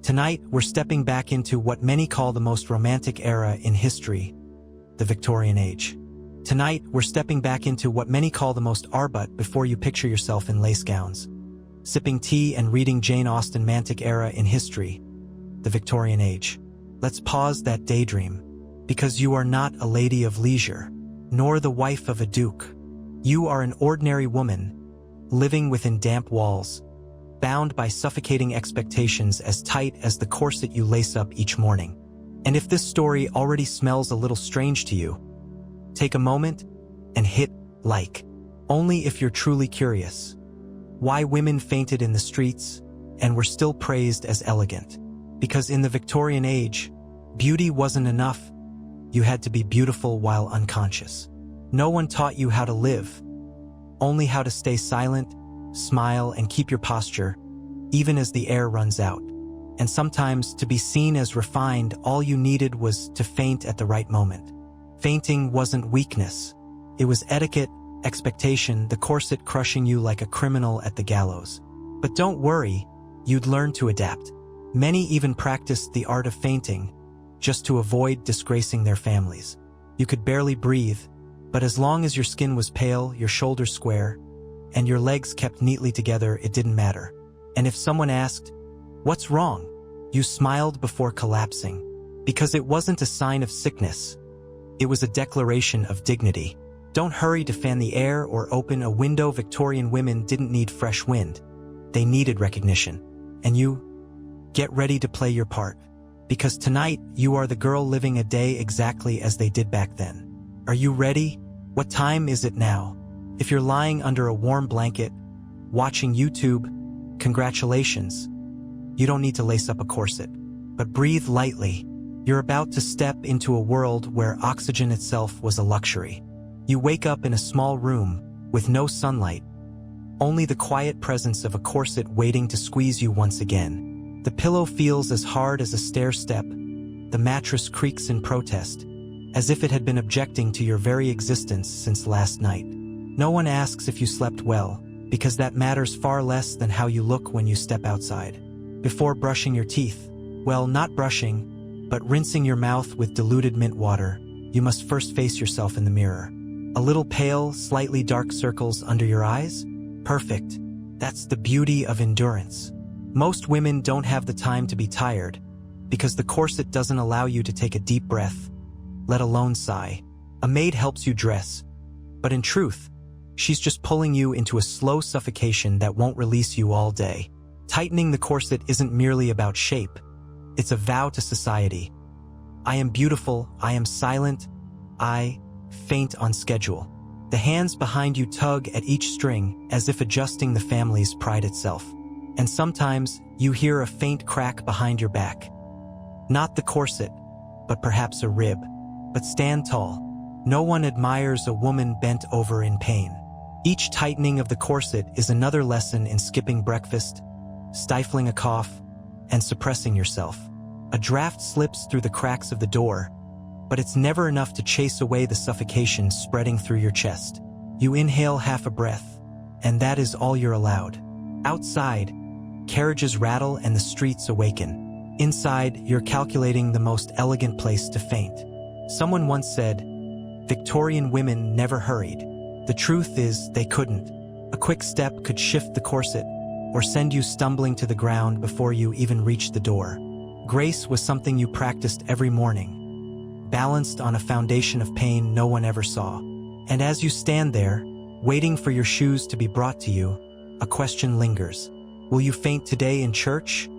Tonight, we're stepping back into what many call the most romantic era in history, the Victorian Age. Tonight, we're stepping back into what many call the most arbut before you picture yourself in lace gowns, sipping tea and reading Jane Austen romantic era in history, the Victorian Age. Let's pause that daydream, because you are not a lady of leisure, nor the wife of a duke. You are an ordinary woman, living within damp walls, bound by suffocating expectations as tight as the corset you lace up each morning. And if this story already smells a little strange to you, take a moment and hit like. Only if you're truly curious. Why women fainted in the streets and were still praised as elegant. Because in the Victorian Age, beauty wasn't enough. You had to be beautiful while unconscious. No one taught you how to live, only how to stay silent, smile, and keep your posture, even as the air runs out. And sometimes, to be seen as refined, all you needed was to faint at the right moment. Fainting wasn't weakness. It was etiquette, expectation, the corset crushing you like a criminal at the gallows. But don't worry, you'd learn to adapt. Many even practiced the art of fainting, just to avoid disgracing their families. You could barely breathe, but as long as your skin was pale, your shoulders square, and your legs kept neatly together, it didn't matter. And if someone asked, "What's wrong?" you smiled before collapsing, because it wasn't a sign of sickness. It was a declaration of dignity. Don't hurry to fan the air or open a window. Victorian women didn't need fresh wind. They needed recognition. And you, get ready to play your part. Because tonight, you are the girl living a day exactly as they did back then. Are you ready? What time is it now? If you're lying under a warm blanket, watching YouTube, congratulations. You don't need to lace up a corset. But breathe lightly. You're about to step into a world where oxygen itself was a luxury. You wake up in a small room, with no sunlight. Only the quiet presence of a corset waiting to squeeze you once again. The pillow feels as hard as a stair step. The mattress creaks in protest, as if it had been objecting to your very existence since last night. No one asks if you slept well, because that matters far less than how you look when you step outside. Before brushing your teeth, well, not brushing, but rinsing your mouth with diluted mint water, you must first face yourself in the mirror. A little pale, slightly dark circles under your eyes? Perfect. That's the beauty of endurance. Most women don't have the time to be tired, because the corset doesn't allow you to take a deep breath, let alone sigh. A maid helps you dress, but in truth, she's just pulling you into a slow suffocation that won't release you all day. Tightening the corset isn't merely about shape. It's a vow to society. I am beautiful, I am silent, I faint on schedule. The hands behind you tug at each string as if adjusting the family's pride itself. And sometimes you hear a faint crack behind your back. Not the corset, but perhaps a rib. But stand tall. No one admires a woman bent over in pain. Each tightening of the corset is another lesson in skipping breakfast, stifling a cough, and suppressing yourself. A draft slips through the cracks of the door, but it's never enough to chase away the suffocation spreading through your chest. You inhale half a breath, and that is all you're allowed. Outside, carriages rattle and the streets awaken. Inside, you're calculating the most elegant place to faint. Someone once said, Victorian women never hurried. The truth is, they couldn't. A quick step could shift the corset, or send you stumbling to the ground before you even reached the door. Grace was something you practiced every morning, balanced on a foundation of pain no one ever saw. And as you stand there, waiting for your shoes to be brought to you, a question lingers. Will you faint today in church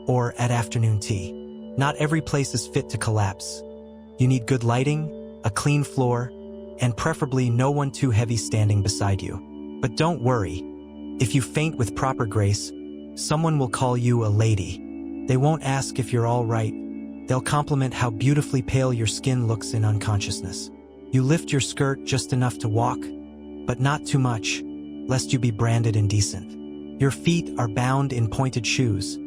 or at afternoon tea? Not every place is fit to collapse. You need good lighting, a clean floor, and preferably no one too heavy standing beside you. But don't worry. If you faint with proper grace, someone will call you a lady. They won't ask if you're all right. They'll compliment how beautifully pale your skin looks in unconsciousness. You lift your skirt just enough to walk, but not too much, lest you be branded indecent. Your feet are bound in pointed shoes,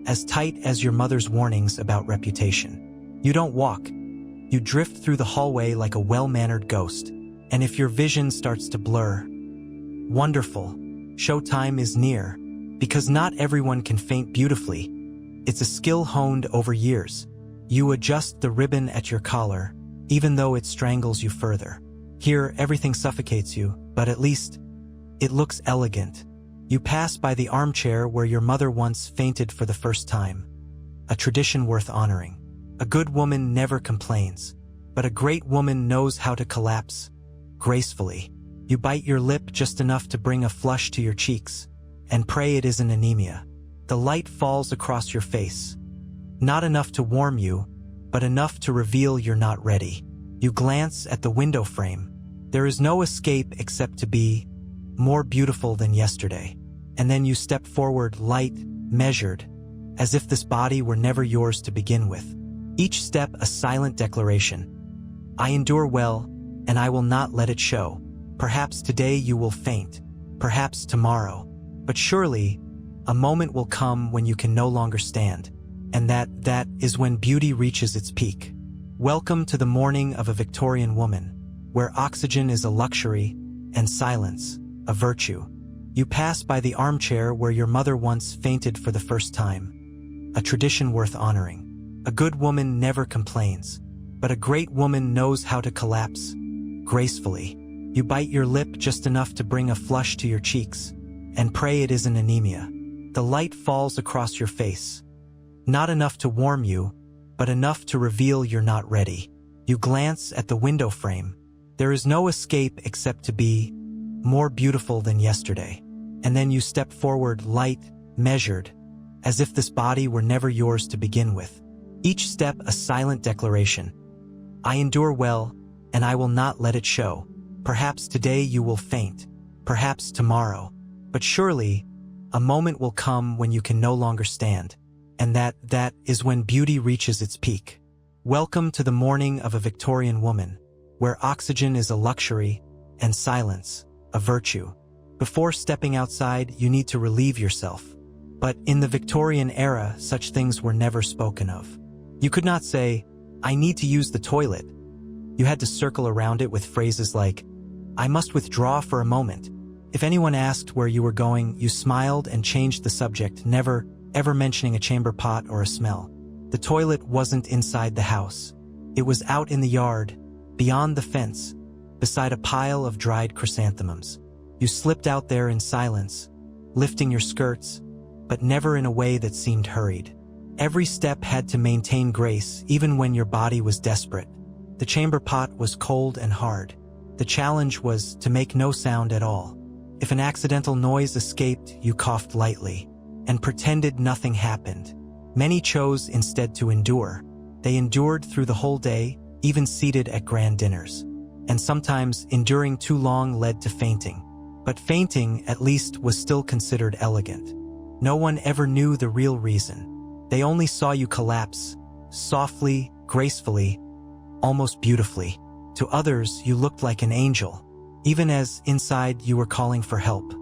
as tight as your mother's warnings about reputation. You don't walk. You drift through the hallway like a well-mannered ghost. And if your vision starts to blur, wonderful. Showtime is near, because not everyone can faint beautifully. It's a skill honed over years. You adjust the ribbon at your collar, even though it strangles you further. Here, everything suffocates you, but at least it looks elegant. You pass by the armchair where your mother once fainted for the first time. A tradition worth honoring. A good woman never complains, but a great woman knows how to collapse gracefully. You bite your lip just enough to bring a flush to your cheeks, and pray it isn't anemia. The light falls across your face. Not enough to warm you, but enough to reveal you're not ready. You glance at the window frame. There is no escape except to be more beautiful than yesterday. And then you step forward, light, measured, as if this body were never yours to begin with. Each step a silent declaration. I endure well, and I will not let it show. Perhaps today you will faint, perhaps tomorrow. But surely, a moment will come when you can no longer stand, and that is when beauty reaches its peak. Welcome to the morning of a Victorian woman, where oxygen is a luxury and silence a virtue. You pass by the armchair where your mother once fainted for the first time. A tradition worth honoring. A good woman never complains, but a great woman knows how to collapse gracefully. You bite your lip just enough to bring a flush to your cheeks, and pray it isn't anemia. The light falls across your face. Not enough to warm you, but enough to reveal you're not ready. You glance at the window frame. There is no escape except to be more beautiful than yesterday. And then you step forward, light, measured, as if this body were never yours to begin with. Each step a silent declaration. I endure well, and I will not let it show. Perhaps today you will faint, perhaps tomorrow. But surely, a moment will come when you can no longer stand, and that is when beauty reaches its peak. Welcome to the morning of a Victorian woman, where oxygen is a luxury and silence a virtue. Before stepping outside, you need to relieve yourself. But in the Victorian era, such things were never spoken of. You could not say, I need to use the toilet. You had to circle around it with phrases like, I must withdraw for a moment. If anyone asked where you were going, you smiled and changed the subject, never ever mentioning a chamber pot or a smell. The toilet wasn't inside the house. It was out in the yard, beyond the fence, beside a pile of dried chrysanthemums. You slipped out there in silence, lifting your skirts, but never in a way that seemed hurried. Every step had to maintain grace, even when your body was desperate. The chamber pot was cold and hard. The challenge was to make no sound at all. If an accidental noise escaped, you coughed lightly and pretended nothing happened. Many chose instead to endure. They endured through the whole day, even seated at grand dinners. And sometimes enduring too long led to fainting. But fainting, at least, was still considered elegant. No one ever knew the real reason. They only saw you collapse, softly, gracefully, almost beautifully. To others, you looked like an angel, even as inside you were calling for help.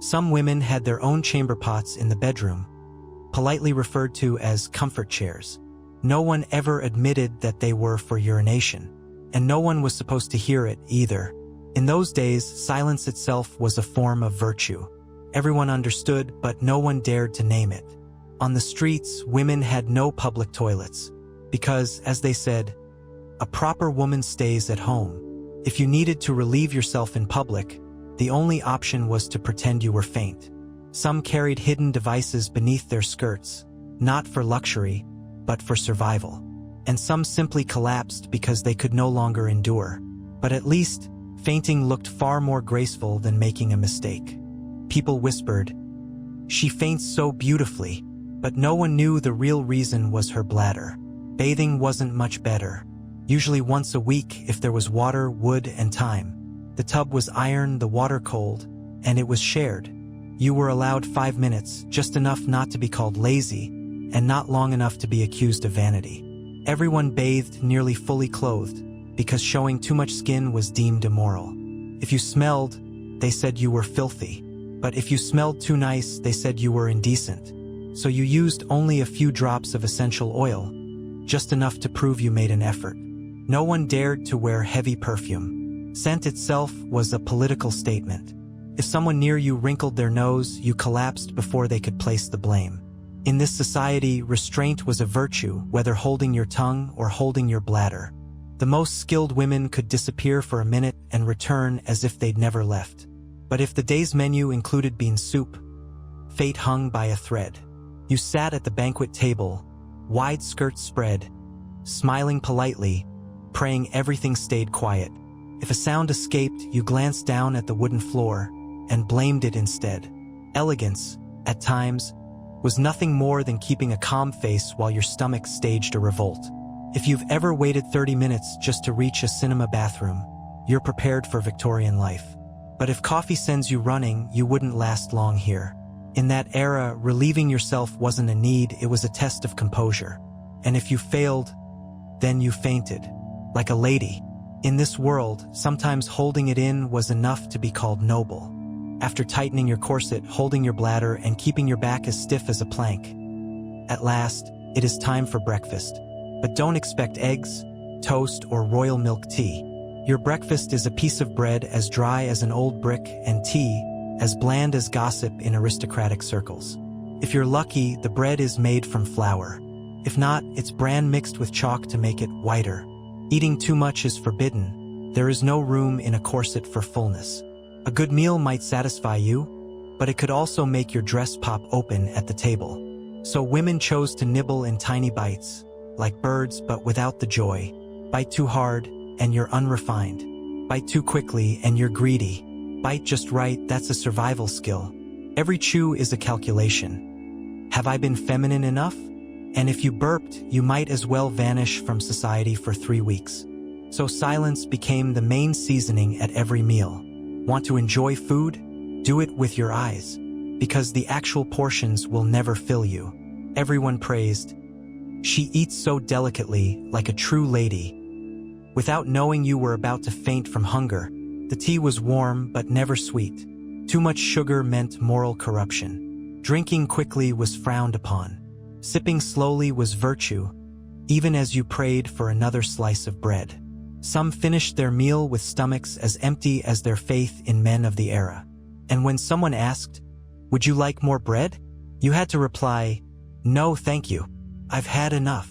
Some women had their own chamber pots in the bedroom, politely referred to as comfort chairs. No one ever admitted that they were for urination, and no one was supposed to hear it either. In those days, silence itself was a form of virtue. Everyone understood, but no one dared to name it. On the streets, women had no public toilets, because, as they said, a proper woman stays at home. If you needed to relieve yourself in public, the only option was to pretend you were faint. Some carried hidden devices beneath their skirts, not for luxury, but for survival. And some simply collapsed because they could no longer endure. But at least, fainting looked far more graceful than making a mistake. People whispered, "She faints so beautifully," but no one knew the real reason was her bladder. Bathing wasn't much better. Usually once a week if there was water, wood, and time. The tub was iron, the water cold, and it was shared. You were allowed 5 minutes, just enough not to be called lazy, and not long enough to be accused of vanity. Everyone bathed nearly fully clothed, because showing too much skin was deemed immoral. If you smelled, they said you were filthy. But if you smelled too nice, they said you were indecent. So you used only a few drops of essential oil, just enough to prove you made an effort. No one dared to wear heavy perfume. Scent itself was a political statement. If someone near you wrinkled their nose, you collapsed before they could place the blame. In this society, restraint was a virtue, whether holding your tongue or holding your bladder. The most skilled women could disappear for a minute and return as if they'd never left. But if the day's menu included bean soup, fate hung by a thread. You sat at the banquet table, wide skirts spread, smiling politely, praying everything stayed quiet. If a sound escaped, you glanced down at the wooden floor and blamed it instead. Elegance, at times, was nothing more than keeping a calm face while your stomach staged a revolt. If you've ever waited 30 minutes just to reach a cinema bathroom, you're prepared for Victorian life. But if coffee sends you running, you wouldn't last long here. In that era, relieving yourself wasn't a need, it was a test of composure. And if you failed, then you fainted. Like a lady. In this world, sometimes holding it in was enough to be called noble. After tightening your corset, holding your bladder, and keeping your back as stiff as a plank. At last, it is time for breakfast. But don't expect eggs, toast, or royal milk tea. Your breakfast is a piece of bread as dry as an old brick and tea as bland as gossip in aristocratic circles. If you're lucky, the bread is made from flour. If not, it's bran mixed with chalk to make it whiter. Eating too much is forbidden. There is no room in a corset for fullness. A good meal might satisfy you, but it could also make your dress pop open at the table. So women chose to nibble in tiny bites, like birds but without the joy. Bite too hard, and you're unrefined. Bite too quickly, and you're greedy. Bite just right, that's a survival skill. Every chew is a calculation. Have I been feminine enough? And if you burped, you might as well vanish from society for 3 weeks. So silence became the main seasoning at every meal. Want to enjoy food? Do it with your eyes, because the actual portions will never fill you. Everyone praised, "She eats so delicately, like a true lady." Without knowing you were about to faint from hunger, the tea was warm but never sweet. Too much sugar meant moral corruption. Drinking quickly was frowned upon. Sipping slowly was virtue, even as you prayed for another slice of bread. Some finished their meal with stomachs as empty as their faith in men of the era. And when someone asked, "Would you like more bread?" you had to reply, "No, thank you. I've had enough."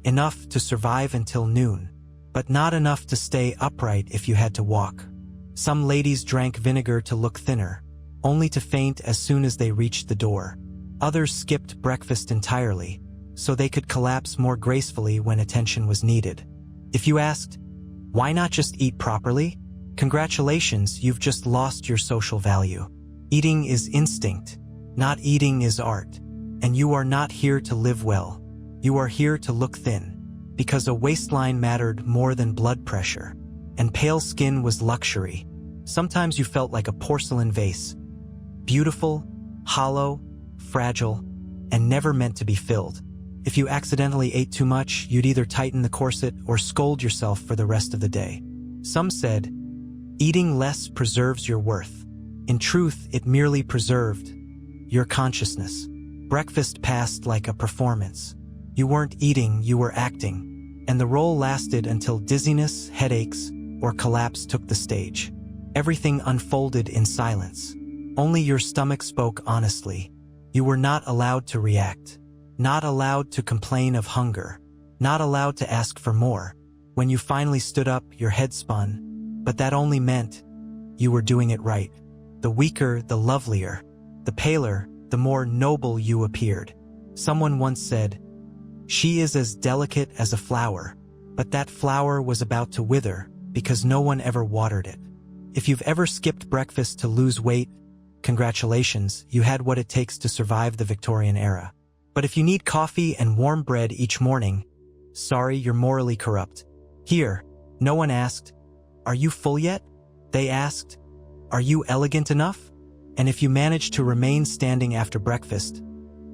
Enough to survive until noon, but not enough to stay upright if you had to walk. Some ladies drank vinegar to look thinner, only to faint as soon as they reached the door. Others skipped breakfast entirely, so they could collapse more gracefully when attention was needed. If you asked, "Why not just eat properly?" Congratulations, you've just lost your social value. Eating is instinct, not eating is art. And you are not here to live well. You are here to look thin, because a waistline mattered more than blood pressure, and pale skin was luxury. Sometimes you felt like a porcelain vase, beautiful, hollow, fragile, and never meant to be filled. If you accidentally ate too much, you'd either tighten the corset or scold yourself for the rest of the day. Some said, eating less preserves your worth. In truth, it merely preserved your consciousness. Breakfast passed like a performance. You weren't eating, you were acting, and the role lasted until dizziness, headaches, or collapse took the stage. Everything unfolded in silence. Only your stomach spoke honestly. You were not allowed to react. Not allowed to complain of hunger. Not allowed to ask for more. When you finally stood up, your head spun, but that only meant you were doing it right. The weaker, the lovelier. The paler, the more noble you appeared. Someone once said, "She is as delicate as a flower," but that flower was about to wither because no one ever watered it. If you've ever skipped breakfast to lose weight, congratulations, you had what it takes to survive the Victorian era. But if you need coffee and warm bread each morning, sorry, you're morally corrupt. Here, no one asked, "Are you full yet?" They asked, "Are you elegant enough?" And if you manage to remain standing after breakfast,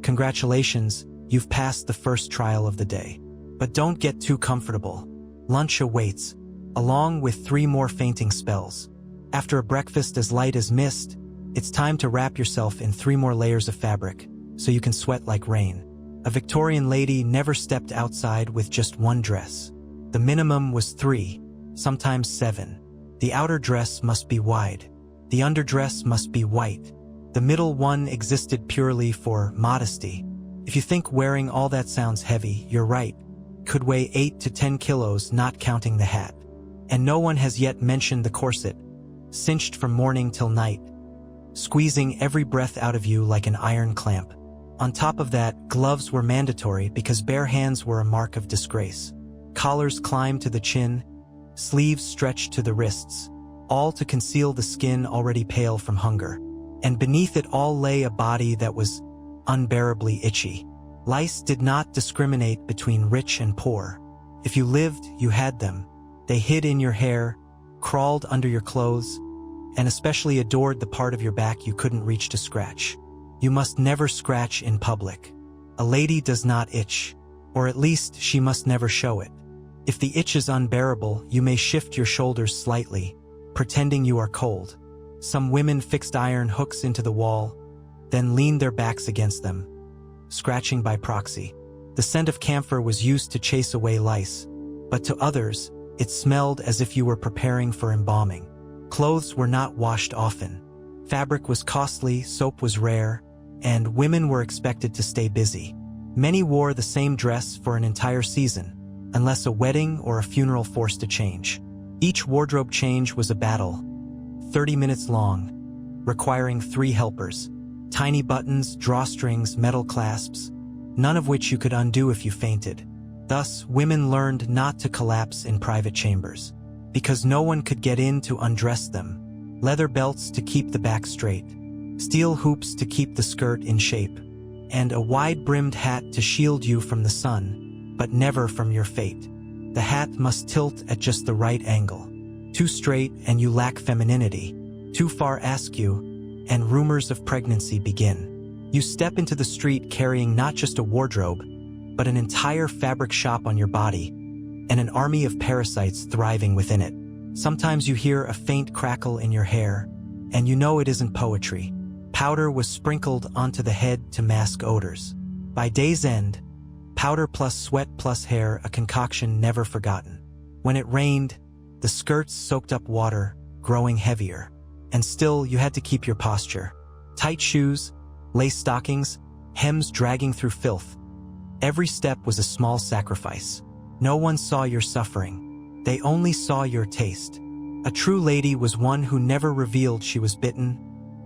congratulations, you've passed the first trial of the day. But don't get too comfortable. Lunch awaits, along with 3 more fainting spells. After a breakfast as light as mist, it's time to wrap yourself in 3 more layers of fabric, so you can sweat like rain. A Victorian lady never stepped outside with just one dress. The minimum was 3, sometimes 7. The outer dress must be wide. The underdress must be white. The middle one existed purely for modesty. If you think wearing all that sounds heavy, you're right. Could weigh 8 to 10 kilos, not counting the hat. And no one has yet mentioned the corset, cinched from morning till night, squeezing every breath out of you like an iron clamp. On top of that, gloves were mandatory because bare hands were a mark of disgrace. Collars climbed to the chin, sleeves stretched to the wrists, all to conceal the skin already pale from hunger. And beneath it all lay a body that was unbearably itchy. Lice did not discriminate between rich and poor. If you lived, you had them. They hid in your hair, crawled under your clothes, and especially adored the part of your back you couldn't reach to scratch. You must never scratch in public. A lady does not itch, or at least she must never show it. If the itch is unbearable, you may shift your shoulders slightly, pretending you are cold. Some women fixed iron hooks into the wall, then leaned their backs against them, scratching by proxy. The scent of camphor was used to chase away lice, but to others, it smelled as if you were preparing for embalming. Clothes were not washed often. Fabric was costly, soap was rare, and women were expected to stay busy. Many wore the same dress for an entire season, unless a wedding or a funeral forced a change. Each wardrobe change was a battle, 30 minutes long, requiring 3 helpers. Tiny buttons, drawstrings, metal clasps, none of which you could undo if you fainted. Thus, women learned not to collapse in private chambers, because no one could get in to undress them. Leather belts to keep the back straight, steel hoops to keep the skirt in shape, and a wide-brimmed hat to shield you from the sun, but never from your fate. The hat must tilt at just the right angle. Too straight and you lack femininity. Too far askew, and rumors of pregnancy begin. You step into the street carrying not just a wardrobe, but an entire fabric shop on your body, and an army of parasites thriving within it. Sometimes you hear a faint crackle in your hair, and you know it isn't poetry. Powder was sprinkled onto the head to mask odors. By day's end, powder plus sweat plus hair, a concoction never forgotten. When it rained, the skirts soaked up water, growing heavier. And still, you had to keep your posture. Tight shoes, lace stockings, hems dragging through filth. Every step was a small sacrifice. No one saw your suffering. They only saw your taste. A true lady was one who never revealed she was bitten,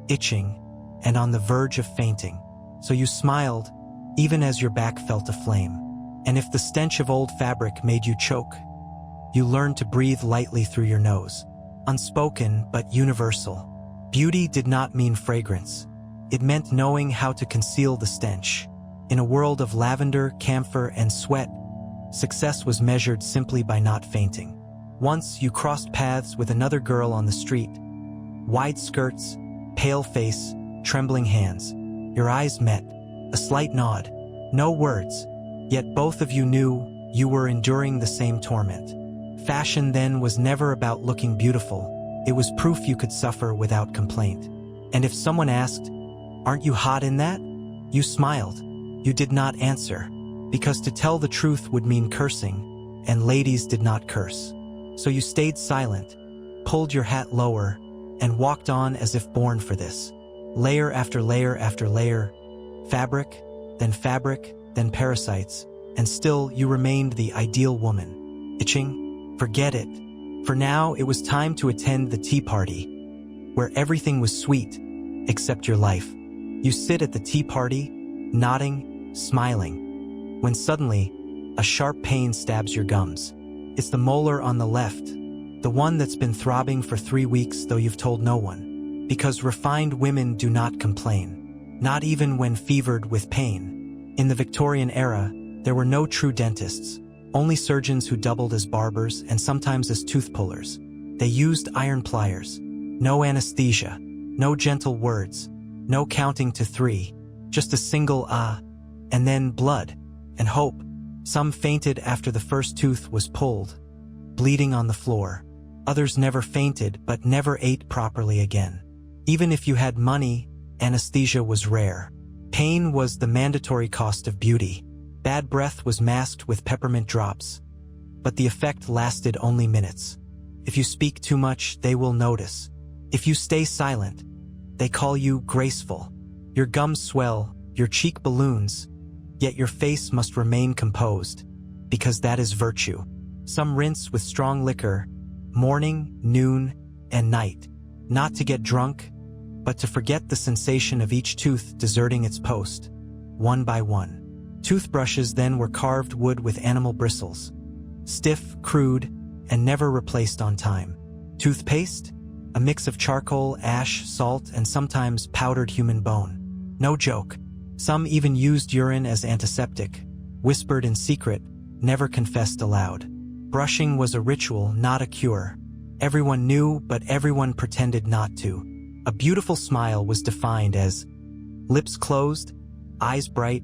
itching, and on the verge of fainting. So you smiled, even as your back felt aflame. And if the stench of old fabric made you choke, you learned to breathe lightly through your nose. Unspoken, but universal. Beauty did not mean fragrance. It meant knowing how to conceal the stench. In a world of lavender, camphor, and sweat, success was measured simply by not fainting. Once you crossed paths with another girl on the street. Wide skirts, pale face, trembling hands. Your eyes met, a slight nod, no words, yet both of you knew you were enduring the same torment. Fashion then was never about looking beautiful. It was proof you could suffer without complaint. And if someone asked, "Aren't you hot in that?" you smiled. You did not answer, because to tell the truth would mean cursing, and ladies did not curse. So you stayed silent, pulled your hat lower, and walked on as if born for this. Layer after layer after layer, fabric, then parasites, and still you remained the ideal woman. Itching? Forget it. For now, it was time to attend the tea party, where everything was sweet, except your life. You sit at the tea party, nodding, smiling, when suddenly, a sharp pain stabs your gums. It's the molar on the left, the one that's been throbbing for 3 weeks though you've told no one. Because refined women do not complain, not even when fevered with pain. In the Victorian era, there were no true dentists, only surgeons who doubled as barbers and sometimes as tooth pullers. They used iron pliers. No anesthesia, no gentle words, no counting to 3, just a single ah, and then blood and hope. Some fainted after the first tooth was pulled, bleeding on the floor. Others never fainted but never ate properly again. Even if you had money, anesthesia was rare. Pain was the mandatory cost of beauty. Bad breath was masked with peppermint drops, but the effect lasted only minutes. If you speak too much, they will notice. If you stay silent, they call you graceful. Your gums swell, your cheek balloons, Yet your face must remain composed, because that is virtue. Some rinse with strong liquor, morning, noon, and night, not to get drunk, but to forget the sensation of each tooth deserting its post, one by one. Toothbrushes then were carved wood with animal bristles, stiff, crude, and never replaced on time. Toothpaste? A mix of charcoal, ash, salt, and sometimes powdered human bone. No joke. Some even used urine as antiseptic, whispered in secret, never confessed aloud. Brushing was a ritual, not a cure. Everyone knew, but everyone pretended not to. A beautiful smile was defined as lips closed, eyes bright,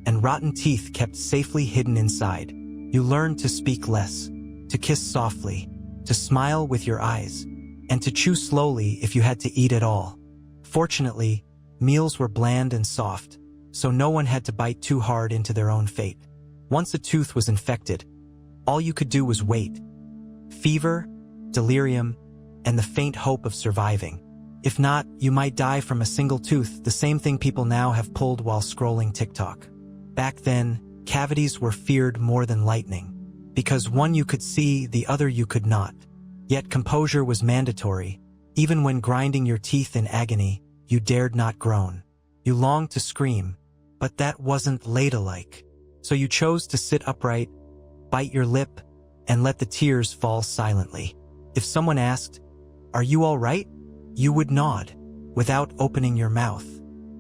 and rotten teeth kept safely hidden inside. You learned to speak less, to kiss softly, to smile with your eyes, and to chew slowly if you had to eat at all. Fortunately, meals were bland and soft, so no one had to bite too hard into their own fate. Once a tooth was infected, all you could do was wait. Fever, delirium, and the faint hope of surviving. If not, you might die from a single tooth, the same thing people now have pulled while scrolling TikTok. Back then, cavities were feared more than lightning, because one you could see, the other you could not. Yet composure was mandatory. Even when grinding your teeth in agony, you dared not groan. You longed to scream, but that wasn't ladylike. So you chose to sit upright, bite your lip, and let the tears fall silently. If someone asked, "Are you all right?" you would nod, without opening your mouth.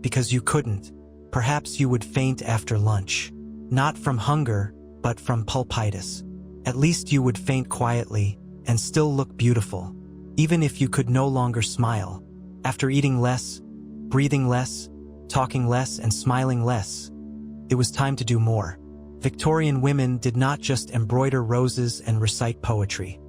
Because you couldn't. Perhaps you would faint after lunch. Not from hunger, but from pulpitis. At least you would faint quietly, and still look beautiful. Even if you could no longer smile. After eating less, breathing less, talking less, and smiling less, it was time to do more. Victorian women did not just embroider roses and recite poetry.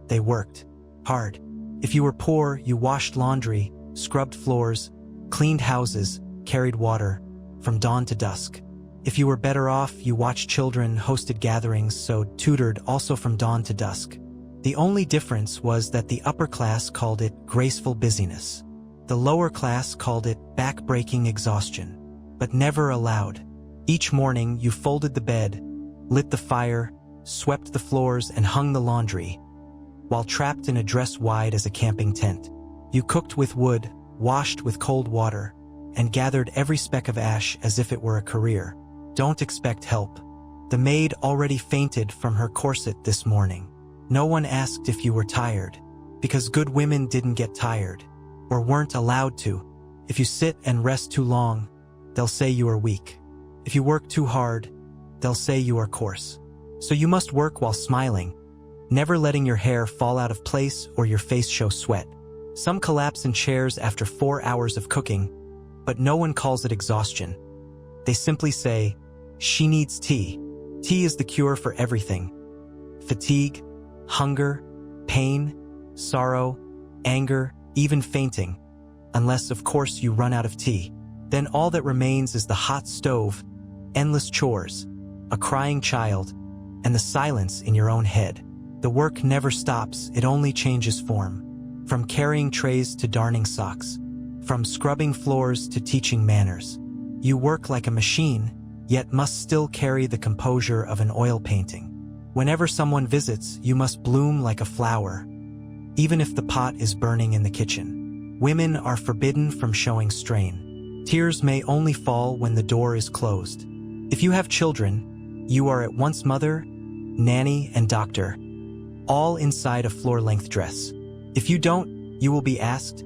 They worked hard. If you were poor, you washed laundry, scrubbed floors, cleaned houses, carried water, from dawn to dusk. If you were better off, you watched children, hosted gatherings, sewed, tutored, also from dawn to dusk. The only difference was that the upper class called it graceful busyness. The lower class called it back-breaking exhaustion. But never allowed. Each morning, you folded the bed, lit the fire, swept the floors, and hung the laundry, while trapped in a dress wide as a camping tent. You cooked with wood, washed with cold water, and gathered every speck of ash as if it were a career. Don't expect help. The maid already fainted from her corset this morning. No one asked if you were tired, because good women didn't get tired, or weren't allowed to. If you sit and rest too long, they'll say you are weak. If you work too hard, they'll say you are coarse. So you must work while smiling, never letting your hair fall out of place or your face show sweat. Some collapse in chairs after 4 hours of cooking, but no one calls it exhaustion. They simply say, "She needs tea." Tea is the cure for everything. Fatigue, hunger, pain, sorrow, anger, even fainting. Unless, of course, you run out of tea. Then all that remains is the hot stove, endless chores, a crying child, and the silence in your own head. The work never stops, it only changes form. From carrying trays to darning socks. From scrubbing floors to teaching manners. You work like a machine, yet must still carry the composure of an oil painting. Whenever someone visits, you must bloom like a flower, even if the pot is burning in the kitchen. Women are forbidden from showing strain. Tears may only fall when the door is closed. If you have children, you are at once mother, nanny, and doctor, all inside a floor-length dress. If you don't, you will be asked,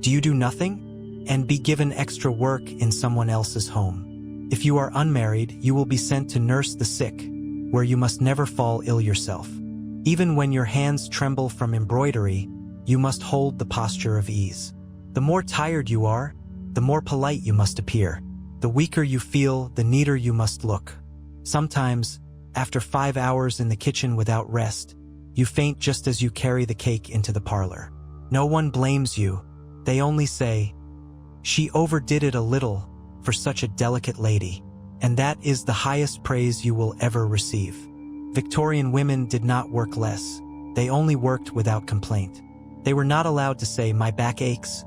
"Do you do nothing?" and be given extra work in someone else's home. If you are unmarried, you will be sent to nurse the sick, where you must never fall ill yourself. Even when your hands tremble from embroidery, you must hold the posture of ease. The more tired you are, the more polite you must appear. The weaker you feel, the neater you must look. Sometimes, after 5 hours in the kitchen without rest, you faint just as you carry the cake into the parlor. No one blames you. They only say, "She overdid it a little for such a delicate lady." And that is the highest praise you will ever receive. Victorian women did not work less. They only worked without complaint. They were not allowed to say, "My back aches,"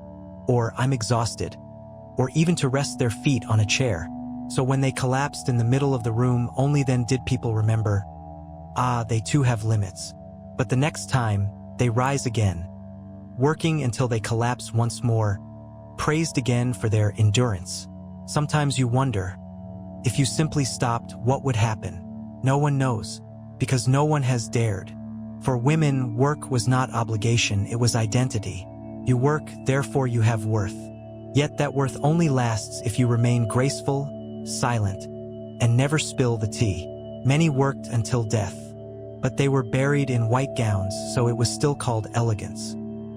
or "I'm exhausted," or even to rest their feet on a chair. So when they collapsed in the middle of the room, only then did people remember, ah, they too have limits. But the next time, they rise again, working until they collapse once more, praised again for their endurance. Sometimes you wonder, if you simply stopped, what would happen? No one knows, because no one has dared. For women, work was not obligation, it was identity. You work, therefore you have worth. Yet that worth only lasts if you remain graceful, silent, and never spill the tea. Many worked until death, but they were buried in white gowns, so it was still called elegance.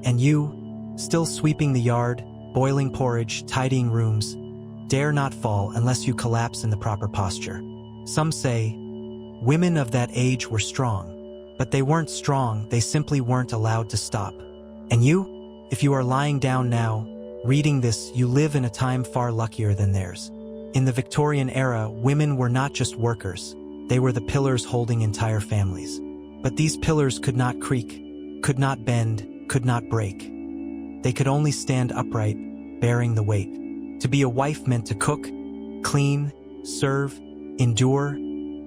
And you, still sweeping the yard, boiling porridge, tidying rooms, dare not fall unless you collapse in the proper posture. Some say, women of that age were strong, but they weren't strong, they simply weren't allowed to stop. And you, if you are lying down now, reading this, you live in a time far luckier than theirs. In the Victorian era, women were not just workers, they were the pillars holding entire families. But these pillars could not creak, could not bend, could not break. They could only stand upright, bearing the weight. To be a wife meant to cook, clean, serve, endure,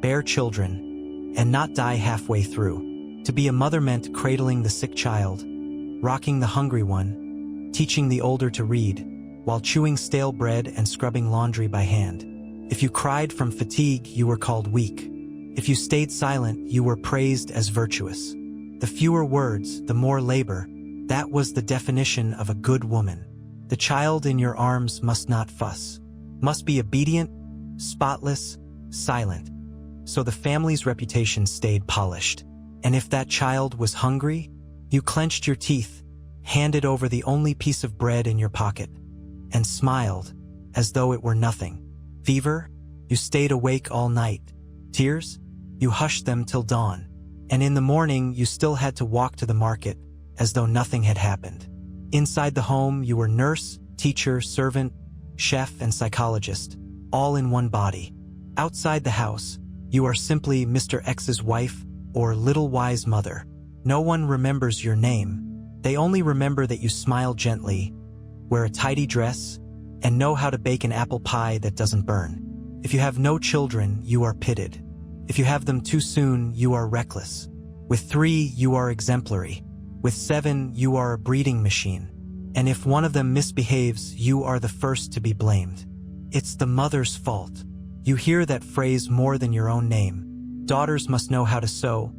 bear children, and not die halfway through. To be a mother meant cradling the sick child, rocking the hungry one, teaching the older to read, while chewing stale bread and scrubbing laundry by hand. If you cried from fatigue, you were called weak. If you stayed silent, you were praised as virtuous. The fewer words, the more labor. That was the definition of a good woman. The child in your arms must not fuss, must be obedient, spotless, silent. So the family's reputation stayed polished. And if that child was hungry, you clenched your teeth, handed over the only piece of bread in your pocket, and smiled as though it were nothing. Fever? You stayed awake all night. Tears? You hushed them till dawn. And in the morning, you still had to walk to the market, as though nothing had happened. Inside the home, you were nurse, teacher, servant, chef, and psychologist, all in one body. Outside the house, you are simply Mr. X's wife or little wise mother. No one remembers your name. They only remember that you smile gently, wear a tidy dress, and know how to bake an apple pie that doesn't burn. If you have no children, you are pitted. If you have them too soon, you are reckless. With 3, you are exemplary. With 7, you are a breeding machine. And if one of them misbehaves, you are the first to be blamed. It's the mother's fault. You hear that phrase more than your own name. Daughters must know how to sew,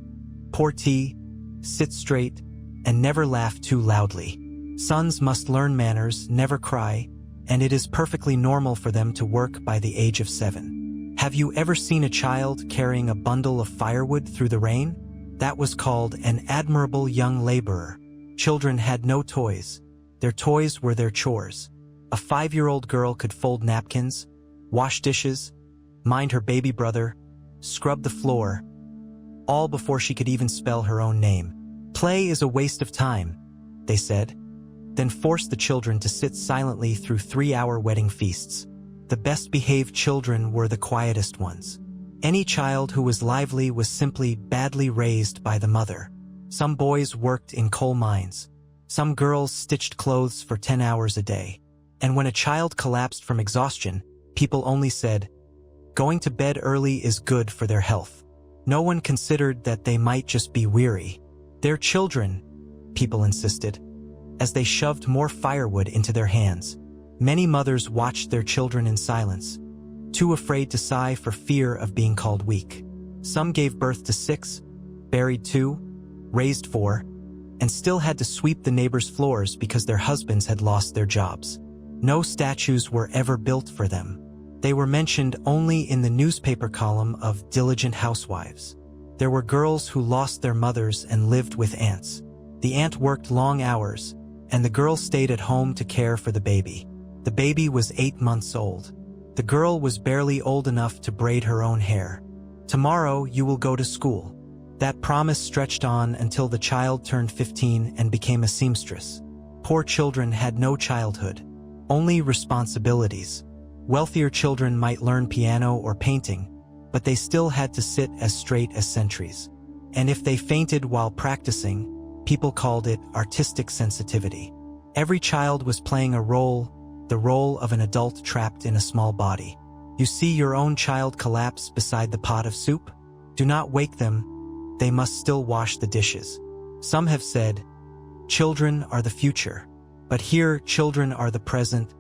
pour tea, sit straight, and never laugh too loudly. Sons must learn manners, never cry, and it is perfectly normal for them to work by the age of 7. Have you ever seen a child carrying a bundle of firewood through the rain? That was called an admirable young laborer. Children had no toys. Their toys were their chores. A 5-year-old girl could fold napkins, wash dishes, mind her baby brother, scrub the floor, all before she could even spell her own name. Play is a waste of time, they said. Then forced the children to sit silently through 3-hour wedding feasts. The best-behaved children were the quietest ones. Any child who was lively was simply badly raised by the mother. Some boys worked in coal mines. Some girls stitched clothes for 10 hours a day. And when a child collapsed from exhaustion, people only said, "Going to bed early is good for their health." No one considered that they might just be weary. They're children, people insisted, as they shoved more firewood into their hands. Many mothers watched their children in silence, too afraid to sigh for fear of being called weak. Some gave birth to 6, buried 2, raised 4, and still had to sweep the neighbors' floors because their husbands had lost their jobs. No statues were ever built for them. They were mentioned only in the newspaper column of diligent housewives. There were girls who lost their mothers and lived with aunts. The aunt worked long hours, and the girl stayed at home to care for the baby. The baby was 8 months old. The girl was barely old enough to braid her own hair. "Tomorrow you will go to school." That promise stretched on until the child turned 15 and became a seamstress. Poor children had no childhood, only responsibilities. Wealthier children might learn piano or painting, but they still had to sit as straight as sentries. And if they fainted while practicing, people called it artistic sensitivity. Every child was playing a role, the role of an adult trapped in a small body. You see your own child collapse beside the pot of soup? Do not wake them, they must still wash the dishes. Some have said, children are the future. But here, children are the present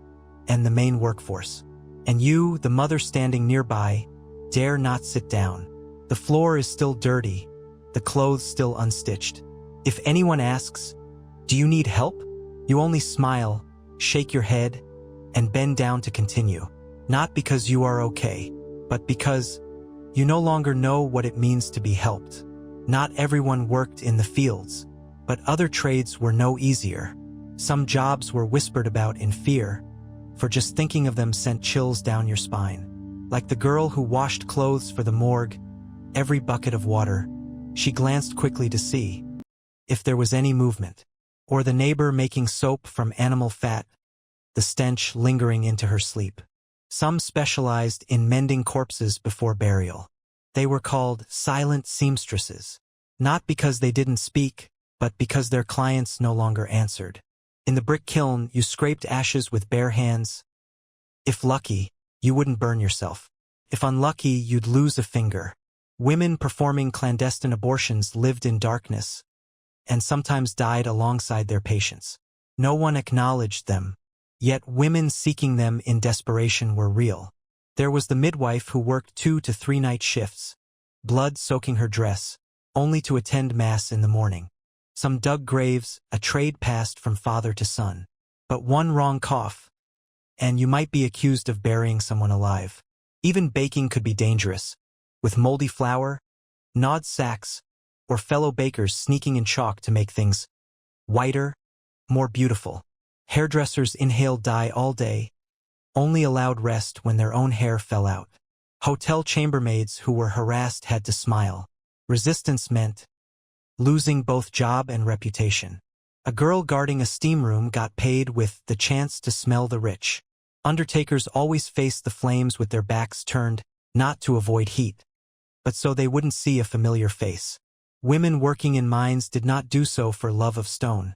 and the main workforce. And you, the mother standing nearby, dare not sit down. The floor is still dirty, the clothes still unstitched. If anyone asks, do you need help? You only smile, shake your head, and bend down to continue. Not because you are okay, but because you no longer know what it means to be helped. Not everyone worked in the fields, but other trades were no easier. Some jobs were whispered about in fear, for just thinking of them sent chills down your spine. Like the girl who washed clothes for the morgue, every bucket of water, she glanced quickly to see if there was any movement. Or the neighbor making soap from animal fat, the stench lingering into her sleep. Some specialized in mending corpses before burial. They were called silent seamstresses, not because they didn't speak, but because their clients no longer answered. In the brick kiln, you scraped ashes with bare hands. If lucky, you wouldn't burn yourself. If unlucky, you'd lose a finger. Women performing clandestine abortions lived in darkness, and sometimes died alongside their patients. No one acknowledged them, yet women seeking them in desperation were real. There was the midwife who worked 2 to 3 night shifts, blood soaking her dress, only to attend mass in the morning. Some dug graves, a trade passed from father to son. But one wrong cough, and you might be accused of burying someone alive. Even baking could be dangerous, with moldy flour, gnawed sacks, or fellow bakers sneaking in chalk to make things whiter, more beautiful. Hairdressers inhaled dye all day, only allowed rest when their own hair fell out. Hotel chambermaids who were harassed had to smile. Resistance meant losing both job and reputation. A girl guarding a steam room got paid with the chance to smell the rich. Undertakers always faced the flames with their backs turned, not to avoid heat, but so they wouldn't see a familiar face. Women working in mines did not do so for love of stone,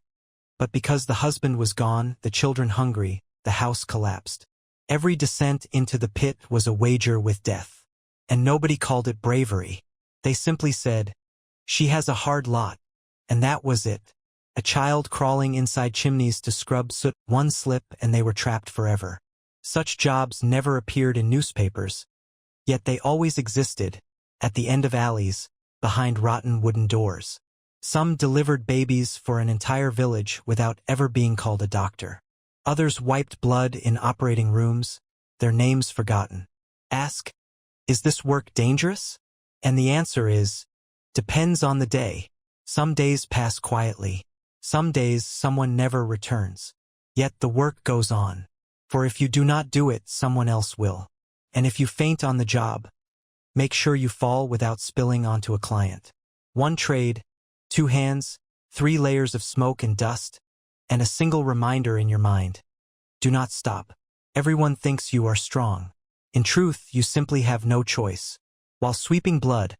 but because the husband was gone, the children hungry, the house collapsed. Every descent into the pit was a wager with death. And nobody called it bravery. They simply said, she has a hard lot. And that was it. A child crawling inside chimneys to scrub soot, one slip and they were trapped forever. Such jobs never appeared in newspapers, yet they always existed, at the end of alleys, behind rotten wooden doors. Some delivered babies for an entire village without ever being called a doctor. Others wiped blood in operating rooms, their names forgotten. Ask, is this work dangerous? And the answer is, depends on the day. Some days pass quietly. Some days someone never returns. Yet the work goes on. For if you do not do it, someone else will. And if you faint on the job, make sure you fall without spilling onto a client. One trade, 2 hands, 3 layers of smoke and dust, and a single reminder in your mind. Do not stop. Everyone thinks you are strong. In truth, you simply have no choice. While sweeping blood,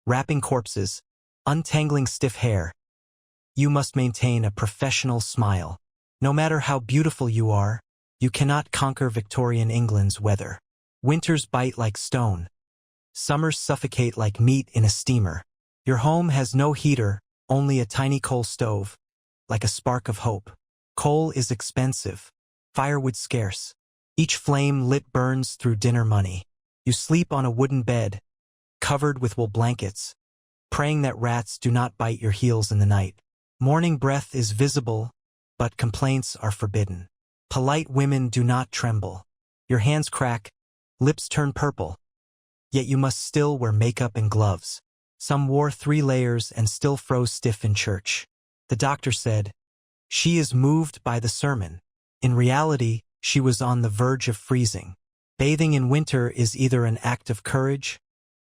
wrapping corpses, untangling stiff hair, you must maintain a professional smile. No matter how beautiful you are, you cannot conquer Victorian England's weather. Winters bite like stone. Summers suffocate like meat in a steamer. Your home has no heater, only a tiny coal stove, like a spark of hope. Coal is expensive, firewood scarce. Each flame lit burns through dinner money. You sleep on a wooden bed, covered with wool blankets, praying that rats do not bite your heels in the night. Morning breath is visible, but complaints are forbidden. Polite women do not tremble. Your hands crack, lips turn purple. Yet you must still wear makeup and gloves. Some wore 3 layers and still froze stiff in church. The doctor said, she is moved by the sermon. In reality, she was on the verge of freezing. Bathing in winter is either an act of courage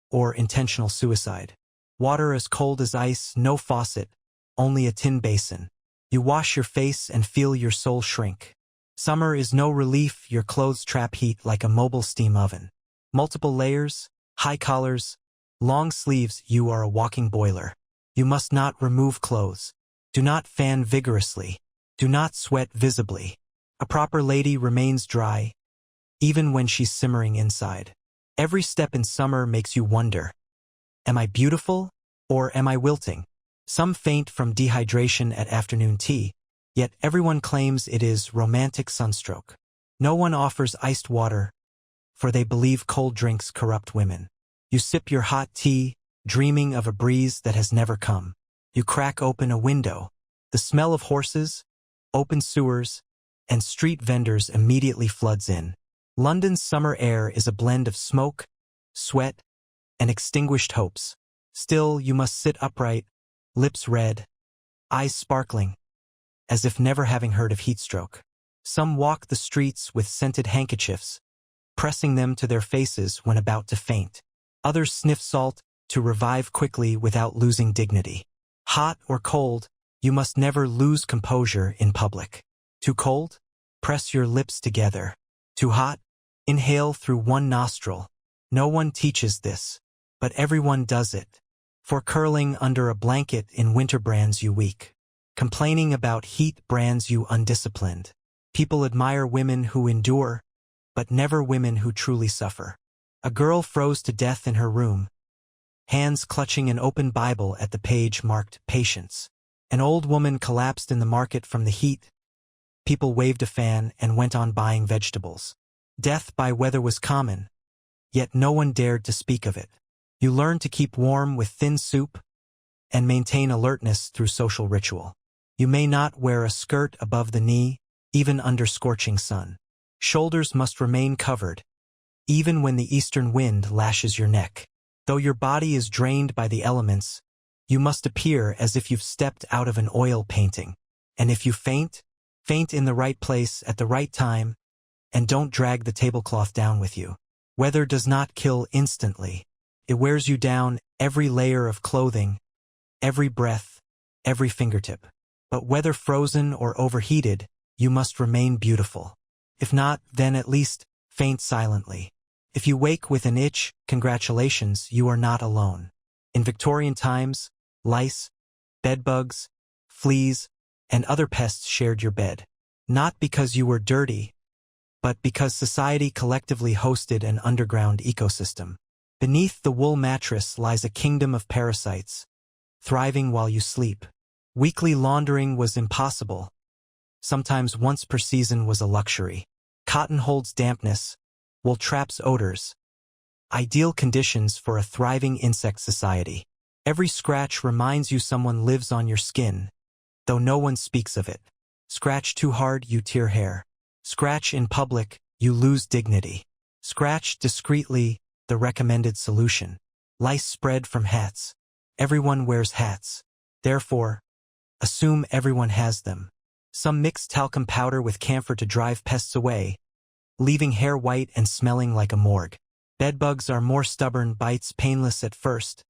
or intentional suicide. Water as cold as ice, no faucet, only a tin basin. You wash your face and feel your soul shrink. Summer is no relief, your clothes trap heat like a mobile steam oven. Multiple layers, high collars, long sleeves, you are a walking boiler. You must not remove clothes. Do not fan vigorously. Do not sweat visibly. A proper lady remains dry, even when she's simmering inside. Every step in summer makes you wonder, am I beautiful or am I wilting? Some faint from dehydration at afternoon tea, yet everyone claims it is romantic sunstroke. No one offers iced water, for they believe cold drinks corrupt women. You sip your hot tea, dreaming of a breeze that has never come. You crack open a window. The smell of horses, open sewers, and street vendors immediately floods in. London's summer air is a blend of smoke, sweat, and extinguished hopes. Still, you must sit upright, lips red, eyes sparkling, as if never having heard of heatstroke. Some walk the streets with scented handkerchiefs, pressing them to their faces when about to faint. Others sniff salt to revive quickly without losing dignity. Hot or cold, you must never lose composure in public. Too cold? Press your lips together. Too hot? Inhale through one nostril. No one teaches this, but everyone does it. For curling under a blanket in winter brands you weak. Complaining about heat brands you undisciplined. People admire women who endure, but never women who truly suffer. A girl froze to death in her room, hands clutching an open Bible at the page marked Patience. An old woman collapsed in the market from the heat. People waved a fan and went on buying vegetables. Death by weather was common, yet no one dared to speak of it. You learn to keep warm with thin soup and maintain alertness through social ritual. You may not wear a skirt above the knee, even under scorching sun. Shoulders must remain covered, even when the eastern wind lashes your neck. Though your body is drained by the elements, you must appear as if you've stepped out of an oil painting. And if you faint, faint in the right place at the right time, and don't drag the tablecloth down with you. Weather does not kill instantly. It wears you down, every layer of clothing, every breath, every fingertip. But whether frozen or overheated, you must remain beautiful. If not, then at least faint silently. If you wake with an itch, congratulations, you are not alone. In Victorian times, lice, bedbugs, fleas, and other pests shared your bed. Not because you were dirty, but because society collectively hosted an underground ecosystem. Beneath the wool mattress lies a kingdom of parasites, thriving while you sleep. Weekly laundering was impossible. Sometimes once per season was a luxury. Cotton holds dampness, wool traps odors. Ideal conditions for a thriving insect society. Every scratch reminds you someone lives on your skin, though no one speaks of it. Scratch too hard, you tear hair. Scratch in public, you lose dignity. Scratch discreetly, the recommended solution. Lice spread from hats. Everyone wears hats. Therefore, assume everyone has them. Some mix talcum powder with camphor to drive pests away, leaving hair white and smelling like a morgue. Bedbugs are more stubborn, bites painless at first,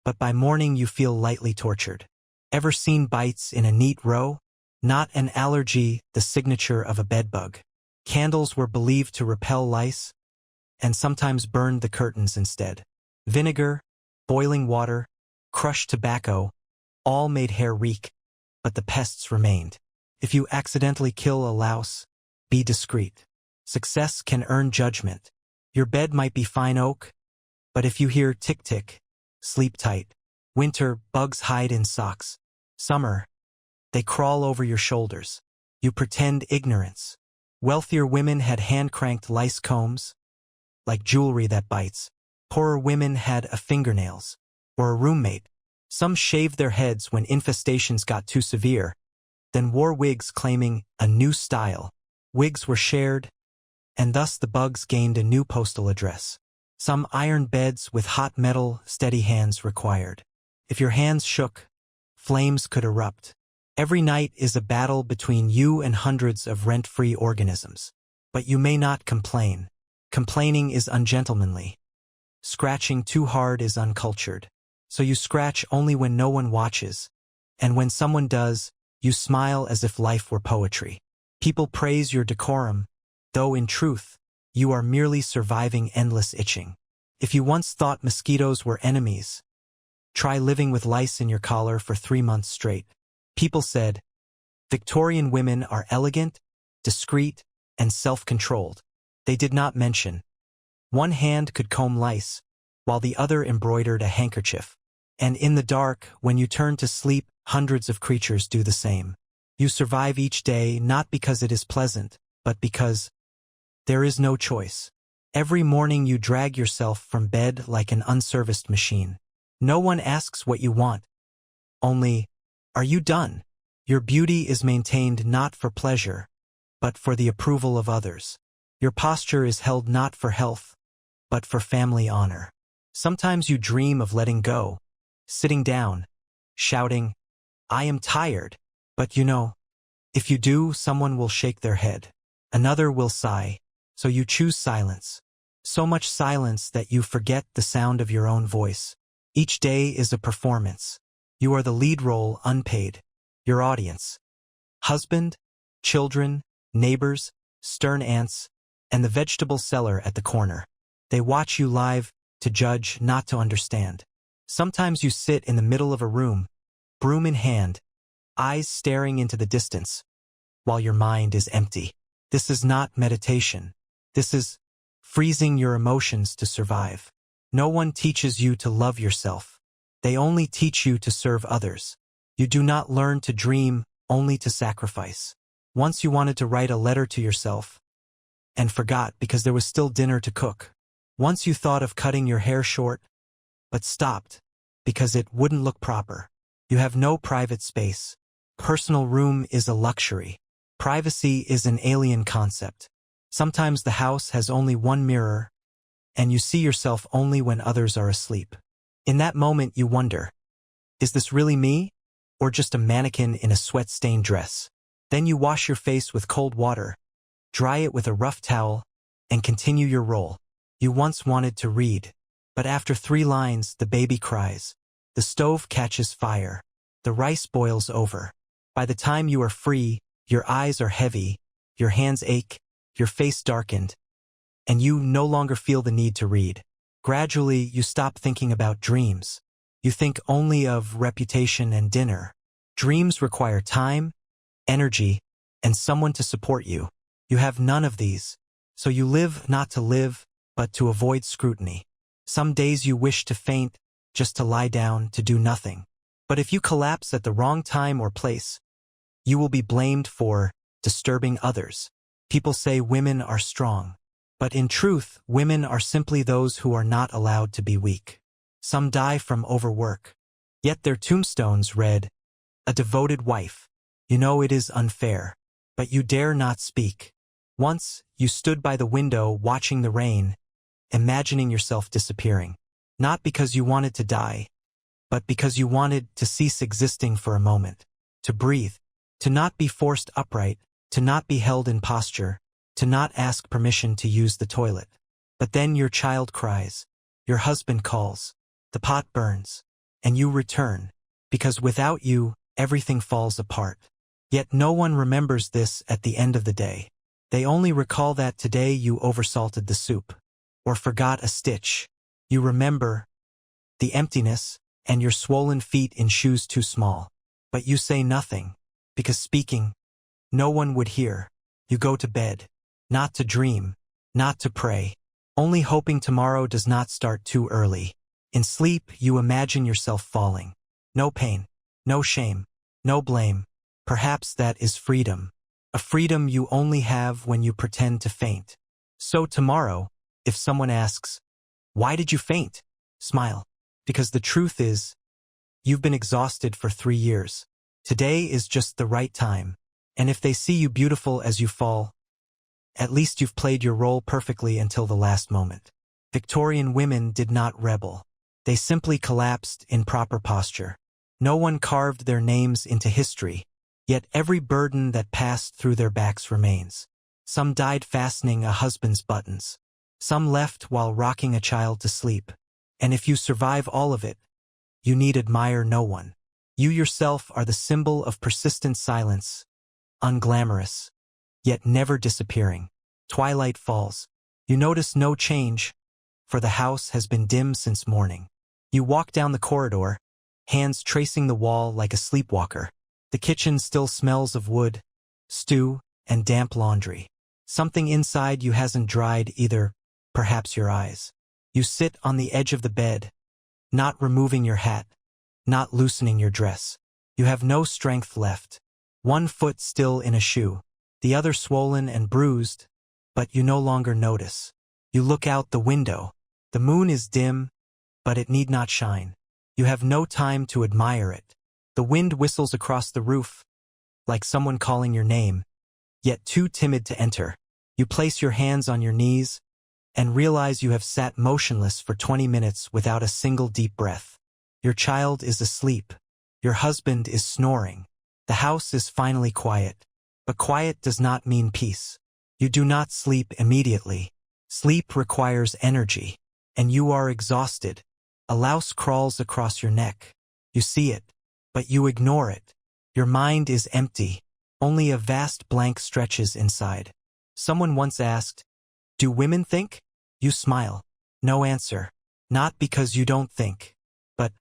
but by morning you feel lightly tortured. Ever seen bites in a neat row? Not an allergy, the signature of a bedbug. Candles were believed to repel lice, and sometimes burned the curtains instead. Vinegar, boiling water, crushed tobacco, all made hair reek, but the pests remained. If you accidentally kill a louse, be discreet. Success can earn judgment. Your bed might be fine oak, but if you hear tick-tick, sleep tight. Winter, bugs hide in socks. Summer, they crawl over your shoulders. You pretend ignorance. Wealthier women had hand-cranked lice combs, like jewelry that bites. Poorer women had a fingernails, or a roommate. Some shaved their heads when infestations got too severe, then wore wigs claiming a new style. Wigs were shared, and thus the bugs gained a new postal address. Some ironed beds with hot metal, steady hands required. If your hands shook, flames could erupt. Every night is a battle between you and hundreds of rent-free organisms. But you may not complain. Complaining is ungentlemanly. Scratching too hard is uncultured. So you scratch only when no one watches, and when someone does, you smile as if life were poetry. People praise your decorum, though in truth, you are merely surviving endless itching. If you once thought mosquitoes were enemies, try living with lice in your collar for 3 months straight. People said, Victorian women are elegant, discreet, and self-controlled. They did not mention One hand could comb lice, while the other embroidered a handkerchief. And in the dark, when you turn to sleep, hundreds of creatures do the same. You survive each day not because it is pleasant, but because there is no choice. Every morning you drag yourself from bed like an unserviced machine. No one asks what you want. Only, are you done? Your beauty is maintained not for pleasure, but for the approval of others. Your posture is held not for health, but for family honor. Sometimes you dream of letting go, sitting down, shouting, "I am tired." But you know, if you do, someone will shake their head. Another will sigh, so you choose silence. So much silence that you forget the sound of your own voice. Each day is a performance. You are the lead role, unpaid. Your audience. Husband, children, neighbors, stern aunts, and the vegetable seller at the corner. They watch you live, to judge, not to understand. Sometimes you sit in the middle of a room, broom in hand, eyes staring into the distance, while your mind is empty. This is not meditation. This is freezing your emotions to survive. No one teaches you to love yourself. They only teach you to serve others. You do not learn to dream, only to sacrifice. Once you wanted to write a letter to yourself, and forgot because there was still dinner to cook. Once you thought of cutting your hair short, but stopped because it wouldn't look proper. You have no private space. Personal room is a luxury. Privacy is an alien concept. Sometimes the house has only one mirror, and you see yourself only when others are asleep. In that moment you wonder, is this really me, or just a mannequin in a sweat-stained dress? Then you wash your face with cold water, dry it with a rough towel, and continue your role. You once wanted to read, but after 3 lines the baby cries. The stove catches fire. The rice boils over. By the time you are free, your eyes are heavy, your hands ache, your face darkened, and you no longer feel the need to read. Gradually, you stop thinking about dreams. You think only of reputation and dinner. Dreams require time, energy, and someone to support you. You have none of these, so you live not to live, but to avoid scrutiny. Some days you wish to faint, just to lie down, to do nothing. But if you collapse at the wrong time or place, you will be blamed for disturbing others. People say women are strong. But in truth, women are simply those who are not allowed to be weak. Some die from overwork. Yet their tombstones read, "A devoted wife." You know it is unfair, but you dare not speak. Once, you stood by the window watching the rain, imagining yourself disappearing. Not because you wanted to die, but because you wanted to cease existing for a moment. To breathe. To not be forced upright. To not be held in posture. To not ask permission to use the toilet. But then your child cries. Your husband calls. The pot burns. And you return. Because without you, everything falls apart. Yet no one remembers this at the end of the day. They only recall that today you oversalted the soup, or forgot a stitch. You remember the emptiness and your swollen feet in shoes too small. But you say nothing, because speaking, no one would hear. You go to bed, not to dream, not to pray, only hoping tomorrow does not start too early. In sleep, you imagine yourself falling. No pain, no shame, no blame. Perhaps that is freedom. A freedom you only have when you pretend to faint. So tomorrow, if someone asks, "Why did you faint?" smile. Because the truth is, you've been exhausted for 3 years. Today is just the right time. And if they see you beautiful as you fall, at least you've played your role perfectly until the last moment. Victorian women did not rebel. They simply collapsed in proper posture. No one carved their names into history, yet every burden that passed through their backs remains. Some died fastening a husband's buttons. Some left while rocking a child to sleep. And if you survive all of it, you need admire no one. You yourself are the symbol of persistent silence, unglamorous, yet never disappearing. Twilight falls. You notice no change, for the house has been dim since morning. You walk down the corridor, hands tracing the wall like a sleepwalker. The kitchen still smells of wood, stew, and damp laundry. Something inside you hasn't dried either, perhaps your eyes. You sit on the edge of the bed, not removing your hat, not loosening your dress. You have no strength left. One foot still in a shoe, the other swollen and bruised, but you no longer notice. You look out the window. The moon is dim, but it need not shine. You have no time to admire it. The wind whistles across the roof, like someone calling your name, yet too timid to enter. You place your hands on your knees and realize you have sat motionless for 20 minutes without a single deep breath. Your child is asleep. Your husband is snoring. The house is finally quiet. But quiet does not mean peace. You do not sleep immediately. Sleep requires energy, and you are exhausted. A louse crawls across your neck. You see it, but you ignore it. Your mind is empty. Only a vast blank stretches inside. Someone once asked, "Do women think?" You smile. No answer. Not because you don't think, but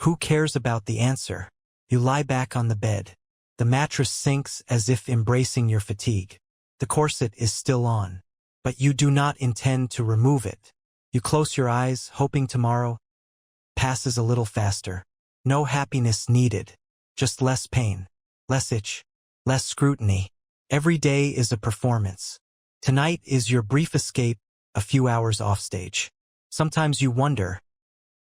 who cares about the answer? You lie back on the bed. The mattress sinks as if embracing your fatigue. The corset is still on, but you do not intend to remove it. You close your eyes, hoping tomorrow passes a little faster. No happiness needed, just less pain, less itch, less scrutiny. Every day is a performance. Tonight is your brief escape, a few hours offstage. Sometimes you wonder,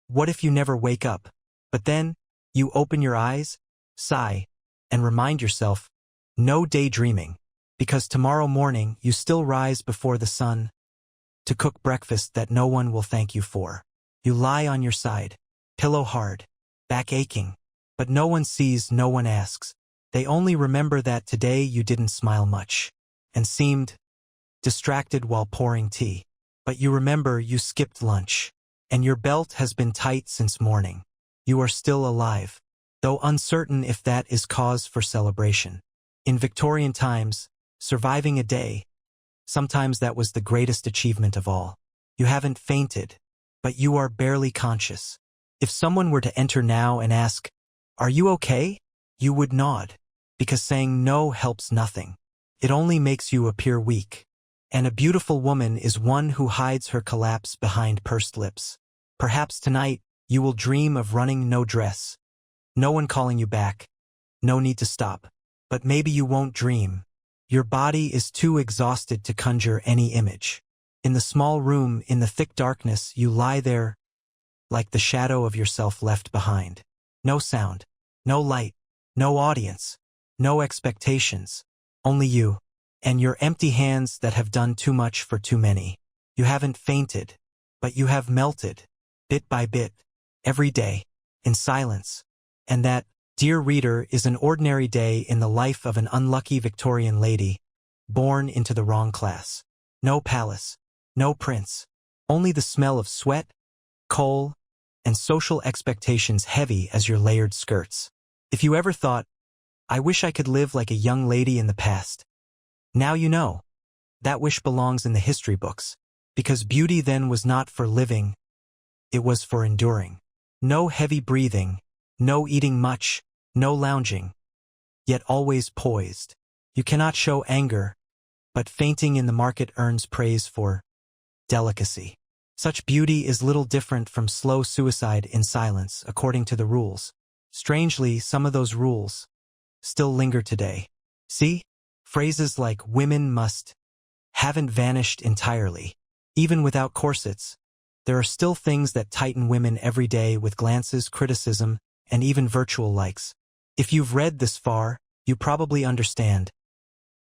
what if you never wake up? But then, you open your eyes, sigh, and remind yourself, no daydreaming, because tomorrow morning you still rise before the sun to cook breakfast that no one will thank you for. You lie on your side, pillow hard, back aching, but no one sees, no one asks. They only remember that today you didn't smile much and seemed distracted while pouring tea. But you remember you skipped lunch, and your belt has been tight since morning. You are still alive, though uncertain if that is cause for celebration. In Victorian times, surviving a day, sometimes that was the greatest achievement of all. You haven't fainted, but you are barely conscious. If someone were to enter now and ask, "Are you okay?" you would nod, because saying no helps nothing. It only makes you appear weak. And a beautiful woman is one who hides her collapse behind pursed lips. Perhaps tonight, you will dream of running no dress. No one calling you back. No need to stop. But maybe you won't dream. Your body is too exhausted to conjure any image. In the small room, in the thick darkness, you lie there like the shadow of yourself left behind. No sound, no light, no audience, no expectations. Only you. And your empty hands that have done too much for too many. You haven't fainted, but you have melted, bit by bit, every day, in silence. And that, dear reader, is an ordinary day in the life of an unlucky Victorian lady, born into the wrong class. No palace, no prince, only the smell of sweat, coal, and social expectations heavy as your layered skirts. If you ever thought, "I wish I could live like a young lady in the past," now you know. That wish belongs in the history books, because beauty then was not for living, it was for enduring. No heavy breathing, no eating much, no lounging, yet always poised. You cannot show anger, but fainting in the market earns praise for delicacy. Such beauty is little different from slow suicide in silence, according to the rules. Strangely, some of those rules still linger today. See? Phrases like "women must" haven't vanished entirely. Even without corsets, there are still things that tighten women every day with glances, criticism, and even virtual likes. If you've read this far, you probably understand.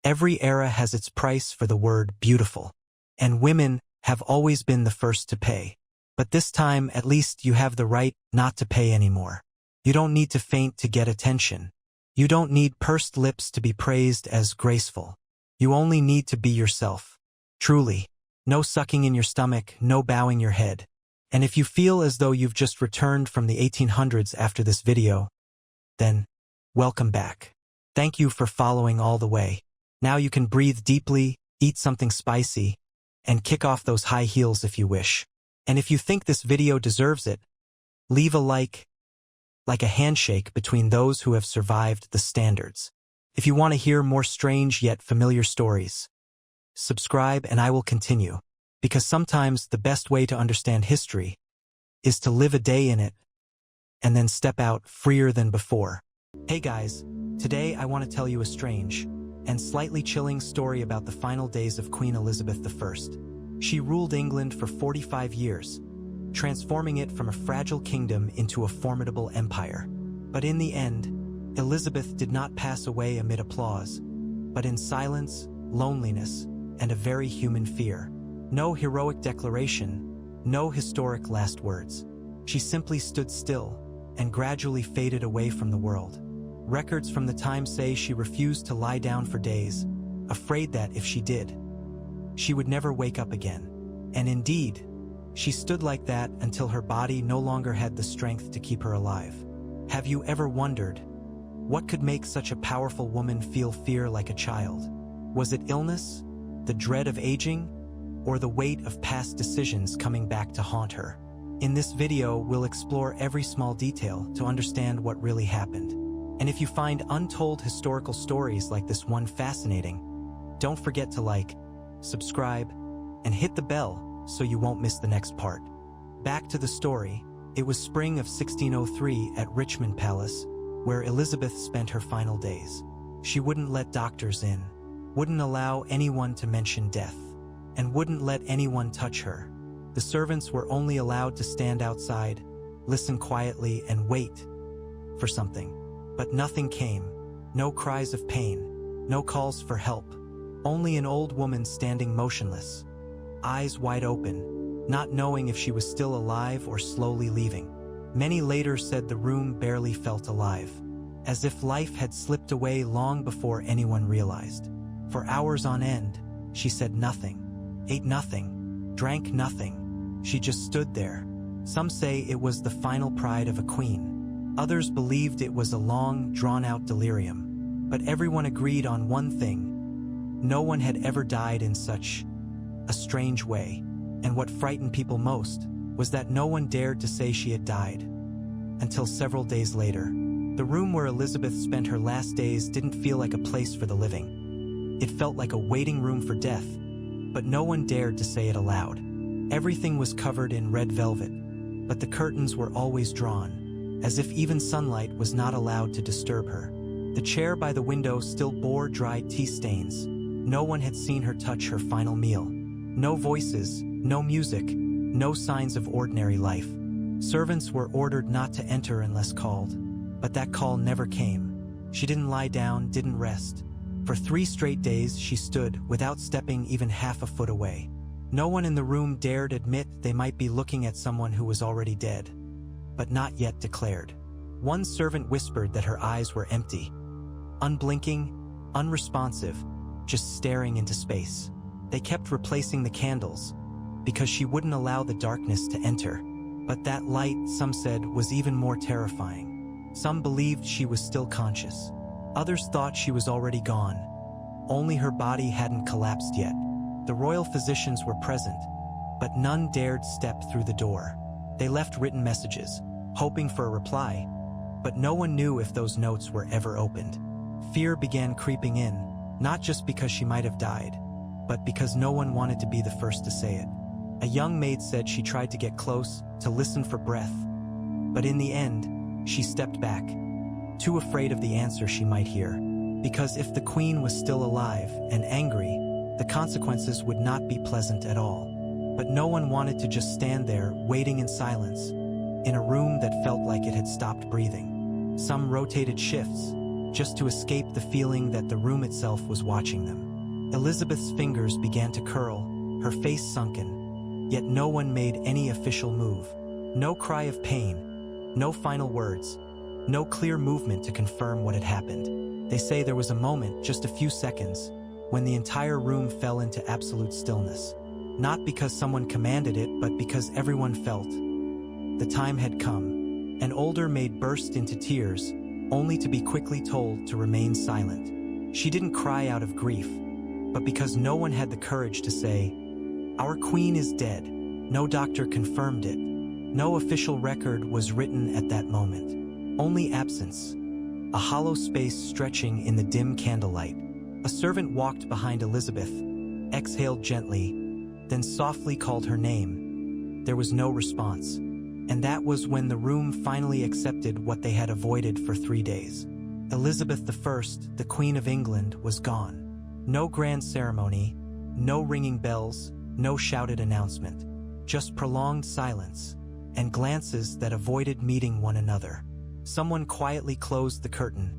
Every era has its price for the word beautiful, and women have always been the first to pay. But this time, at least, you have the right not to pay anymore. You don't need to faint to get attention. You don't need pursed lips to be praised as graceful. You only need to be yourself. Truly. No sucking in your stomach, no bowing your head. And if you feel as though you've just returned from the 1800s after this video, then welcome back. Thank you for following all the way. Now you can breathe deeply, eat something spicy, and kick off those high heels if you wish. And if you think this video deserves it, leave a like a handshake between those who have survived the standards. If you want to hear more strange yet familiar stories, subscribe and I will continue. Because sometimes the best way to understand history is to live a day in it and then step out freer than before. Hey guys, today I want to tell you a strange and slightly chilling story about the final days of Queen Elizabeth I. She ruled England for 45 years, transforming it from a fragile kingdom into a formidable empire. But in the end, Elizabeth did not pass away amid applause, but in silence, loneliness, and a very human fear. No heroic declaration, no historic last words. She simply stood still and gradually faded away from the world. Records from the time say she refused to lie down for days, afraid that if she did, she would never wake up again. And indeed, she stood like that until her body no longer had the strength to keep her alive. Have you ever wondered, what could make such a powerful woman feel fear like a child? Was it illness, the dread of aging, or the weight of past decisions coming back to haunt her? In this video, we'll explore every small detail to understand what really happened. And if you find untold historical stories like this one fascinating, don't forget to like, subscribe, and hit the bell so you won't miss the next part. Back to the story. It was spring of 1603 at Richmond Palace, where Elizabeth spent her final days. She wouldn't let doctors in, wouldn't allow anyone to mention death, and wouldn't let anyone touch her. The servants were only allowed to stand outside, listen quietly, and wait for something. But nothing came. No cries of pain, no calls for help. Only an old woman standing motionless, eyes wide open, not knowing if she was still alive or slowly leaving. Many later said the room barely felt alive, as if life had slipped away long before anyone realized. For hours on end, she said nothing, ate nothing, drank nothing. She just stood there. Some say it was the final pride of a queen. Others believed it was a long, drawn-out delirium. But everyone agreed on one thing. No one had ever died in such a strange way. And what frightened people most was that no one dared to say she had died. Until several days later, the room where Elizabeth spent her last days didn't feel like a place for the living. It felt like a waiting room for death, but no one dared to say it aloud. Everything was covered in red velvet, but the curtains were always drawn, as if even sunlight was not allowed to disturb her. The chair by the window still bore dried tea stains. No one had seen her touch her final meal. No voices, no music, no signs of ordinary life. Servants were ordered not to enter unless called, but that call never came. She didn't lie down, didn't rest. For 3 straight days she stood without stepping even half a foot away. No one in the room dared admit they might be looking at someone who was already dead, but not yet declared. One servant whispered that her eyes were empty, unblinking, unresponsive, just staring into space. They kept replacing the candles, because she wouldn't allow the darkness to enter. But that light, some said, was even more terrifying. Some believed she was still conscious. Others thought she was already gone. Only her body hadn't collapsed yet. The royal physicians were present, but none dared step through the door. They left written messages, hoping for a reply, but no one knew if those notes were ever opened. Fear began creeping in, not just because she might have died, but because no one wanted to be the first to say it. A young maid said she tried to get close, to listen for breath, but in the end, she stepped back, too afraid of the answer she might hear. Because if the queen was still alive and angry, the consequences would not be pleasant at all. But no one wanted to just stand there, waiting in silence, in a room that felt like it had stopped breathing. Some rotated shifts, just to escape the feeling that the room itself was watching them. Elizabeth's fingers began to curl, her face sunken, yet no one made any official move. No cry of pain, no final words, no clear movement to confirm what had happened. They say there was a moment, just a few seconds, when the entire room fell into absolute stillness. Not because someone commanded it, but because everyone felt the time had come. An older maid burst into tears, only to be quickly told to remain silent. She didn't cry out of grief, but because no one had the courage to say, "Our queen is dead." No doctor confirmed it. No official record was written at that moment. Only absence, a hollow space stretching in the dim candlelight. A servant walked behind Elizabeth, exhaled gently, then softly called her name. There was no response, and that was when the room finally accepted what they had avoided for 3 days. Elizabeth I, the Queen of England, was gone. No grand ceremony, no ringing bells, no shouted announcement, just prolonged silence and glances that avoided meeting one another. Someone quietly closed the curtain,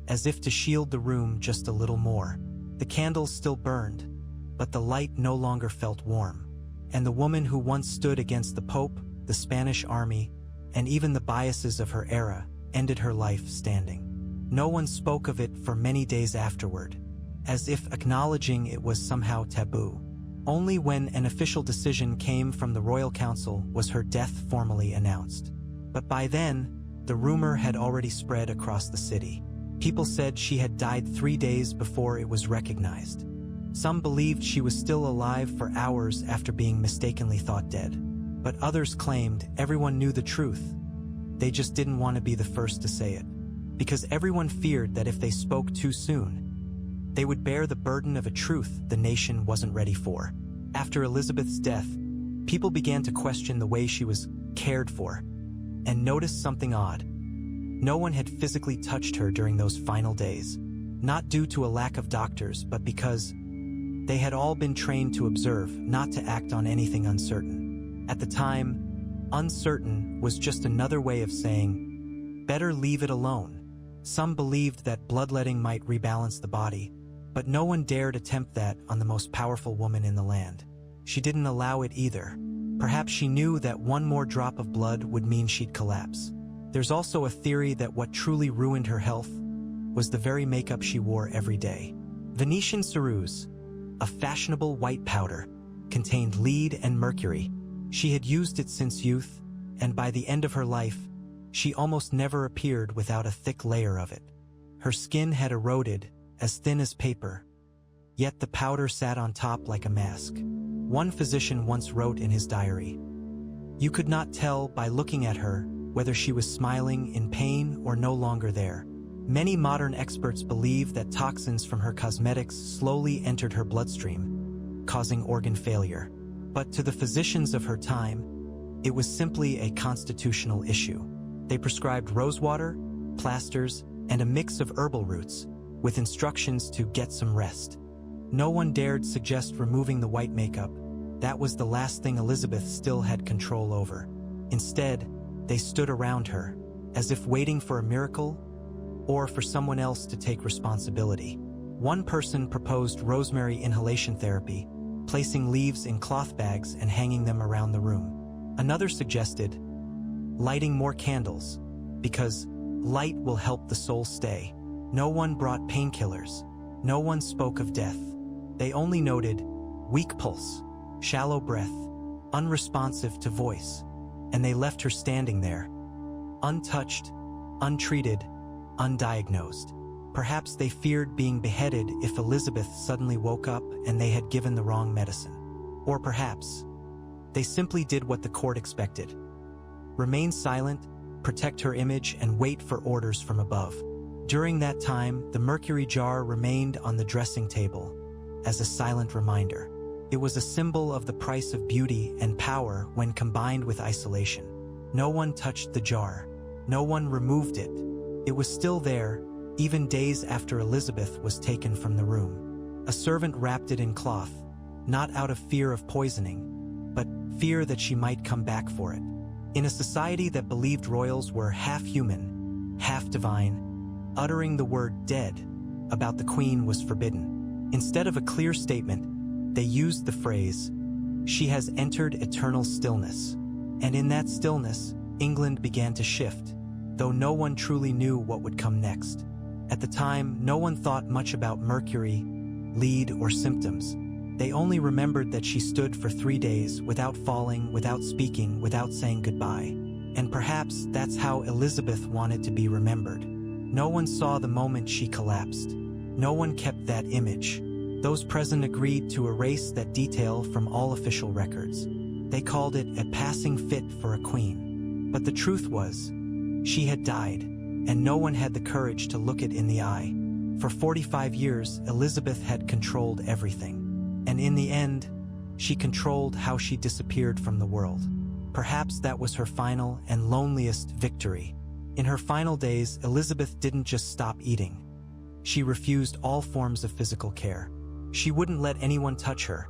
as if to shield the room just a little more. The candles still burned, but the light no longer felt warm. And the woman who once stood against the Pope, the Spanish army, and even the biases of her era, ended her life standing. No one spoke of it for many days afterward, as if acknowledging it was somehow taboo. Only when an official decision came from the Royal Council was her death formally announced. But by then, the rumor had already spread across the city. People said she had died 3 days before it was recognized. Some believed she was still alive for hours after being mistakenly thought dead. But others claimed everyone knew the truth. They just didn't want to be the first to say it, because everyone feared that if they spoke too soon, they would bear the burden of a truth the nation wasn't ready for. After Elizabeth's death, people began to question the way she was cared for, and noticed something odd. No one had physically touched her during those final days, not due to a lack of doctors, but because they had all been trained to observe, not to act on anything uncertain. At the time, uncertain was just another way of saying, better leave it alone. Some believed that bloodletting might rebalance the body, but no one dared attempt that on the most powerful woman in the land. She didn't allow it either. Perhaps she knew that one more drop of blood would mean she'd collapse. There's also a theory that what truly ruined her health was the very makeup she wore every day. Venetian ceruse, a fashionable white powder, contained lead and mercury. She had used it since youth, and by the end of her life, she almost never appeared without a thick layer of it. Her skin had eroded, as thin as paper, yet the powder sat on top like a mask. One physician once wrote in his diary, "You could not tell by looking at her whether she was smiling in pain or no longer there." Many modern experts believe that toxins from her cosmetics slowly entered her bloodstream, causing organ failure. But to the physicians of her time, it was simply a constitutional issue. They prescribed rosewater, plasters, and a mix of herbal roots, with instructions to get some rest. No one dared suggest removing the white makeup. That was the last thing Elizabeth still had control over. Instead, they stood around her, as if waiting for a miracle or for someone else to take responsibility. One person proposed rosemary inhalation therapy, placing leaves in cloth bags and hanging them around the room. Another suggested lighting more candles, because light will help the soul stay. No one brought painkillers. No one spoke of death. They only noted weak pulse, shallow breath, unresponsive to voice, and they left her standing there, untouched, untreated, undiagnosed. Perhaps they feared being beheaded if Elizabeth suddenly woke up and they had given the wrong medicine. Or perhaps they simply did what the court expected: remain silent, protect her image, and wait for orders from above. During that time, the mercury jar remained on the dressing table as a silent reminder. It was a symbol of the price of beauty and power when combined with isolation. No one touched the jar. No one removed it. It was still there, even days after Elizabeth was taken from the room. A servant wrapped it in cloth, not out of fear of poisoning, but fear that she might come back for it. In a society that believed royals were half human, half divine, uttering the word dead about the Queen was forbidden. Instead of a clear statement, they used the phrase, "She has entered eternal stillness." And in that stillness, England began to shift, though no one truly knew what would come next. At the time, no one thought much about mercury, lead, or symptoms. They only remembered that she stood for 3 days without falling, without speaking, without saying goodbye. And perhaps that's how Elizabeth wanted to be remembered. No one saw the moment she collapsed. No one kept that image. Those present agreed to erase that detail from all official records. They called it a passing fit for a queen. But the truth was, she had died, and no one had the courage to look it in the eye. For 45 years, Elizabeth had controlled everything. And in the end, She controlled how she disappeared from the world. Perhaps that was her final and loneliest victory. In her final days, Elizabeth didn't just stop eating. She refused all forms of physical care. She wouldn't let anyone touch her,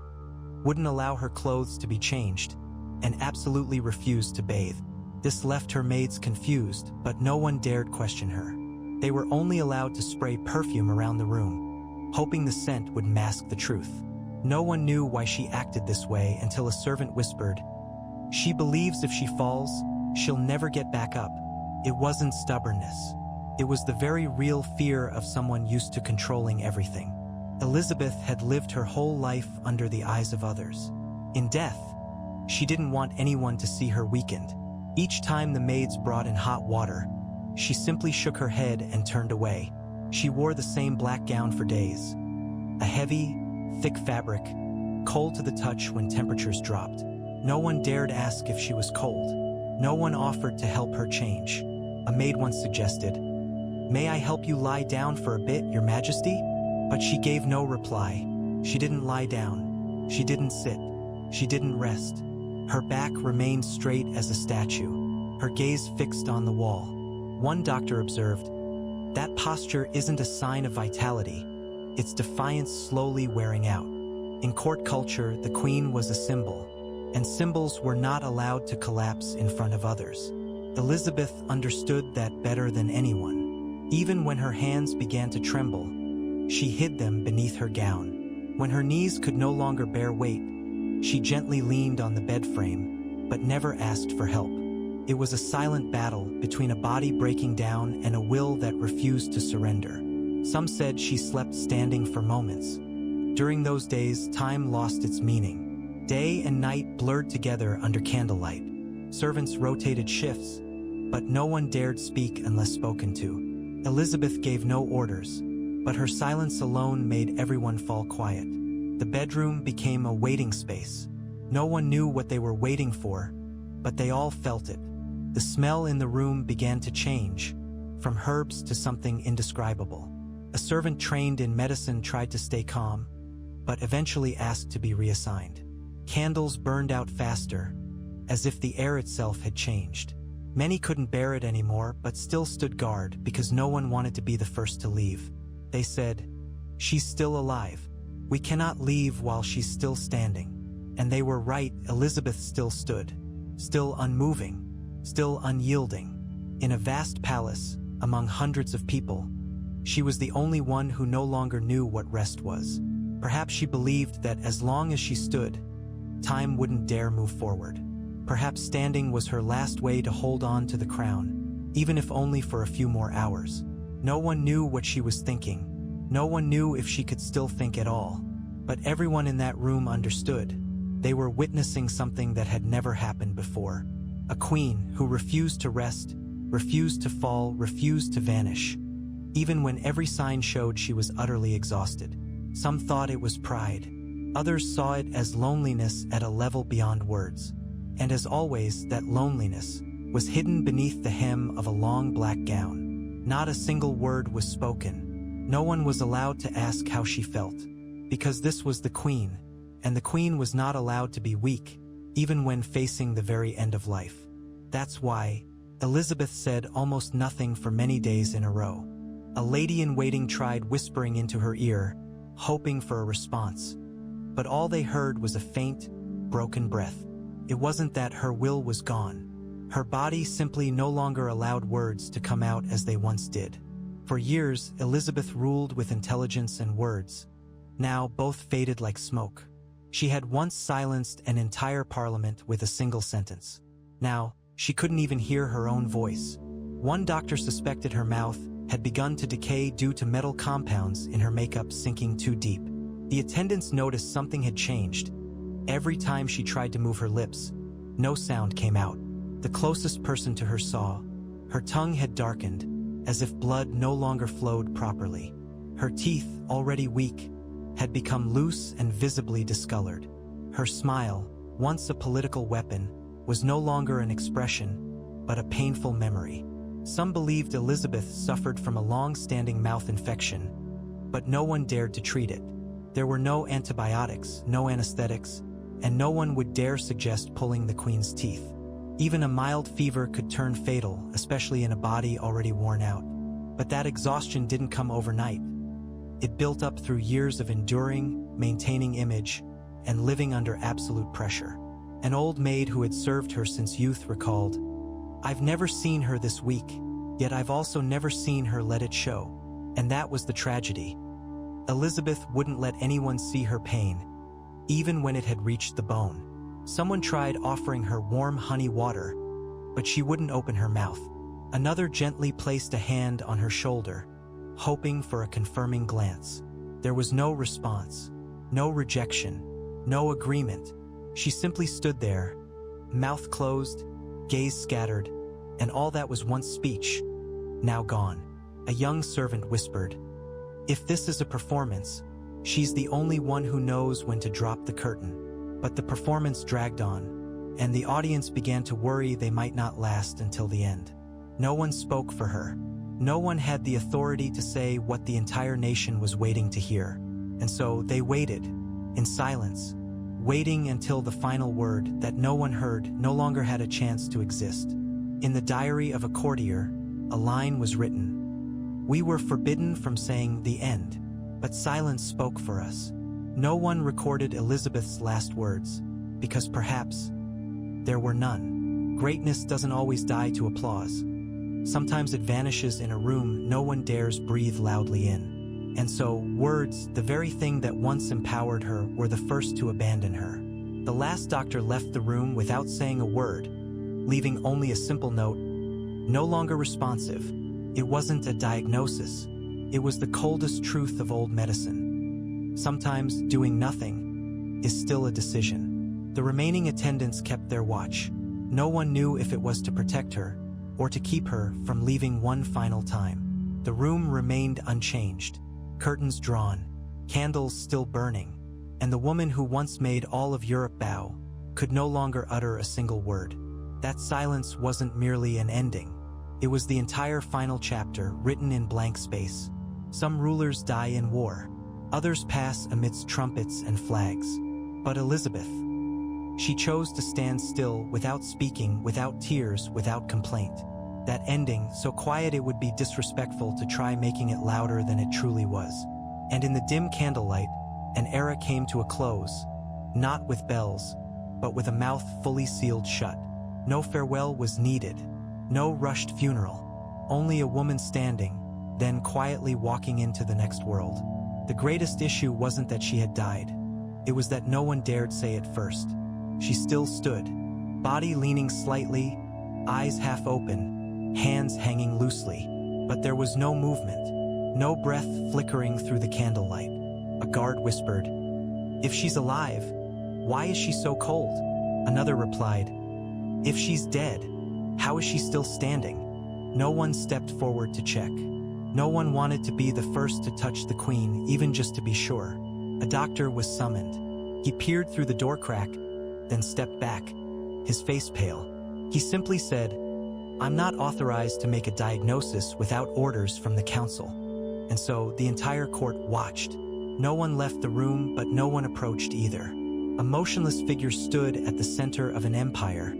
wouldn't allow her clothes to be changed, and absolutely refused to bathe. This left her maids confused, but no one dared question her. They were only allowed to spray perfume around the room, hoping the scent would mask the truth. No one knew why she acted this way until a servant whispered, "She believes if she falls, she'll never get back up." It wasn't stubbornness. It was the very real fear of someone used to controlling everything. Elizabeth had lived her whole life under the eyes of others. In death, she didn't want anyone to see her weakened. Each time the maids brought in hot water, she simply shook her head and turned away. She wore the same black gown for days. A heavy, thick fabric, cold to the touch when temperatures dropped. No one dared ask if she was cold. No one offered to help her change. A maid once suggested, "May I help you lie down for a bit, Your Majesty?" But she gave no reply. She didn't lie down. She didn't sit. She didn't rest. Her back remained straight as a statue, her gaze fixed on the wall. One doctor observed, "That posture isn't a sign of vitality. It's defiance slowly wearing out." In court culture, the queen was a symbol, and symbols were not allowed to collapse in front of others. Elizabeth understood that better than anyone. Even when her hands began to tremble, she hid them beneath her gown. When her knees could no longer bear weight, she gently leaned on the bed frame, but never asked for help. It was a silent battle between a body breaking down and a will that refused to surrender. Some said she slept standing for moments. During those days, time lost its meaning. Day and night blurred together under candlelight. Servants rotated shifts, but no one dared speak unless spoken to. Elizabeth gave no orders, but her silence alone made everyone fall quiet. The bedroom became a waiting space. No one knew what they were waiting for, but they all felt it. The smell in the room began to change, from herbs to something indescribable. A servant trained in medicine tried to stay calm, but eventually asked to be reassigned. Candles burned out faster, as if the air itself had changed. Many couldn't bear it anymore, but still stood guard because no one wanted to be the first to leave. They said, "She's still alive. We cannot leave while she's still standing." And they were right. Elizabeth still stood, still unmoving, still unyielding. In a vast palace, among hundreds of people, she was the only one who no longer knew what rest was. Perhaps she believed that as long as she stood, time wouldn't dare move forward. Perhaps standing was her last way to hold on to the crown, even if only for a few more hours. No one knew what she was thinking. No one knew if she could still think at all. But everyone in that room understood. They were witnessing something that had never happened before. A queen who refused to rest, refused to fall, refused to vanish. Even when every sign showed she was utterly exhausted. Some thought it was pride. Others saw it as loneliness at a level beyond words. And as always, that loneliness was hidden beneath the hem of a long black gown. Not a single word was spoken. No one was allowed to ask how she felt, because this was the queen, and the queen was not allowed to be weak, even when facing the very end of life. That's why Elizabeth said almost nothing for many days in a row. A lady-in-waiting tried whispering into her ear, hoping for a response. But all they heard was a faint, broken breath. It wasn't that her will was gone. Her body simply no longer allowed words to come out as they once did. For years, Elizabeth ruled with intelligence and words. Now both faded like smoke. She had once silenced an entire parliament with a single sentence. Now, she couldn't even hear her own voice. One doctor suspected her mouth had begun to decay due to metal compounds in her makeup sinking too deep. The attendants noticed something had changed. Every time she tried to move her lips, no sound came out. The closest person to her saw. Her tongue had darkened, as if blood no longer flowed properly. Her teeth, already weak, had become loose and visibly discolored. Her smile, once a political weapon, was no longer an expression, but a painful memory. Some believed Elizabeth suffered from a long-standing mouth infection, but no one dared to treat it. There were no antibiotics, no anesthetics, and no one would dare suggest pulling the queen's teeth. Even a mild fever could turn fatal, especially in a body already worn out. But that exhaustion didn't come overnight. It built up through years of enduring, maintaining image, and living under absolute pressure. An old maid who had served her since youth recalled, "I've never seen her this weak, yet I've also never seen her let it show." And that was the tragedy. Elizabeth wouldn't let anyone see her pain, even when it had reached the bone. Someone tried offering her warm honey water, but she wouldn't open her mouth. Another gently placed a hand on her shoulder, hoping for a confirming glance. There was no response, no rejection, no agreement. She simply stood there, mouth closed, gaze scattered, and all that was once speech, now gone. A young servant whispered, "If this is a performance, she's the only one who knows when to drop the curtain." But the performance dragged on, and the audience began to worry they might not last until the end. No one spoke for her. No one had the authority to say what the entire nation was waiting to hear. And so they waited, in silence, waiting until the final word that no one heard no longer had a chance to exist. In the diary of a courtier, a line was written, "We were forbidden from saying the end, but silence spoke for us." No one recorded Elizabeth's last words, because perhaps there were none. Greatness doesn't always die to applause. Sometimes it vanishes in a room no one dares breathe loudly in. And so, words, the very thing that once empowered her, were the first to abandon her. The last doctor left the room without saying a word, leaving only a simple note, no longer responsive. It wasn't a diagnosis. It was the coldest truth of old medicine. Sometimes doing nothing is still a decision. The remaining attendants kept their watch. No one knew if it was to protect her or to keep her from leaving one final time. The room remained unchanged, curtains drawn, candles still burning, and the woman who once made all of Europe bow could no longer utter a single word. That silence wasn't merely an ending. It was the entire final chapter written in blank space. Some rulers die in war. Others pass amidst trumpets and flags. But Elizabeth, she chose to stand still, without speaking, without tears, without complaint. That ending, so quiet it would be disrespectful to try making it louder than it truly was. And in the dim candlelight, an era came to a close, not with bells, but with a mouth fully sealed shut. No farewell was needed, no rushed funeral, only a woman standing, then quietly walking into the next world. The greatest issue wasn't that she had died. It was that no one dared say it first. She still stood, body leaning slightly, eyes half open, hands hanging loosely. But there was no movement, no breath flickering through the candlelight. A guard whispered, "If she's alive, why is she so cold?" Another replied, "If she's dead, how is she still standing?" No one stepped forward to check. No one wanted to be the first to touch the queen, even just to be sure. A doctor was summoned. He peered through the door crack, then stepped back, his face pale. He simply said, "I'm not authorized to make a diagnosis without orders from the council." And so the entire court watched. No one left the room, but no one approached either. A motionless figure stood at the center of an empire,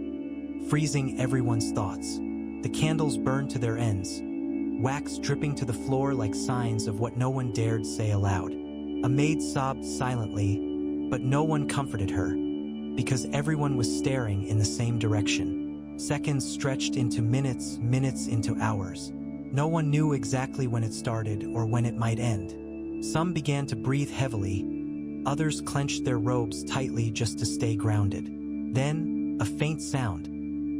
freezing everyone's thoughts. The candles burned to their ends, wax dripping to the floor like signs of what no one dared say aloud. A maid sobbed silently, but no one comforted her, because everyone was staring in the same direction. Seconds stretched into minutes, minutes into hours. No one knew exactly when it started or when it might end. Some began to breathe heavily, others clenched their robes tightly just to stay grounded. Then, a faint sound,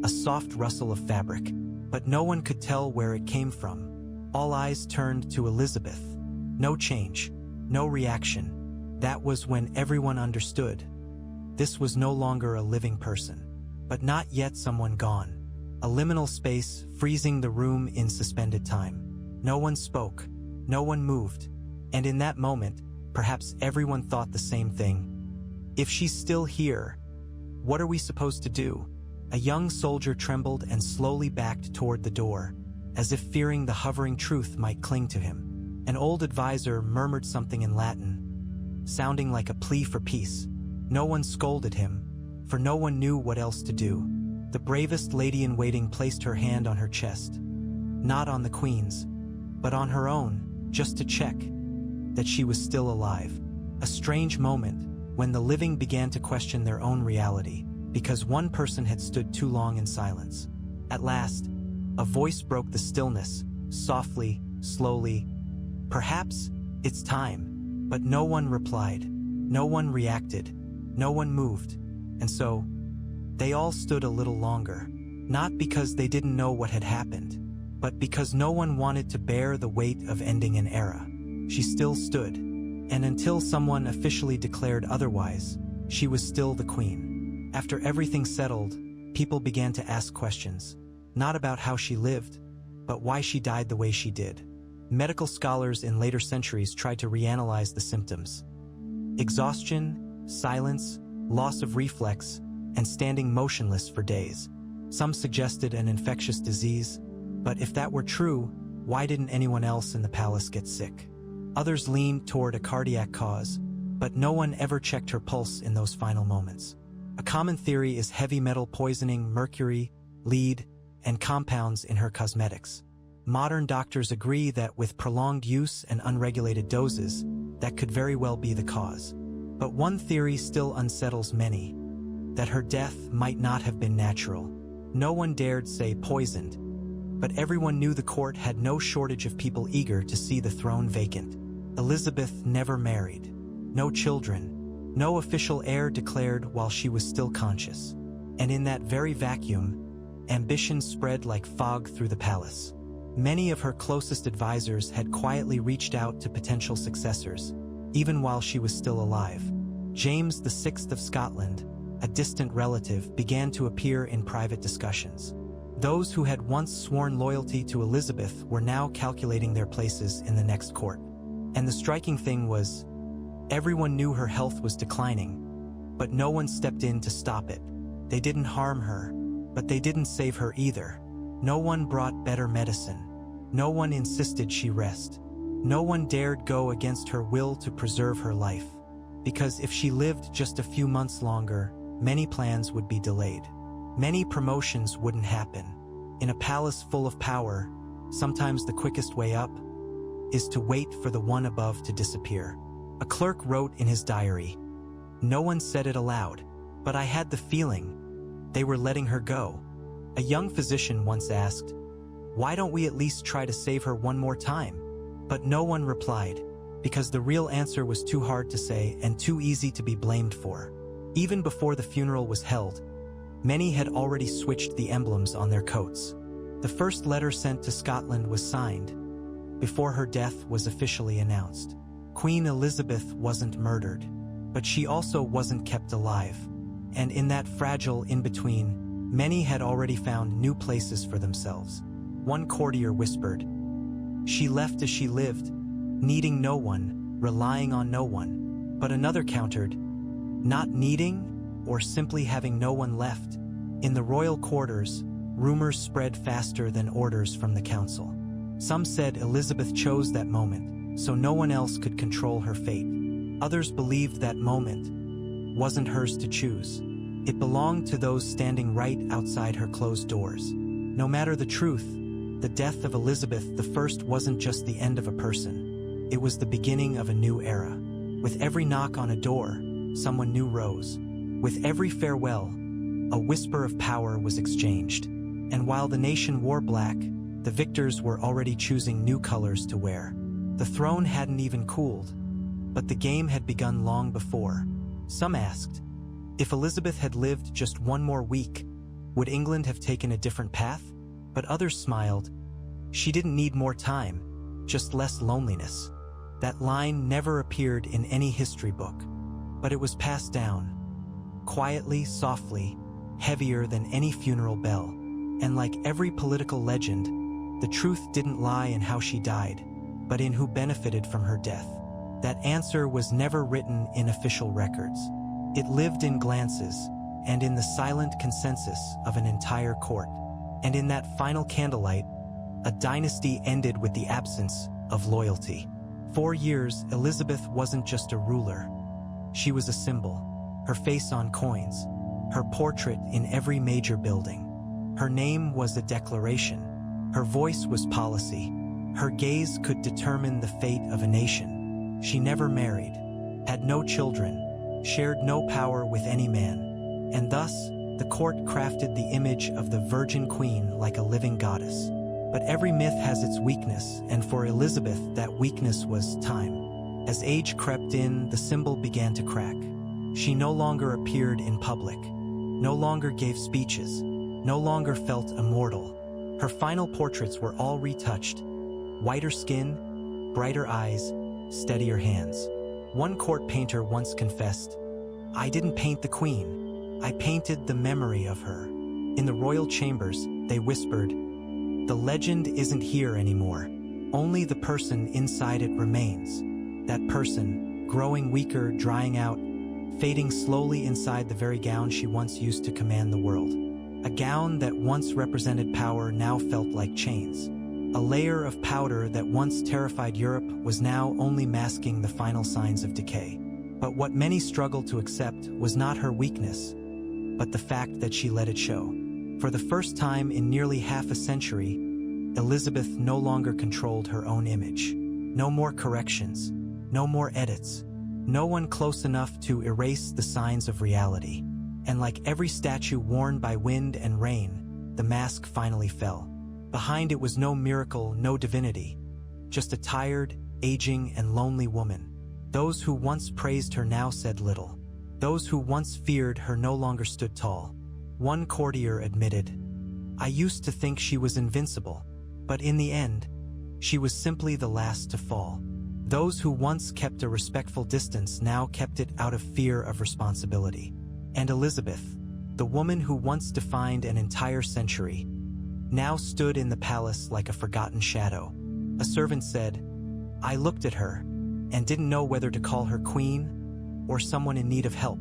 a soft rustle of fabric, but no one could tell where it came from. All eyes turned to Elizabeth. No change, no reaction. That was when everyone understood. This was no longer a living person, but not yet someone gone. A liminal space freezing the room in suspended time. No one spoke, no one moved, and in that moment, perhaps everyone thought the same thing. If she's still here, what are we supposed to do? A young soldier trembled and slowly backed toward the door, as if fearing the hovering truth might cling to him. An old advisor murmured something in Latin, sounding like a plea for peace. No one scolded him, for no one knew what else to do. The bravest lady-in-waiting placed her hand on her chest, not on the queen's, but on her own, just to check that she was still alive. A strange moment when the living began to question their own reality, because one person had stood too long in silence. At last, a voice broke the stillness, softly, slowly. "Perhaps it's time." But no one replied, no one reacted, no one moved. And so, they all stood a little longer, not because they didn't know what had happened, but because no one wanted to bear the weight of ending an era. She still stood, and until someone officially declared otherwise, she was still the queen. After everything settled, people began to ask questions, not about how she lived, but why she died the way she did. Medical scholars in later centuries tried to reanalyze the symptoms. Exhaustion, silence, loss of reflex, and standing motionless for days. Some suggested an infectious disease, but if that were true, why didn't anyone else in the palace get sick? Others leaned toward a cardiac cause, but no one ever checked her pulse in those final moments. A common theory is heavy metal poisoning, mercury, lead, and compounds in her cosmetics. Modern doctors agree that with prolonged use and unregulated doses, that could very well be the cause. But one theory still unsettles many, that her death might not have been natural. No one dared say poisoned, but everyone knew the court had no shortage of people eager to see the throne vacant. Elizabeth never married. No children, no official heir declared while she was still conscious. And in that very vacuum, ambition spread like fog through the palace. Many of her closest advisors had quietly reached out to potential successors, even while she was still alive. James VI of Scotland, a distant relative, began to appear in private discussions. Those who had once sworn loyalty to Elizabeth were now calculating their places in the next court. And the striking thing was, everyone knew her health was declining, but no one stepped in to stop it. They didn't harm her, but they didn't save her either. No one brought better medicine. No one insisted she rest. No one dared go against her will to preserve her life. Because if she lived just a few months longer, many plans would be delayed. Many promotions wouldn't happen. In a palace full of power, sometimes the quickest way up is to wait for the one above to disappear. A clerk wrote in his diary, "No one said it aloud, but I had the feeling they were letting her go." A young physician once asked, "Why don't we at least try to save her one more time?" But no one replied, because the real answer was too hard to say and too easy to be blamed for. Even before the funeral was held, many had already switched the emblems on their coats. The first letter sent to Scotland was signed before her death was officially announced. Queen Elizabeth wasn't murdered, but she also wasn't kept alive. And in that fragile in-between, many had already found new places for themselves. One courtier whispered, "She left as she lived, needing no one, relying on no one." But another countered, "Not needing, or simply having no one left." In the royal quarters, rumors spread faster than orders from the council. Some said Elizabeth chose that moment, so no one else could control her fate. Others believed that moment wasn't hers to choose. It belonged to those standing right outside her closed doors. No matter the truth, the death of Elizabeth I wasn't just the end of a person. It was the beginning of a new era. With every knock on a door, someone new rose. With every farewell, a whisper of power was exchanged. And while the nation wore black, the victors were already choosing new colors to wear. The throne hadn't even cooled, but the game had begun long before. Some asked, if Elizabeth had lived just one more week, would England have taken a different path? But others smiled. She didn't need more time, just less loneliness. That line never appeared in any history book, but it was passed down, quietly, softly, heavier than any funeral bell. And like every political legend, the truth didn't lie in how she died, but in who benefited from her death. That answer was never written in official records. It lived in glances and in the silent consensus of an entire court. And in that final candlelight, a dynasty ended with the absence of loyalty. 4 years, Elizabeth wasn't just a ruler. She was a symbol. her face on coins, her portrait in every major building. Her name was a declaration. Her voice was policy. Her gaze could determine the fate of a nation. She never married, had no children, shared no power with any man, and thus the court crafted the image of the Virgin Queen like a living goddess. But every myth has its weakness, and for Elizabeth that weakness was time. As age crept in, the symbol began to crack. She no longer appeared in public, no longer gave speeches, no longer felt immortal. Her final portraits were all retouched. Whiter skin, brighter eyes, steadier hands. One court painter once confessed, "I didn't paint the queen, I painted the memory of her." In the royal chambers, they whispered, "The legend isn't here anymore. Only the person inside it remains." That person, growing weaker, drying out, fading slowly inside the very gown she once used to command the world. A gown that once represented power now felt like chains. A layer of powder that once terrified Europe was now only masking the final signs of decay. But what many struggled to accept was not her weakness, but the fact that she let it show. For the first time in nearly half a century, Elizabeth no longer controlled her own image. No more corrections, no more edits, no one close enough to erase the signs of reality. And like every statue worn by wind and rain, the mask finally fell. Behind it was no miracle, no divinity, just a tired, aging, and lonely woman. Those who once praised her now said little. Those who once feared her no longer stood tall. One courtier admitted, "I used to think she was invincible, but in the end, she was simply the last to fall." Those who once kept a respectful distance now kept it out of fear of responsibility. And Elizabeth, the woman who once defined an entire century, now stood in the palace like a forgotten shadow. A servant said, "I looked at her and didn't know whether to call her queen or someone in need of help."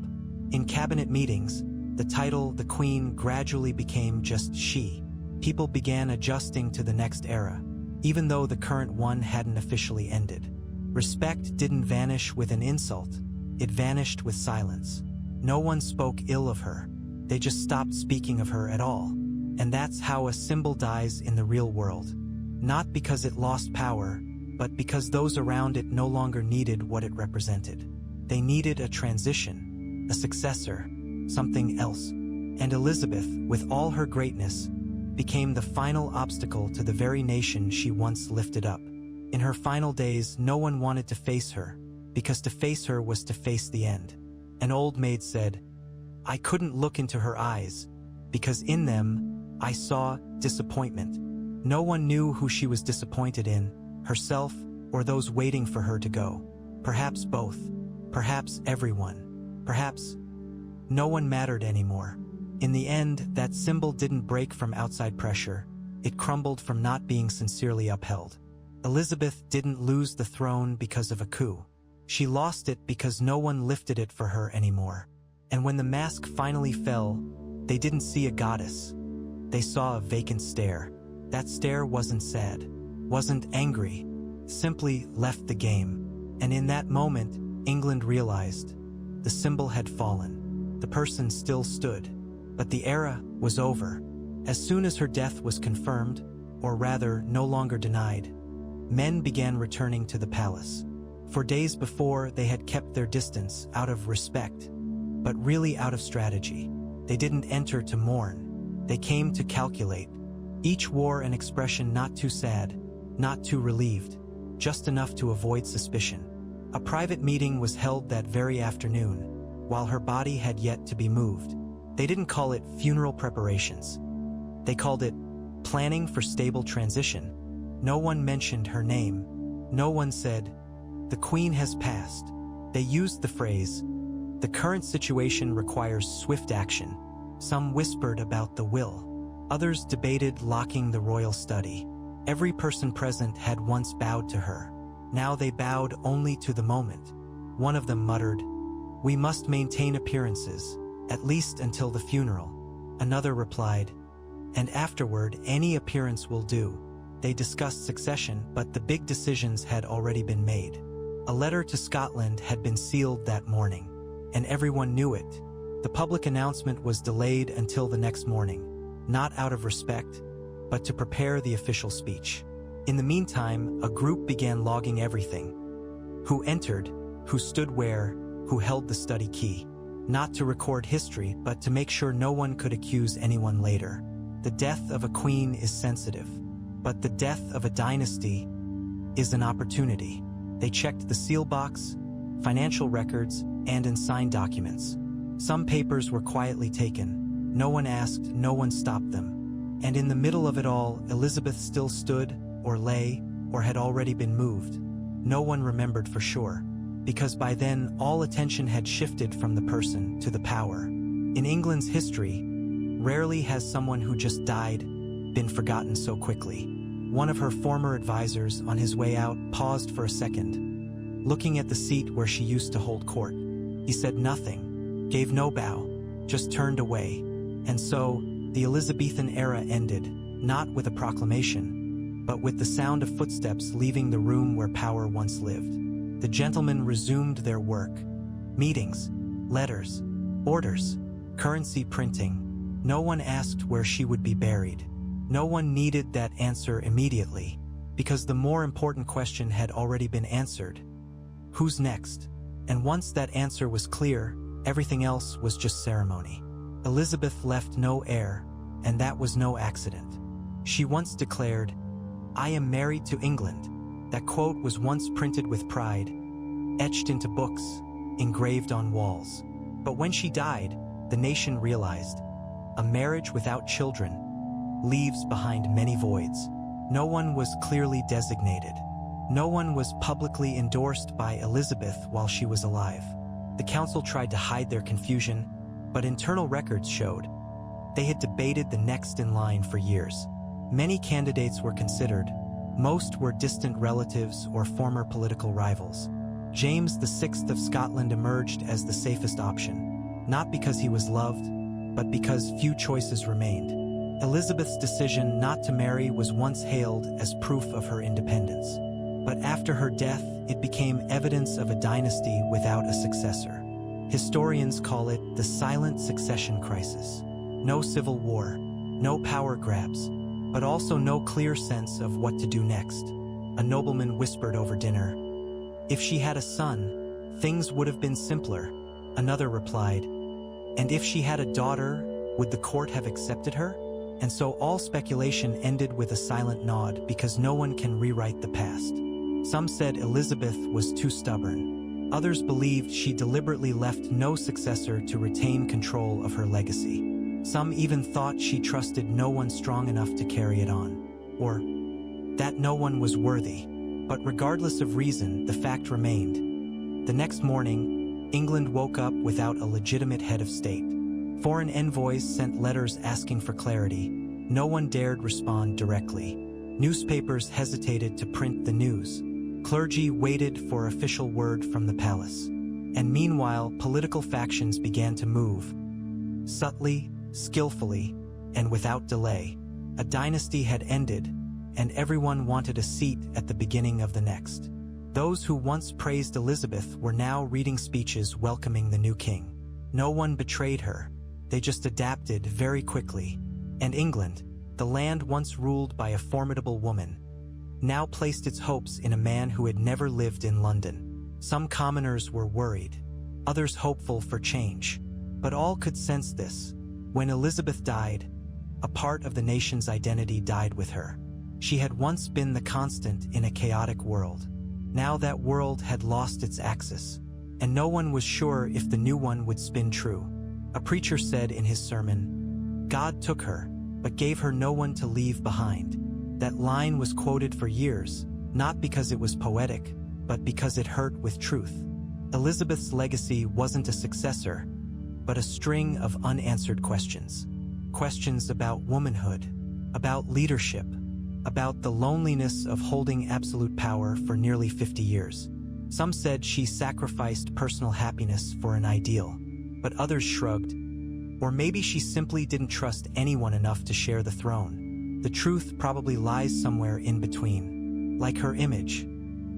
In cabinet meetings, the title "the Queen" gradually became just "she." People began adjusting to the next era, even though the current one hadn't officially ended. Respect didn't vanish with an insult, it vanished with silence. No one spoke ill of her, they just stopped speaking of her at all. And that's how a symbol dies in the real world. Not because it lost power, but because those around it no longer needed what it represented. They needed a transition, a successor, something else. And Elizabeth, with all her greatness, became the final obstacle to the very nation she once lifted up. In her final days, no one wanted to face her, because to face her was to face the end. An old maid said, "I couldn't look into her eyes, because in them, I saw disappointment." No one knew who she was disappointed in, herself or those waiting for her to go. Perhaps both. Perhaps everyone. Perhaps no one mattered anymore. In the end, that symbol didn't break from outside pressure. It crumbled from not being sincerely upheld. Elizabeth didn't lose the throne because of a coup. She lost it because no one lifted it for her anymore. And when the mask finally fell, they didn't see a goddess. They saw a vacant stare. That stare wasn't sad, wasn't angry, simply left the game. And in that moment, England realized the symbol had fallen. The person still stood, but the era was over. As soon as her death was confirmed, or rather no longer denied, men began returning to the palace. For days before, they had kept their distance out of respect, but really out of strategy. They didn't enter to mourn. They came to calculate. Each wore an expression not too sad, not too relieved, just enough to avoid suspicion. A private meeting was held that very afternoon, while her body had yet to be moved. They didn't call it funeral preparations. They called it planning for stable transition. No one mentioned her name. No one said, "The Queen has passed." They used the phrase, "The current situation requires swift action." Some whispered about the will. Others debated locking the royal study. Every person present had once bowed to her. Now they bowed only to the moment. One of them muttered, "We must maintain appearances, at least until the funeral." Another replied, "And afterward, any appearance will do." They discussed succession, but the big decisions had already been made. A letter to Scotland had been sealed that morning. and everyone knew it. The public announcement was delayed until the next morning, not out of respect, but to prepare the official speech. In the meantime, a group began logging everything. Who entered, who stood where, who held the study key. Not to record history, but to make sure no one could accuse anyone later. The death of a queen is sensitive, but the death of a dynasty is an opportunity. They checked the seal box, financial records, and signed documents. Some papers were quietly taken. No one asked, no one stopped them. And in the middle of it all, Elizabeth still stood, or lay, or had already been moved. No one remembered for sure, because by then all attention had shifted from the person to the power. In England's history, rarely has someone who just died been forgotten so quickly. One of her former advisors, on his way out, paused for a second, looking at the seat where she used to hold court. He said nothing, gave no bow, just turned away. And so, the Elizabethan era ended, not with a proclamation, but with the sound of footsteps leaving the room where power once lived. The gentlemen resumed their work. Meetings, letters, orders, currency printing. No one asked where she would be buried. No one needed that answer immediately, because the more important question had already been answered. Who's next? And once that answer was clear, everything else was just ceremony. Elizabeth left no heir, and that was no accident. She once declared, "I am married to England." That quote was once printed with pride, etched into books, engraved on walls. But when she died, the nation realized, a marriage without children leaves behind many voids. No one was clearly designated. No one was publicly endorsed by Elizabeth while she was alive. The council tried to hide their confusion, but internal records showed they had debated the next in line for years. Many candidates were considered. Most were distant relatives or former political rivals. James VI of Scotland emerged as the safest option, not because he was loved, but because few choices remained. Elizabeth's decision not to marry was once hailed as proof of her independence. But after her death, it became evidence of a dynasty without a successor. Historians call it the silent succession crisis. No civil war, no power grabs, but also no clear sense of what to do next. A nobleman whispered over dinner, "If she had a son, things would have been simpler." Another replied, "And if she had a daughter, would the court have accepted her?" And so all speculation ended with a silent nod, because no one can rewrite the past. Some said Elizabeth was too stubborn. Others believed she deliberately left no successor to retain control of her legacy. Some even thought she trusted no one strong enough to carry it on, or that no one was worthy. But regardless of reason, the fact remained. The next morning, England woke up without a legitimate head of state. Foreign envoys sent letters asking for clarity. No one dared respond directly. Newspapers hesitated to print the news. Clergy waited for official word from the palace. And meanwhile, political factions began to move. Subtly, skillfully, and without delay. A dynasty had ended, and everyone wanted a seat at the beginning of the next. Those who once praised Elizabeth were now reading speeches welcoming the new king. No one betrayed her. They just adapted very quickly. And England, the land once ruled by a formidable woman, now placed its hopes in a man who had never lived in London. Some commoners were worried, others hopeful for change. But all could sense this. When Elizabeth died, a part of the nation's identity died with her. She had once been the constant in a chaotic world. Now that world had lost its axis, and no one was sure if the new one would spin true. A preacher said in his sermon, "God took her, but gave her no one to leave behind." That line was quoted for years, not because it was poetic, but because it hurt with truth. Elizabeth's legacy wasn't a successor, but a string of unanswered questions. Questions about womanhood, about leadership, about the loneliness of holding absolute power for nearly 50 years. Some said she sacrificed personal happiness for an ideal, but others shrugged. Or maybe she simply didn't trust anyone enough to share the throne. The truth probably lies somewhere in between. Like her image.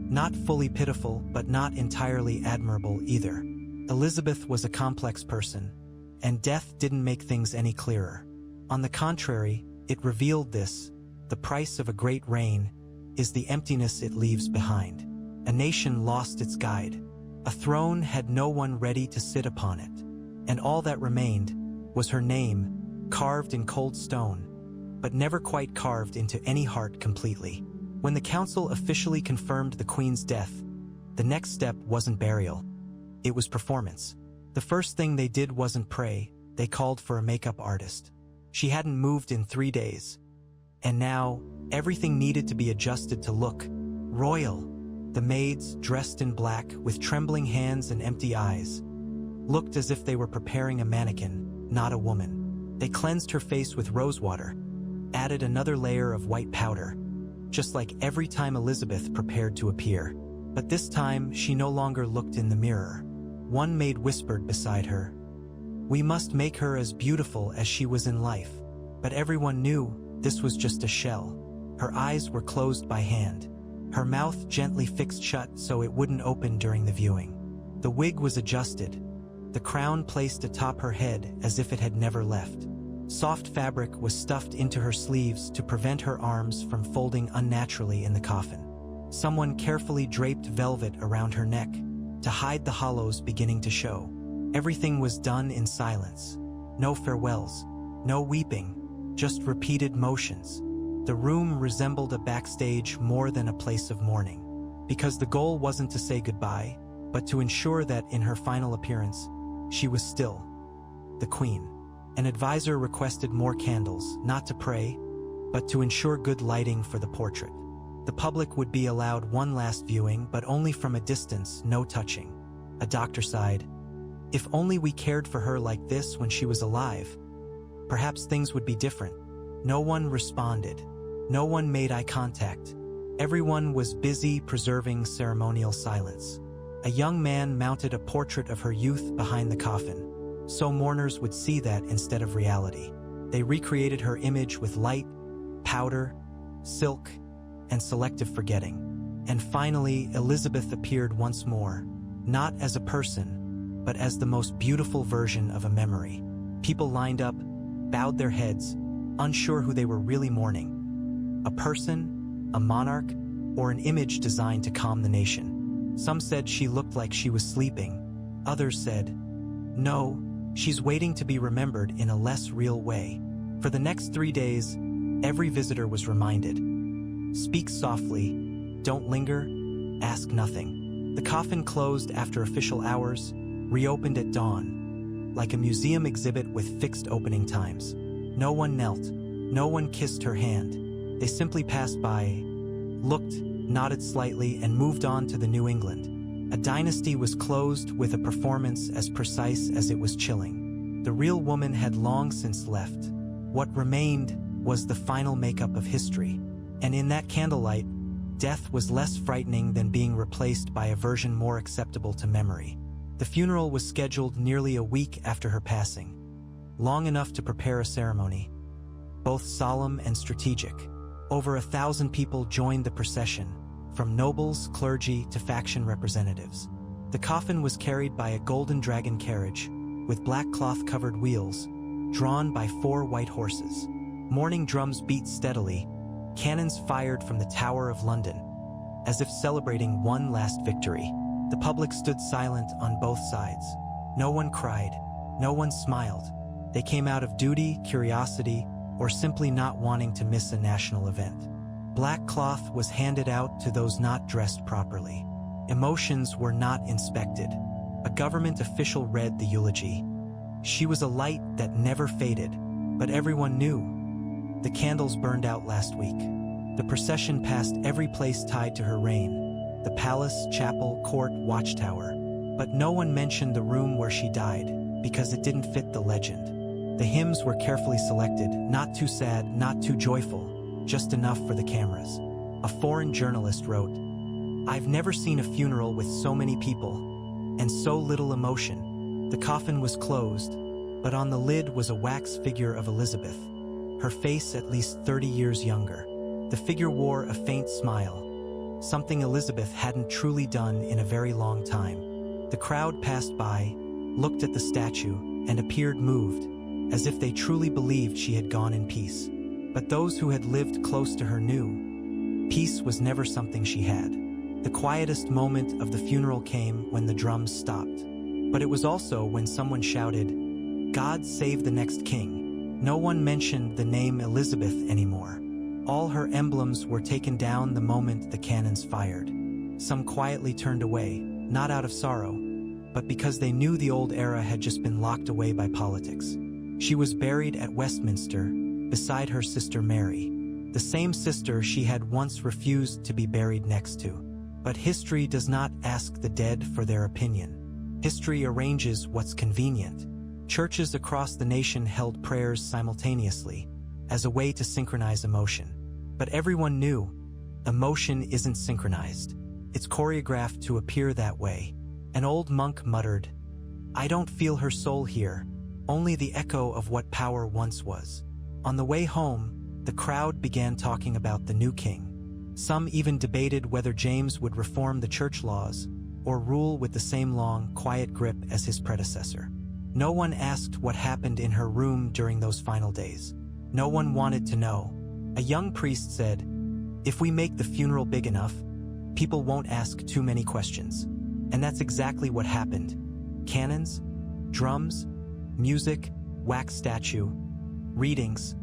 Not fully pitiful, but not entirely admirable either. Elizabeth was a complex person, and death didn't make things any clearer. On the contrary, it revealed this: the price of a great reign is the emptiness it leaves behind. A nation lost its guide. A throne had no one ready to sit upon it. And all that remained was her name, carved in cold stone, but never quite carved into any heart completely. When the council officially confirmed the Queen's death, the next step wasn't burial. It was performance. The first thing they did wasn't pray, they called for a makeup artist. She hadn't moved in 3 days. And now, everything needed to be adjusted to look royal. The maids, dressed in black, with trembling hands and empty eyes, looked as if they were preparing a mannequin, not a woman. They cleansed her face with rosewater, added another layer of white powder, just like every time Elizabeth prepared to appear. But this time, she no longer looked in the mirror. One maid whispered beside her, "We must make her as beautiful as she was in life." But everyone knew this was just a shell. Her eyes were closed by hand, her mouth gently fixed shut so it wouldn't open during the viewing. The wig was adjusted, the crown placed atop her head as if it had never left. Soft fabric was stuffed into her sleeves to prevent her arms from folding unnaturally in the coffin. Someone carefully draped velvet around her neck to hide the hollows beginning to show. Everything was done in silence. No farewells, no weeping, just repeated motions. The room resembled a backstage more than a place of mourning, because the goal wasn't to say goodbye, but to ensure that in her final appearance, she was still the Queen. An advisor requested more candles, not to pray, but to ensure good lighting for the portrait. The public would be allowed one last viewing, but only from a distance, no touching. A doctor sighed, "If only we cared for her like this when she was alive, perhaps things would be different." No one responded. No one made eye contact. Everyone was busy preserving ceremonial silence. A young man mounted a portrait of her youth behind the coffin, so mourners would see that instead of reality. They recreated her image with light, powder, silk, and selective forgetting. And finally, Elizabeth appeared once more, not as a person, but as the most beautiful version of a memory. People lined up, bowed their heads, unsure who they were really mourning. A person, a monarch, or an image designed to calm the nation. Some said she looked like she was sleeping. Others said, "No, she's waiting to be remembered in a less real way." For the next 3 days, every visitor was reminded, "Speak softly, don't linger, ask nothing." The coffin closed after official hours, reopened at dawn, like a museum exhibit with fixed opening times. No one knelt, no one kissed her hand. They simply passed by, looked, nodded slightly, and moved on to the New England. A dynasty was closed with a performance as precise as it was chilling. The real woman had long since left. What remained was the final makeup of history. And in that candlelight, death was less frightening than being replaced by a version more acceptable to memory. The funeral was scheduled nearly a week after her passing, long enough to prepare a ceremony, both solemn and strategic. Over 1,000 people joined the procession, from nobles, clergy, to faction representatives. The coffin was carried by a golden dragon carriage, with black cloth-covered wheels, drawn by 4 white horses. Mourning drums beat steadily, cannons fired from the Tower of London, as if celebrating one last victory. The public stood silent on both sides. No one cried, no one smiled. They came out of duty, curiosity, or simply not wanting to miss a national event. Black cloth was handed out to those not dressed properly. Emotions were not inspected. A government official read the eulogy. She was a light that never faded, but everyone knew. The candles burned out last week. The procession passed every place tied to her reign: the palace, chapel, court, watchtower. But no one mentioned the room where she died, because it didn't fit the legend. The hymns were carefully selected, not too sad, not too joyful, just enough for the cameras. A foreign journalist wrote, "I've never seen a funeral with so many people, and so little emotion." The coffin was closed, but on the lid was a wax figure of Elizabeth, her face at least 30 years younger. The figure wore a faint smile, something Elizabeth hadn't truly done in a very long time. The crowd passed by, looked at the statue, and appeared moved, as if they truly believed she had gone in peace. But those who had lived close to her knew peace was never something she had. The quietest moment of the funeral came when the drums stopped. But it was also when someone shouted, "God save the next king." No one mentioned the name Elizabeth anymore. All her emblems were taken down the moment the cannons fired. Some quietly turned away, not out of sorrow, but because they knew the old era had just been locked away by politics. She was buried at Westminster, beside her sister Mary, the same sister she had once refused to be buried next to. But history does not ask the dead for their opinion. History arranges what's convenient. Churches across the nation held prayers simultaneously, as a way to synchronize emotion. But everyone knew, emotion isn't synchronized. It's choreographed to appear that way. An old monk muttered, "I don't feel her soul here, only the echo of what power once was." On the way home, the crowd began talking about the new king. Some even debated whether James would reform the church laws or rule with the same long, quiet grip as his predecessor. No one asked what happened in her room during those final days. No one wanted to know. A young priest said, "If we make the funeral big enough, people won't ask too many questions." And that's exactly what happened. Cannons, drums, music, wax statue, readings,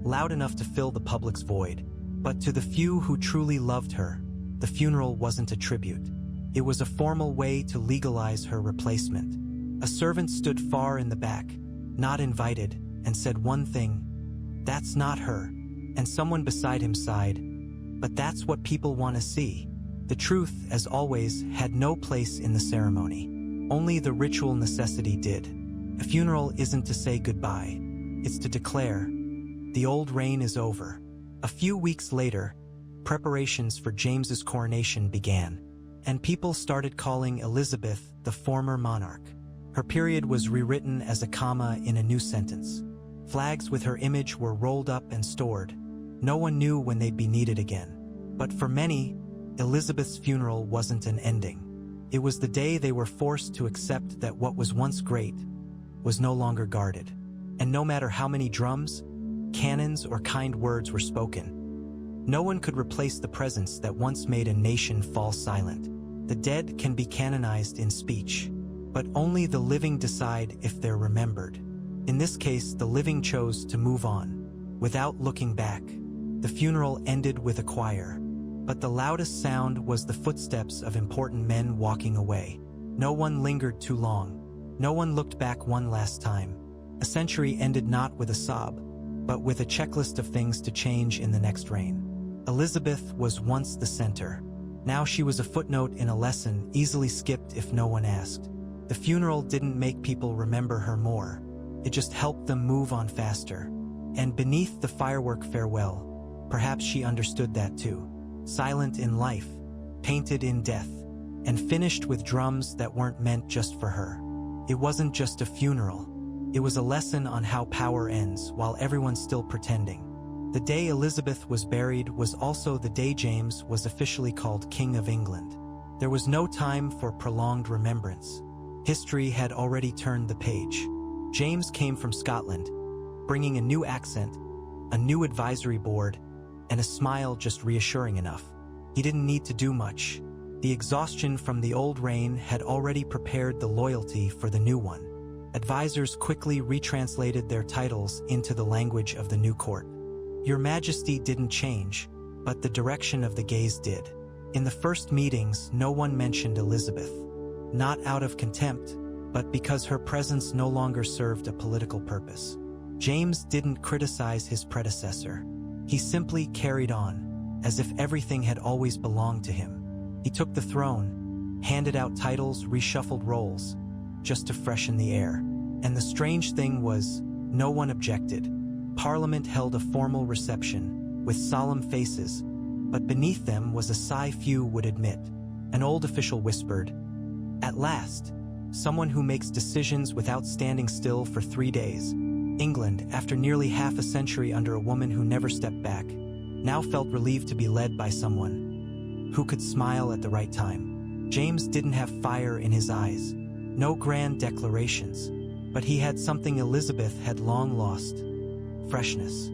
loud enough to fill the public's void. But to the few who truly loved her, the funeral wasn't a tribute. It was a formal way to legalize her replacement. A servant stood far in the back, not invited, and said one thing, "That's not her." And someone beside him sighed, "But that's what people want to see." The truth, as always, had no place in the ceremony. Only the ritual necessity did. A funeral isn't to say goodbye. It's to declare, the old reign is over. A few weeks later, preparations for James's coronation began, and people started calling Elizabeth the former monarch. Her period was rewritten as a comma in a new sentence. Flags with her image were rolled up and stored. No one knew when they'd be needed again. But for many, Elizabeth's funeral wasn't an ending. It was the day they were forced to accept that what was once great was no longer guarded. And no matter how many drums, cannons, or kind words were spoken, no one could replace the presence that once made a nation fall silent. The dead can be canonized in speech, but only the living decide if they're remembered. In this case, the living chose to move on, without looking back. The funeral ended with a choir, but the loudest sound was the footsteps of important men walking away. No one lingered too long. No one looked back one last time. A century ended not with a sob, but with a checklist of things to change in the next reign. Elizabeth was once the center. Now she was a footnote in a lesson easily skipped if no one asked. The funeral didn't make people remember her more. It just helped them move on faster. And beneath the firework farewell, perhaps she understood that too. Silent in life, painted in death, and finished with drums that weren't meant just for her. It wasn't just a funeral. It was a lesson on how power ends while everyone's still pretending. The day Elizabeth was buried was also the day James was officially called King of England. There was no time for prolonged remembrance. History had already turned the page. James came from Scotland, bringing a new accent, a new advisory board, and a smile just reassuring enough. He didn't need to do much. The exhaustion from the old reign had already prepared the loyalty for the new one. Advisors quickly retranslated their titles into the language of the new court. Your Majesty didn't change, but the direction of the gaze did. In the first meetings, no one mentioned Elizabeth. Not out of contempt, but because her presence no longer served a political purpose. James didn't criticize his predecessor. He simply carried on, as if everything had always belonged to him. He took the throne, handed out titles, reshuffled roles, just to freshen the air. And the strange thing was, no one objected. Parliament held a formal reception, with solemn faces, but beneath them was a sigh few would admit. An old official whispered, "At last, someone who makes decisions without standing still for 3 days." England, after nearly half a century under a woman who never stepped back, now felt relieved to be led by someone who could smile at the right time. James didn't have fire in his eyes, no grand declarations, but he had something Elizabeth had long lost: freshness.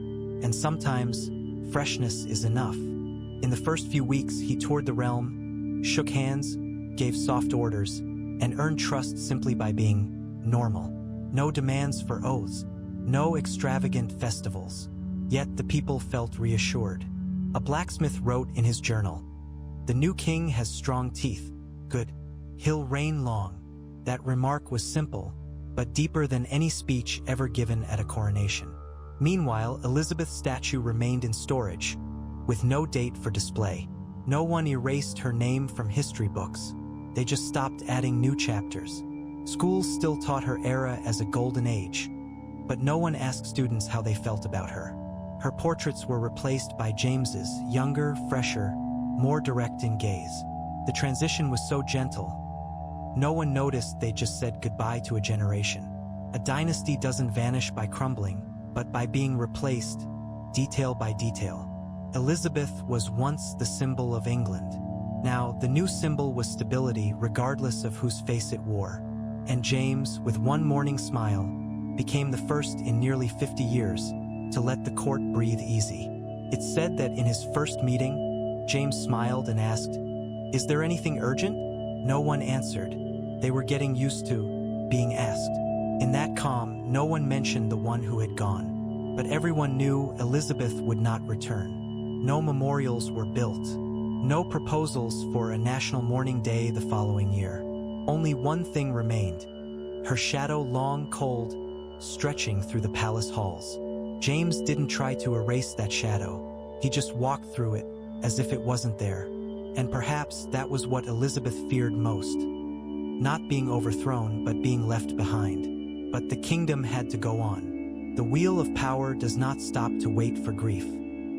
And sometimes, freshness is enough. In the first few weeks, he toured the realm, shook hands, gave soft orders, and earned trust simply by being normal. No demands for oaths, no extravagant festivals. Yet the people felt reassured. A blacksmith wrote in his journal, "The new king has strong teeth. Good. He'll reign long." That remark was simple, but deeper than any speech ever given at a coronation. Meanwhile, Elizabeth's statue remained in storage, with no date for display. No one erased her name from history books. They just stopped adding new chapters. Schools still taught her era as a golden age, but no one asked students how they felt about her. Her portraits were replaced by James's, younger, fresher, more direct in gaze. The transition was so gentle. No one noticed. They just said goodbye to a generation. A dynasty doesn't vanish by crumbling, but by being replaced, detail by detail. Elizabeth was once the symbol of England. Now, the new symbol was stability regardless of whose face it wore. And James, with one morning smile, became the first in nearly 50 years to let the court breathe easy. It's said that in his first meeting, James smiled and asked, "Is there anything urgent?" No one answered. They were getting used to being asked. In that calm, no one mentioned the one who had gone. But everyone knew Elizabeth would not return. No memorials were built. No proposals for a national mourning day the following year. Only one thing remained: her shadow, long, cold, stretching through the palace halls. James didn't try to erase that shadow. He just walked through it as if it wasn't there. And perhaps that was what Elizabeth feared most. Not being overthrown, but being left behind. But the kingdom had to go on. The wheel of power does not stop to wait for grief.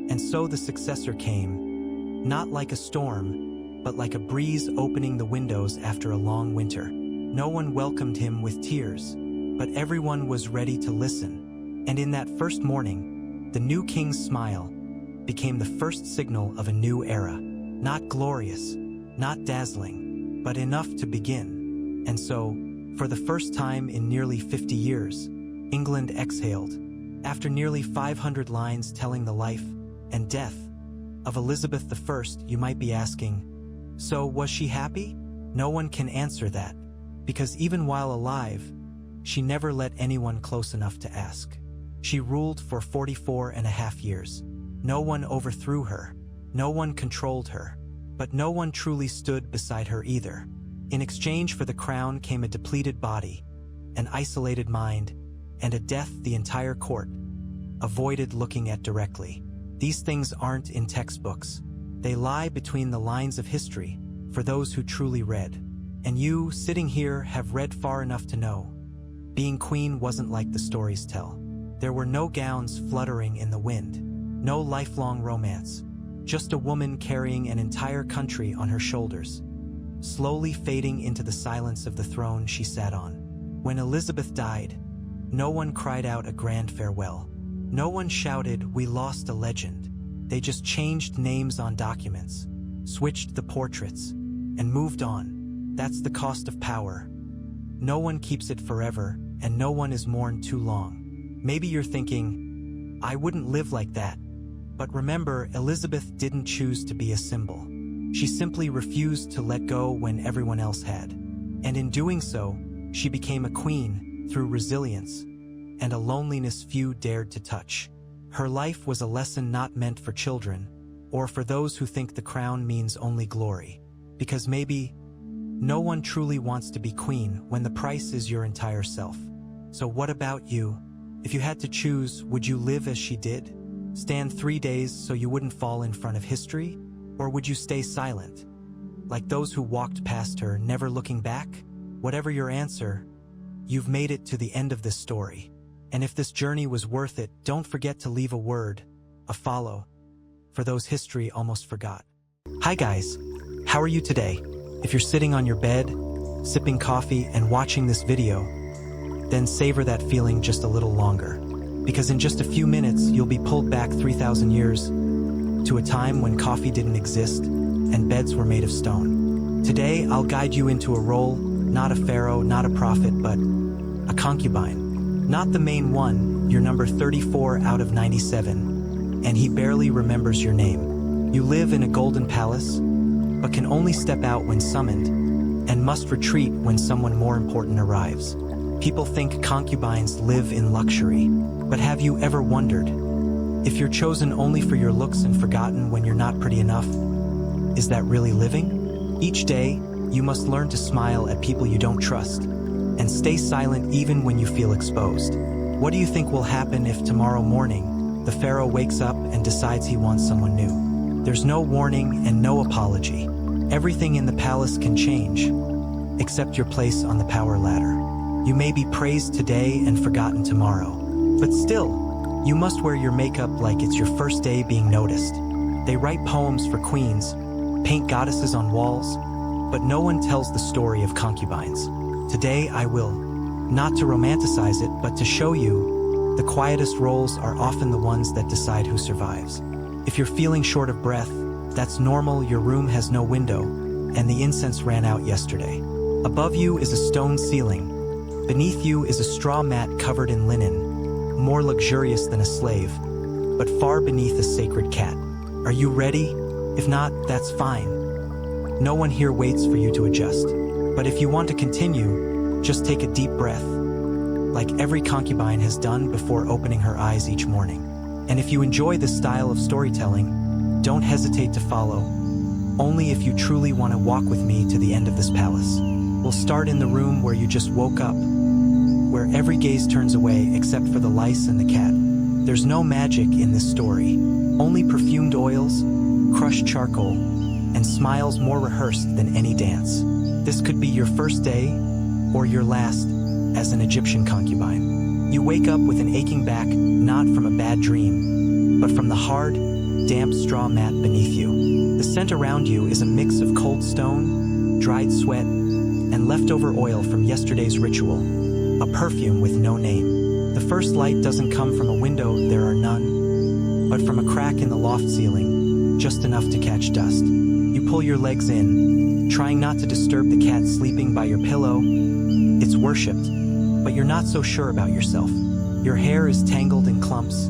And so the successor came, not like a storm, but like a breeze opening the windows after a long winter. No one welcomed him with tears, but everyone was ready to listen. And in that first morning, the new king's smile became the first signal of a new era. Not glorious, not dazzling, but enough to begin. And so, for the first time in nearly 50 years, England exhaled. After nearly 500 lines telling the life and death of Elizabeth I, you might be asking, so was she happy? No one can answer that, because even while alive, she never let anyone close enough to ask. She ruled for 44.5 years. No one overthrew her. No one controlled her. But no one truly stood beside her either. In exchange for the crown came a depleted body, an isolated mind, and a death the entire court avoided looking at directly. These things aren't in textbooks. They lie between the lines of history for those who truly read. And you, sitting here, have read far enough to know. Being queen wasn't like the stories tell. There were no gowns fluttering in the wind, no lifelong romance, just a woman carrying an entire country on her shoulders, slowly fading into the silence of the throne she sat on. When Elizabeth died, no one cried out a grand farewell. No one shouted, "We lost a legend." They just changed names on documents, switched the portraits, and moved on. That's the cost of power. No one keeps it forever, and no one is mourned too long. Maybe you're thinking, I wouldn't live like that. But remember, Elizabeth didn't choose to be a symbol. She simply refused to let go when everyone else had. And in doing so, she became a queen through resilience and a loneliness few dared to touch. Her life was a lesson not meant for children, or for those who think the crown means only glory. Because maybe no one truly wants to be queen when the price is your entire self. So what about you? If you had to choose, would you live as she did? Stand 3 days so you wouldn't fall in front of history? Or would you stay silent, like those who walked past her, never looking back? Whatever your answer, you've made it to the end of this story. And if this journey was worth it, don't forget to leave a word, a follow, for those history almost forgot. Hi guys, how are you today? If you're sitting on your bed, sipping coffee and watching this video, then savor that feeling just a little longer. Because in just a few minutes, you'll be pulled back 3,000 years to a time when coffee didn't exist and beds were made of stone. Today, I'll guide you into a role, not a pharaoh, not a prophet, but a concubine. Not the main one, you're number 34 out of 97, and he barely remembers your name. You live in a golden palace, but can only step out when summoned, and must retreat when someone more important arrives. People think concubines live in luxury, but have you ever wondered, if you're chosen only for your looks and forgotten when you're not pretty enough, is that really living? Each day, you must learn to smile at people you don't trust, and stay silent even when you feel exposed. What do you think will happen if tomorrow morning, the pharaoh wakes up and decides he wants someone new? There's no warning and no apology. Everything in the palace can change, except your place on the power ladder. You may be praised today and forgotten tomorrow, but still, you must wear your makeup like it's your first day being noticed. They write poems for queens, paint goddesses on walls, but no one tells the story of concubines. Today I will, not to romanticize it, but to show you, the quietest roles are often the ones that decide who survives. If you're feeling short of breath, that's normal. Your room has no window, and the incense ran out yesterday. Above you is a stone ceiling. Beneath you is a straw mat covered in linen, more luxurious than a slave, but far beneath a sacred cat. Are you ready? If not, that's fine. No one here waits for you to adjust. But if you want to continue, just take a deep breath, like every concubine has done before opening her eyes each morning. And if you enjoy this style of storytelling, don't hesitate to follow, only if you truly want to walk with me to the end of this palace. We'll start in the room where you just woke up, where every gaze turns away except for the lice and the cat. There's no magic in this story, only perfumed oils, crushed charcoal, and smiles more rehearsed than any dance. This could be your first day, or your last, as an Egyptian concubine. You wake up with an aching back, not from a bad dream, but from the hard, damp straw mat beneath you. The scent around you is a mix of cold stone, dried sweat, and leftover oil from yesterday's ritual, a perfume with no name. The first light doesn't come from a window, there are none, but from a crack in the loft ceiling, just enough to catch dust. You pull your legs in, trying not to disturb the cat sleeping by your pillow. It's worshipped, but you're not so sure about yourself. Your hair is tangled in clumps.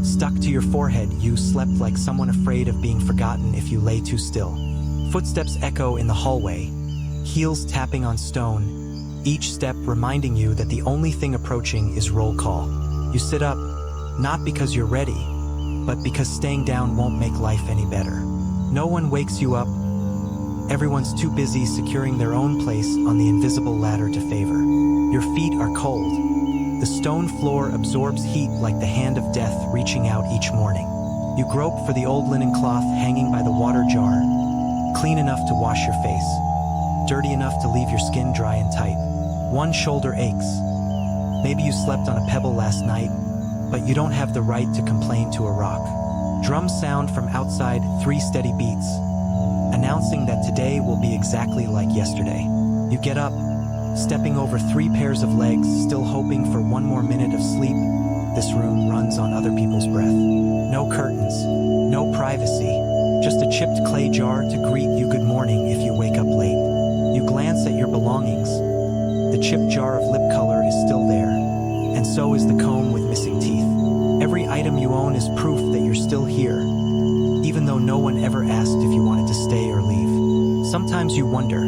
Stuck to your forehead, you slept like someone afraid of being forgotten if you lay too still. Footsteps echo in the hallway, heels tapping on stone, each step reminding you that the only thing approaching is roll call. You sit up, not because you're ready, but because staying down won't make life any better. No one wakes you up. Everyone's too busy securing their own place on the invisible ladder to favor. Your feet are cold. The stone floor absorbs heat like the hand of death reaching out each morning. You grope for the old linen cloth hanging by the water jar, clean enough to wash your face, dirty enough to leave your skin dry and tight. One shoulder aches. Maybe you slept on a pebble last night, but you don't have the right to complain to a rock. Drums sound from outside, 3 steady beats, announcing that today will be exactly like yesterday. You get up, stepping over 3 pairs of legs, still hoping for one more minute of sleep. This room runs on other people's breath. No curtains, no privacy, just a chipped clay jar to greet you good morning if you wake up late. You glance at your belongings. The chipped jar of lip color is still there, and so is the comb with missing teeth. Every item you own is proof that you're still here, even though no one ever asked if you wanted to stay or leave. Sometimes you wonder,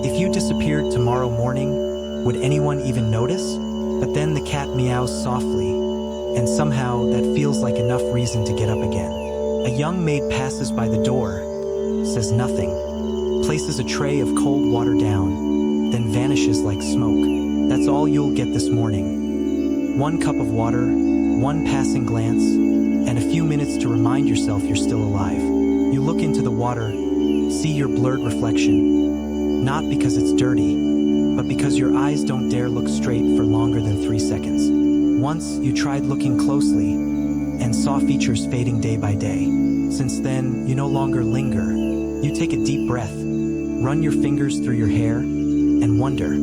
if you disappeared tomorrow morning, would anyone even notice? But then the cat meows softly, and somehow that feels like enough reason to get up again. A young maid passes by the door, says nothing, places a tray of cold water down, then vanishes like smoke. That's all you'll get this morning. 1 cup of water, 1 passing glance, and a few minutes to remind yourself you're still alive. You look into the water, see your blurred reflection, not because it's dirty, but because your eyes don't dare look straight for longer than 3 seconds. Once you tried looking closely and saw features fading day by day. Since then, you no longer linger. You take a deep breath, run your fingers through your hair, and wonder,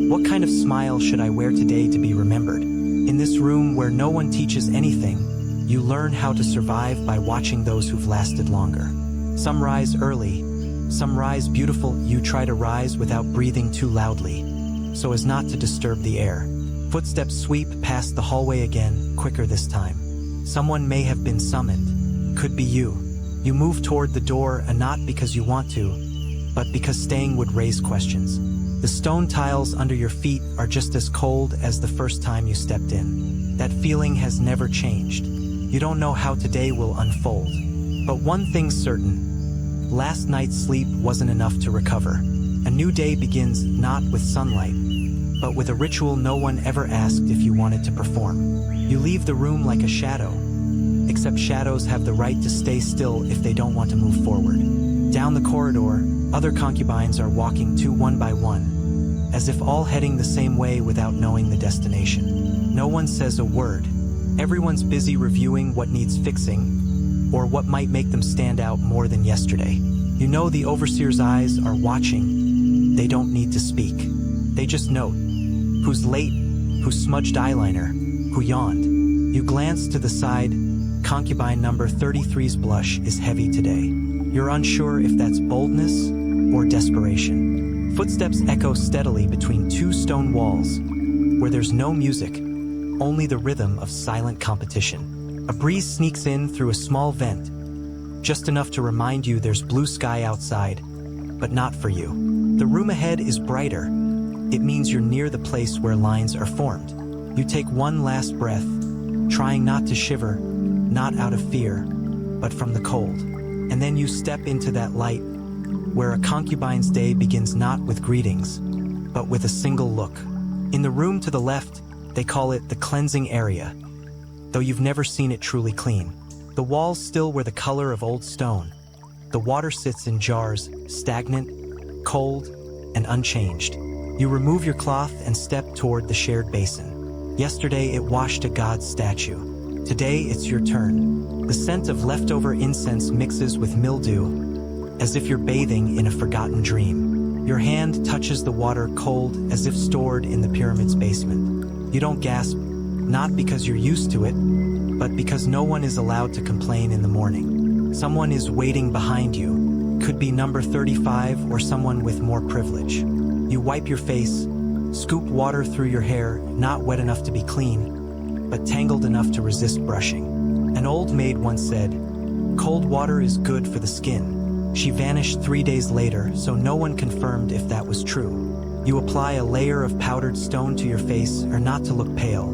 what kind of smile should I wear today to be remembered? In this room where no one teaches anything, you learn how to survive by watching those who've lasted longer. Some rise early, Some rise beautiful, you try to rise without breathing too loudly, so as not to disturb the air. Footsteps sweep past the hallway again, quicker this time. Someone may have been summoned. Could be you. You move toward the door, and not because you want to, but because staying would raise questions. The stone tiles under your feet are just as cold as the first time you stepped in. That feeling has never changed. You don't know how today will unfold. But one thing's certain. Last night's sleep wasn't enough to recover. A new day begins not with sunlight, but with a ritual no one ever asked if you wanted to perform. You leave the room like a shadow, except shadows have the right to stay still if they don't want to move forward. Down the corridor, other concubines are walking too one by one, as if all heading the same way without knowing the destination. No one says a word. Everyone's busy reviewing what needs fixing, or what might make them stand out more than yesterday. You know the overseer's eyes are watching. They don't need to speak. They just note who's late, who smudged eyeliner, who yawned. You glance to the side. Concubine number 33's blush is heavy today. You're unsure if that's boldness or desperation. Footsteps echo steadily between two stone walls, where there's no music, only the rhythm of silent competition. A breeze sneaks in through a small vent, just enough to remind you there's blue sky outside, but not for you. The room ahead is brighter. It means you're near the place where lines are formed. You take one last breath, trying not to shiver, not out of fear, but from the cold. And then you step into that light, where a concubine's day begins not with greetings, but with a single look. In the room to the left, they call it the cleansing area, though you've never seen it truly clean. The walls still were the color of old stone. The water sits in jars, stagnant, cold, and unchanged. You remove your cloth and step toward the shared basin. Yesterday it washed a god's statue. Today it's your turn. The scent of leftover incense mixes with mildew, as if you're bathing in a forgotten dream. Your hand touches the water, cold as if stored in the pyramid's basement. You don't gasp, not because you're used to it, but because no one is allowed to complain in the morning. Someone is waiting behind you. Could be number 35 or someone with more privilege. You wipe your face, scoop water through your hair, not wet enough to be clean, but tangled enough to resist brushing. An old maid once said, "Cold water is good for the skin." She vanished 3 days later, so no one confirmed if that was true. You apply a layer of powdered stone to your face, or not to look pale,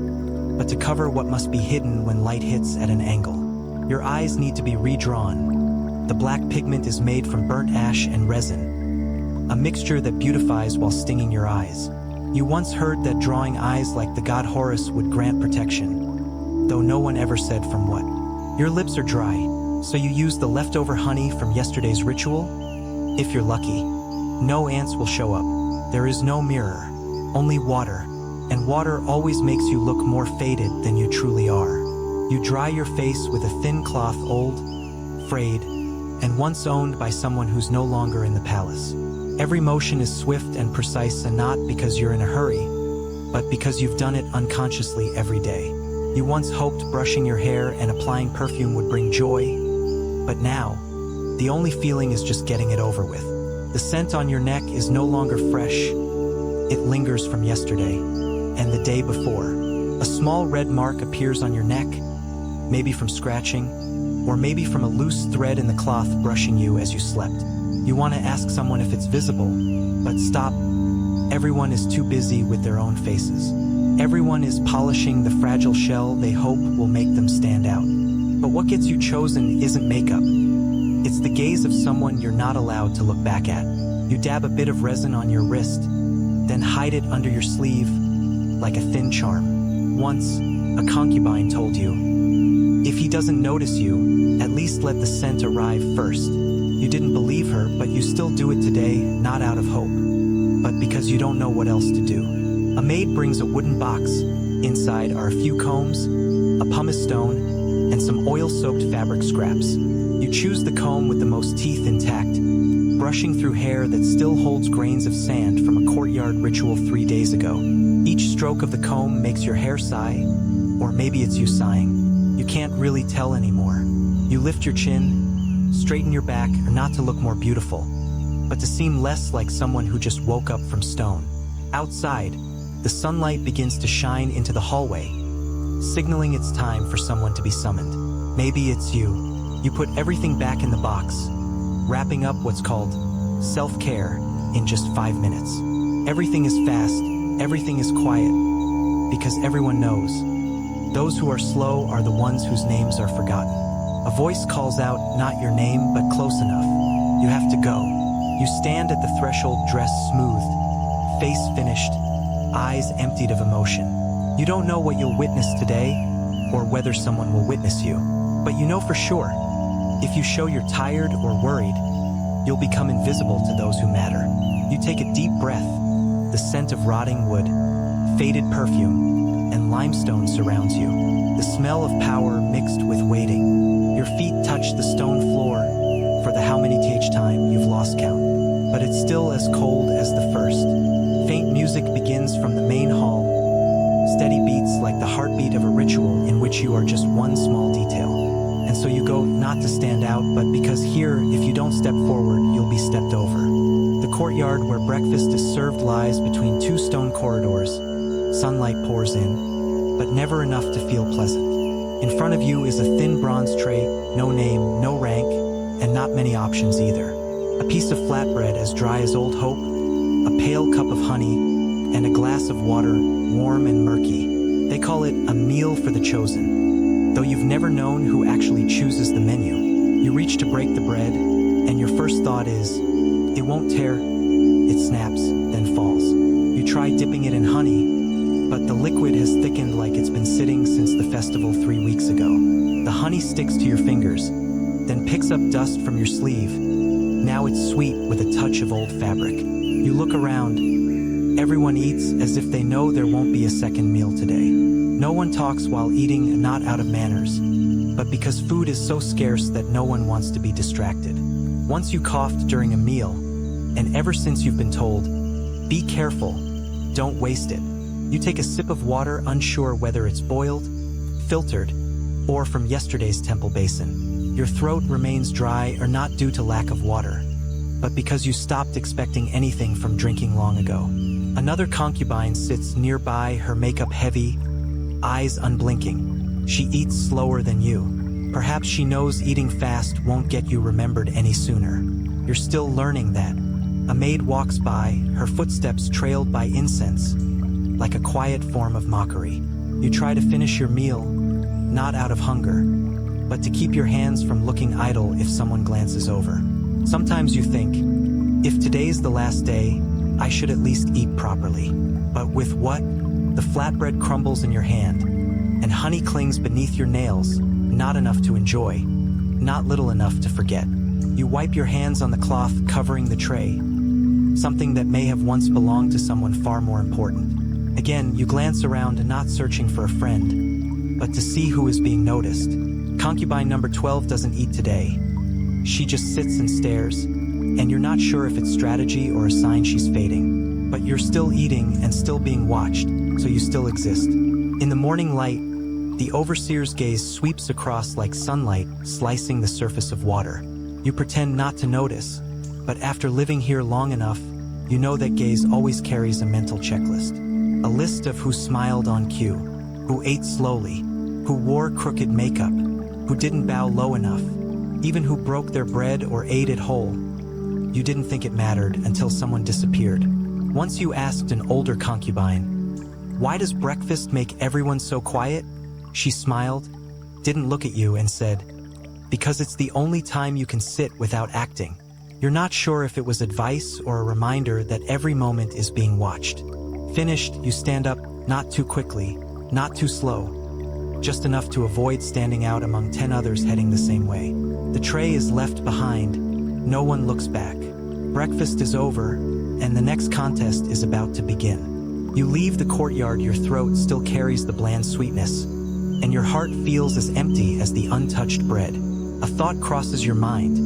but to cover what must be hidden when light hits at an angle. Your eyes need to be redrawn. The black pigment is made from burnt ash and resin, a mixture that beautifies while stinging your eyes. You once heard that drawing eyes like the god Horus would grant protection, though no one ever said from what. Your lips are dry, so you use the leftover honey from yesterday's ritual. If you're lucky, no ants will show up. There is no mirror, only water, and water always makes you look more faded than you truly are. You dry your face with a thin cloth, old, frayed, and once owned by someone who's no longer in the palace. Every motion is swift and precise, and not because you're in a hurry, but because you've done it unconsciously every day. You once hoped brushing your hair and applying perfume would bring joy, but now, the only feeling is just getting it over with. The scent on your neck is no longer fresh. It lingers from yesterday and the day before. A small red mark appears on your neck, maybe from scratching, or maybe from a loose thread in the cloth brushing you as you slept. You want to ask someone if it's visible, but stop. Everyone is too busy with their own faces. Everyone is polishing the fragile shell they hope will make them stand out. But what gets you chosen isn't makeup. It's the gaze of someone you're not allowed to look back at. You dab a bit of resin on your wrist, then hide it under your sleeve like a thin charm. Once, a concubine told you, if he doesn't notice you, at least let the scent arrive first. You didn't believe her, but you still do it today, not out of hope, but because you don't know what else to do. A maid brings a wooden box. Inside are a few combs, a pumice stone, and some oil-soaked fabric scraps. You choose the comb with the most teeth intact, brushing through hair that still holds grains of sand from a courtyard ritual 3 days ago. Each stroke of the comb makes your hair sigh, or maybe it's you sighing. You can't really tell anymore. You lift your chin, straighten your back, or not to look more beautiful, but to seem less like someone who just woke up from stone. Outside, the sunlight begins to shine into the hallway, signaling it's time for someone to be summoned. Maybe it's you. You put everything back in the box, wrapping up what's called self-care in just 5 minutes. Everything is fast, everything is quiet, because everyone knows. Those who are slow are the ones whose names are forgotten. A voice calls out, not your name, but close enough. You have to go. You stand at the threshold, dress smoothed, face finished, eyes emptied of emotion. You don't know what you'll witness today, or whether someone will witness you. But you know for sure, if you show you're tired or worried, you'll become invisible to those who matter. You take a deep breath. The scent of rotting wood, faded perfume, and limestone surrounds you. The smell of power mixed with waiting. Your feet touch the stone floor for the how many th time you've lost count. But it's still as cold as the first. Faint music begins from the main hall. Steady beats like the heartbeat of a ritual in which you are just one small detail. And so you go not to stand out, but because here, if you don't step forward, you'll be stepped over. The courtyard where breakfast is served lies between 2 stone corridors. Sunlight pours in, but never enough to feel pleasant. In front of you is a thin bronze tray, no name, no rank, and not many options either. A piece of flatbread as dry as old hope, a pale cup of honey, and a glass of water, warm and murky. They call it a meal for the chosen. Though you've never known who actually chooses the menu, you reach to break the bread, and your first thought is, it won't tear, it snaps, then falls. You try dipping it in honey, but the liquid has thickened like it's been sitting since the festival 3 weeks ago. The honey sticks to your fingers, then picks up dust from your sleeve. Now it's sweet with a touch of old fabric. You look around. Everyone eats as if they know there won't be a second meal today. No one talks while eating, not out of manners, but because food is so scarce that no one wants to be distracted. Once you coughed during a meal, and ever since you've been told, be careful, don't waste it. You take a sip of water, unsure whether it's boiled, filtered, or from yesterday's temple basin. Your throat remains dry, or not due to lack of water, but because you stopped expecting anything from drinking long ago. Another concubine sits nearby, her makeup heavy, eyes unblinking. She eats slower than you. Perhaps she knows eating fast won't get you remembered any sooner. You're still learning that. A maid walks by, her footsteps trailed by incense, like a quiet form of mockery. You try to finish your meal, not out of hunger, but to keep your hands from looking idle if someone glances over. Sometimes you think, if today's the last day, I should at least eat properly. But with what? The flatbread crumbles in your hand, and honey clings beneath your nails, not enough to enjoy, not little enough to forget. You wipe your hands on the cloth covering the tray, something that may have once belonged to someone far more important. Again, you glance around, not searching for a friend, but to see who is being noticed. Concubine number 12 doesn't eat today. She just sits and stares, and you're not sure if it's strategy or a sign she's fading. But you're still eating and still being watched, so you still exist. In the morning light, the overseer's gaze sweeps across like sunlight, slicing the surface of water. You pretend not to notice, but after living here long enough, you know that gaze always carries a mental checklist. A list of who smiled on cue, who ate slowly, who wore crooked makeup, who didn't bow low enough, even who broke their bread or ate it whole. You didn't think it mattered until someone disappeared. Once you asked an older concubine, "Why does breakfast make everyone so quiet?" She smiled, didn't look at you, and said, "Because it's the only time you can sit without acting." You're not sure if it was advice or a reminder that every moment is being watched. Finished, you stand up, not too quickly, not too slow, just enough to avoid standing out among 10 others heading the same way. The tray is left behind, no one looks back. Breakfast is over, and the next contest is about to begin. You leave the courtyard, your throat still carries the bland sweetness, and your heart feels as empty as the untouched bread. A thought crosses your mind.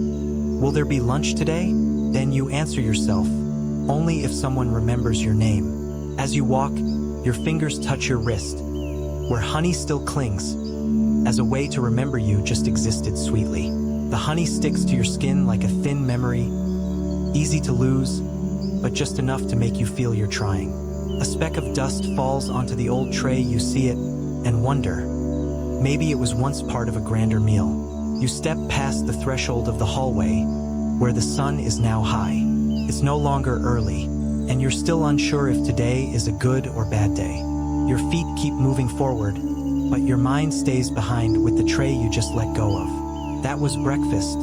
Will there be lunch today? Then you answer yourself, only if someone remembers your name. As you walk, your fingers touch your wrist, where honey still clings, as a way to remember you just existed sweetly. The honey sticks to your skin like a thin memory, Easy to lose, but just enough to make you feel you're trying. A speck of dust falls onto the old tray, you see it, and wonder. Maybe it was once part of a grander meal. You step past the threshold of the hallway, where the sun is now high. It's no longer early, and you're still unsure if today is a good or bad day. Your feet keep moving forward, but your mind stays behind with the tray you just let go of. That was breakfast.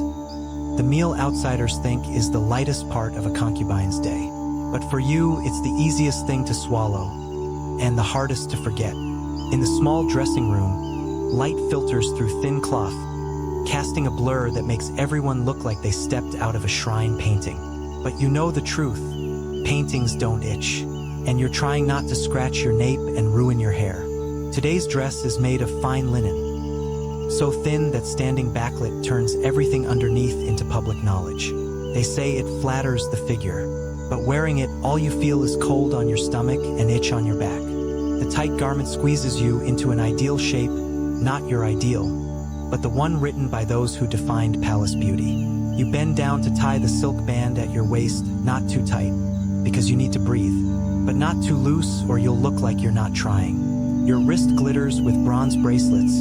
The meal outsiders think is the lightest part of a concubine's day. But for you, it's the easiest thing to swallow, and the hardest to forget. In the small dressing room, light filters through thin cloth, casting a blur that makes everyone look like they stepped out of a shrine painting. But you know the truth. Paintings don't itch, and you're trying not to scratch your nape and ruin your hair. Today's dress is made of fine linen, so thin that standing backlit turns everything underneath into public knowledge. They say it flatters the figure, but wearing it, all you feel is cold on your stomach and itch on your back. The tight garment squeezes you into an ideal shape, not your ideal, but the one written by those who defined palace beauty. You bend down to tie the silk band at your waist, not too tight, because you need to breathe, but not too loose or you'll look like you're not trying. Your wrist glitters with bronze bracelets,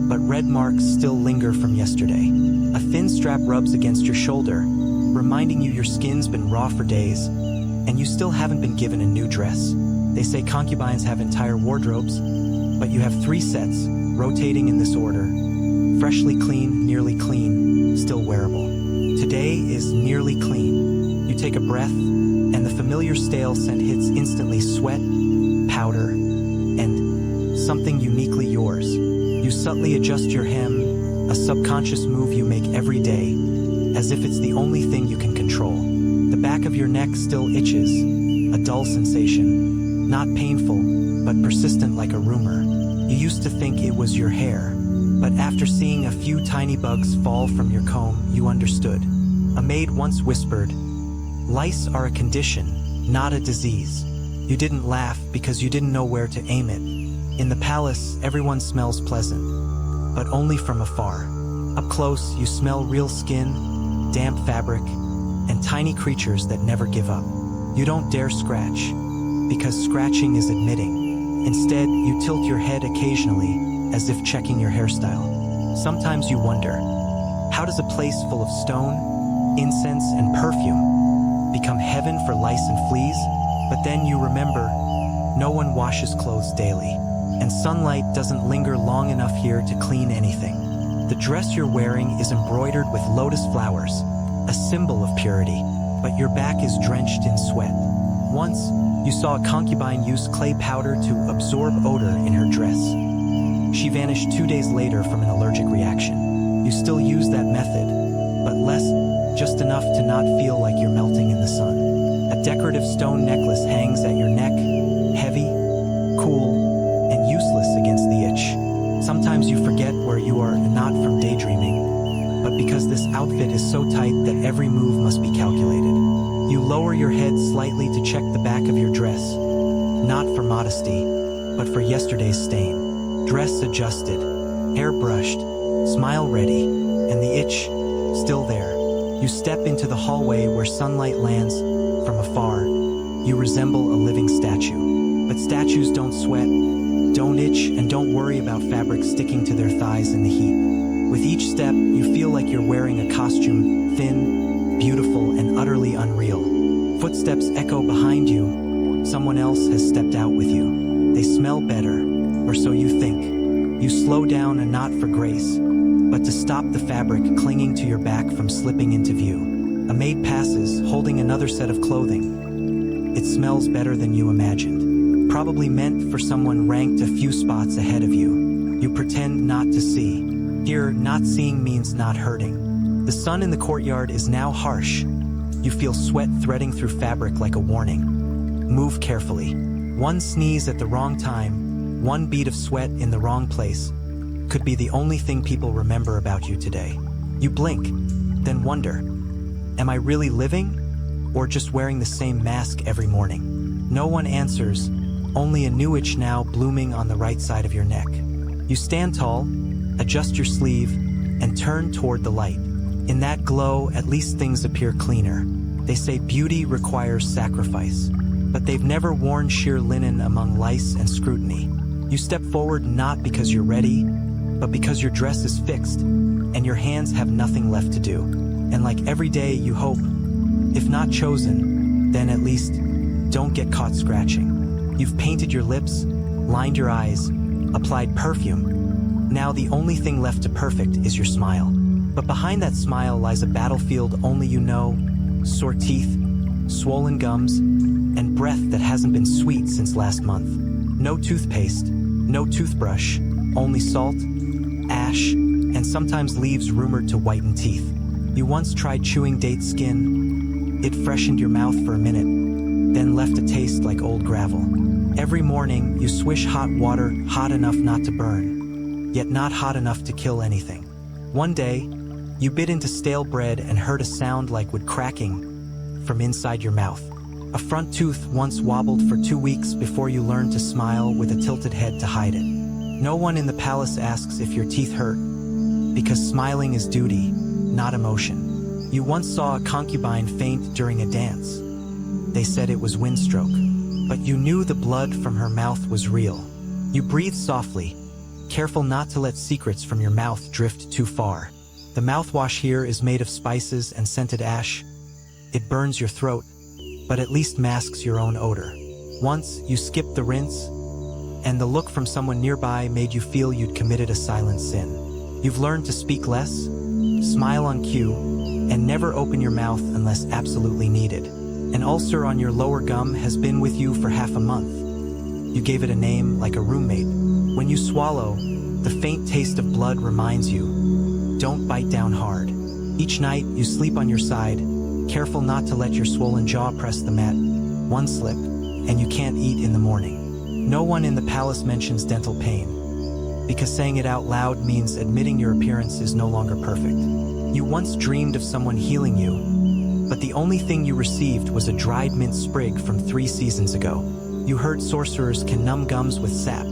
but red marks still linger from yesterday. A thin strap rubs against your shoulder, reminding you your skin's been raw for days, and you still haven't been given a new dress. They say concubines have entire wardrobes, but you have 3 sets, rotating in this order. Freshly clean, nearly clean, still wearable. Today is nearly clean. You take a breath, and the familiar stale scent hits instantly: sweat, powder, and something uniquely yours. You subtly adjust your hem, a subconscious move you make every day, as if it's the only thing you can control. The back of your neck still itches, a dull sensation, not painful, but persistent like a rumor. You used to think it was your hair, but after seeing a few tiny bugs fall from your comb, you understood. A maid once whispered, "Lice are a condition, not a disease." You didn't laugh because you didn't know where to aim it. In the palace, everyone smells pleasant, but only from afar. Up close, you smell real skin, damp fabric, and tiny creatures that never give up. You don't dare scratch, because scratching is admitting. Instead, you tilt your head occasionally, as if checking your hairstyle. Sometimes you wonder, how does a place full of stone, incense, and perfume become heaven for lice and fleas? But then you remember, no one washes clothes daily, and sunlight doesn't linger long enough here to clean anything. The dress you're wearing is embroidered with lotus flowers, a symbol of purity, but your back is drenched in sweat. Once, you saw a concubine use clay powder to absorb odor in her dress. She vanished 2 days later from an allergic reaction. You still use that method, but less, just enough to not feel like you're melting in the sun. A decorative stone necklace hangs at your neck, heavy, cool, and useless against the itch. Sometimes you forget where you are, not from daydreaming, but because this outfit is so tight that every move must be calculated. You lower your head slightly to check the back of your dress, not for modesty, but for yesterday's stain. Dress adjusted, hair brushed, smile ready, and the itch still there. You step into the hallway where sunlight lands. From afar, you resemble a living statue. But statues don't sweat, don't itch, and don't worry about fabric sticking to their thighs in the heat. With each step, you feel like you're wearing a costume, thin, beautiful, and utterly unreal. Footsteps echo behind you. Someone else has stepped out with you. They smell better, or so you think. You slow down, and not for grace, but to stop the fabric clinging to your back from slipping into view. A maid passes, holding another set of clothing. It smells better than you imagined. Probably meant for someone ranked a few spots ahead of you. You pretend not to see. Here, not seeing means not hurting. The sun in the courtyard is now harsh. You feel sweat threading through fabric like a warning. Move carefully. One sneeze at the wrong time, one bead of sweat in the wrong place, could be the only thing people remember about you today. You blink, then wonder, am I really living, or just wearing the same mask every morning? No one answers, only a new itch now blooming on the right side of your neck. You stand tall, adjust your sleeve, and turn toward the light. In that glow, at least things appear cleaner. They say beauty requires sacrifice, but they've never worn sheer linen among lice and scrutiny. You step forward not because you're ready, but because your dress is fixed, and your hands have nothing left to do. And like every day, you hope, if not chosen, then at least don't get caught scratching. You've painted your lips, lined your eyes, applied perfume. Now the only thing left to perfect is your smile. But behind that smile lies a battlefield only you know, sore teeth, swollen gums, and breath that hasn't been sweet since last month. No toothpaste, no toothbrush, only salt, ash, and sometimes leaves rumored to whiten teeth. You once tried chewing date skin. It freshened your mouth for a minute, then left a taste like old gravel. Every morning, you swish hot water, hot enough not to burn, yet not hot enough to kill anything. One day, you bit into stale bread and heard a sound like wood cracking from inside your mouth. A front tooth once wobbled for 2 weeks before you learned to smile with a tilted head to hide it. No one in the palace asks if your teeth hurt, because smiling is duty, not emotion. You once saw a concubine faint during a dance. They said it was windstroke, but you knew the blood from her mouth was real. You breathed softly, careful not to let secrets from your mouth drift too far. The mouthwash here is made of spices and scented ash. It burns your throat, but at least masks your own odor. Once, you skipped the rinse, and the look from someone nearby made you feel you'd committed a silent sin. You've learned to speak less, smile on cue, and never open your mouth unless absolutely needed. An ulcer on your lower gum has been with you for half a month. You gave it a name like a roommate. When you swallow, the faint taste of blood reminds you, don't bite down hard. Each night, you sleep on your side, careful not to let your swollen jaw press the mat. One slip, and you can't eat in the morning. No one in the palace mentions dental pain, because saying it out loud means admitting your appearance is no longer perfect. You once dreamed of someone healing you, but the only thing you received was a dried mint sprig from 3 seasons ago. You heard sorcerers can numb gums with sap,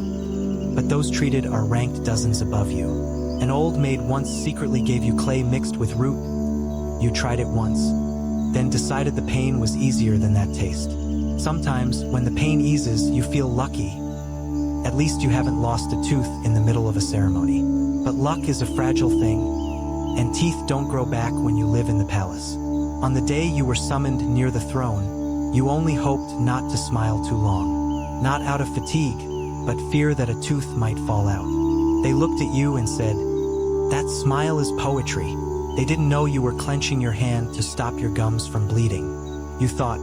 but those treated are ranked dozens above you. An old maid once secretly gave you clay mixed with root. You tried it once, then decided the pain was easier than that taste. Sometimes, when the pain eases, you feel lucky. At least you haven't lost a tooth in the middle of a ceremony. But luck is a fragile thing, and teeth don't grow back when you live in the palace. On the day you were summoned near the throne, you only hoped not to smile too long. Not out of fatigue, but fear that a tooth might fall out. They looked at you and said, "That smile is poetry." They didn't know you were clenching your hand to stop your gums from bleeding. You thought,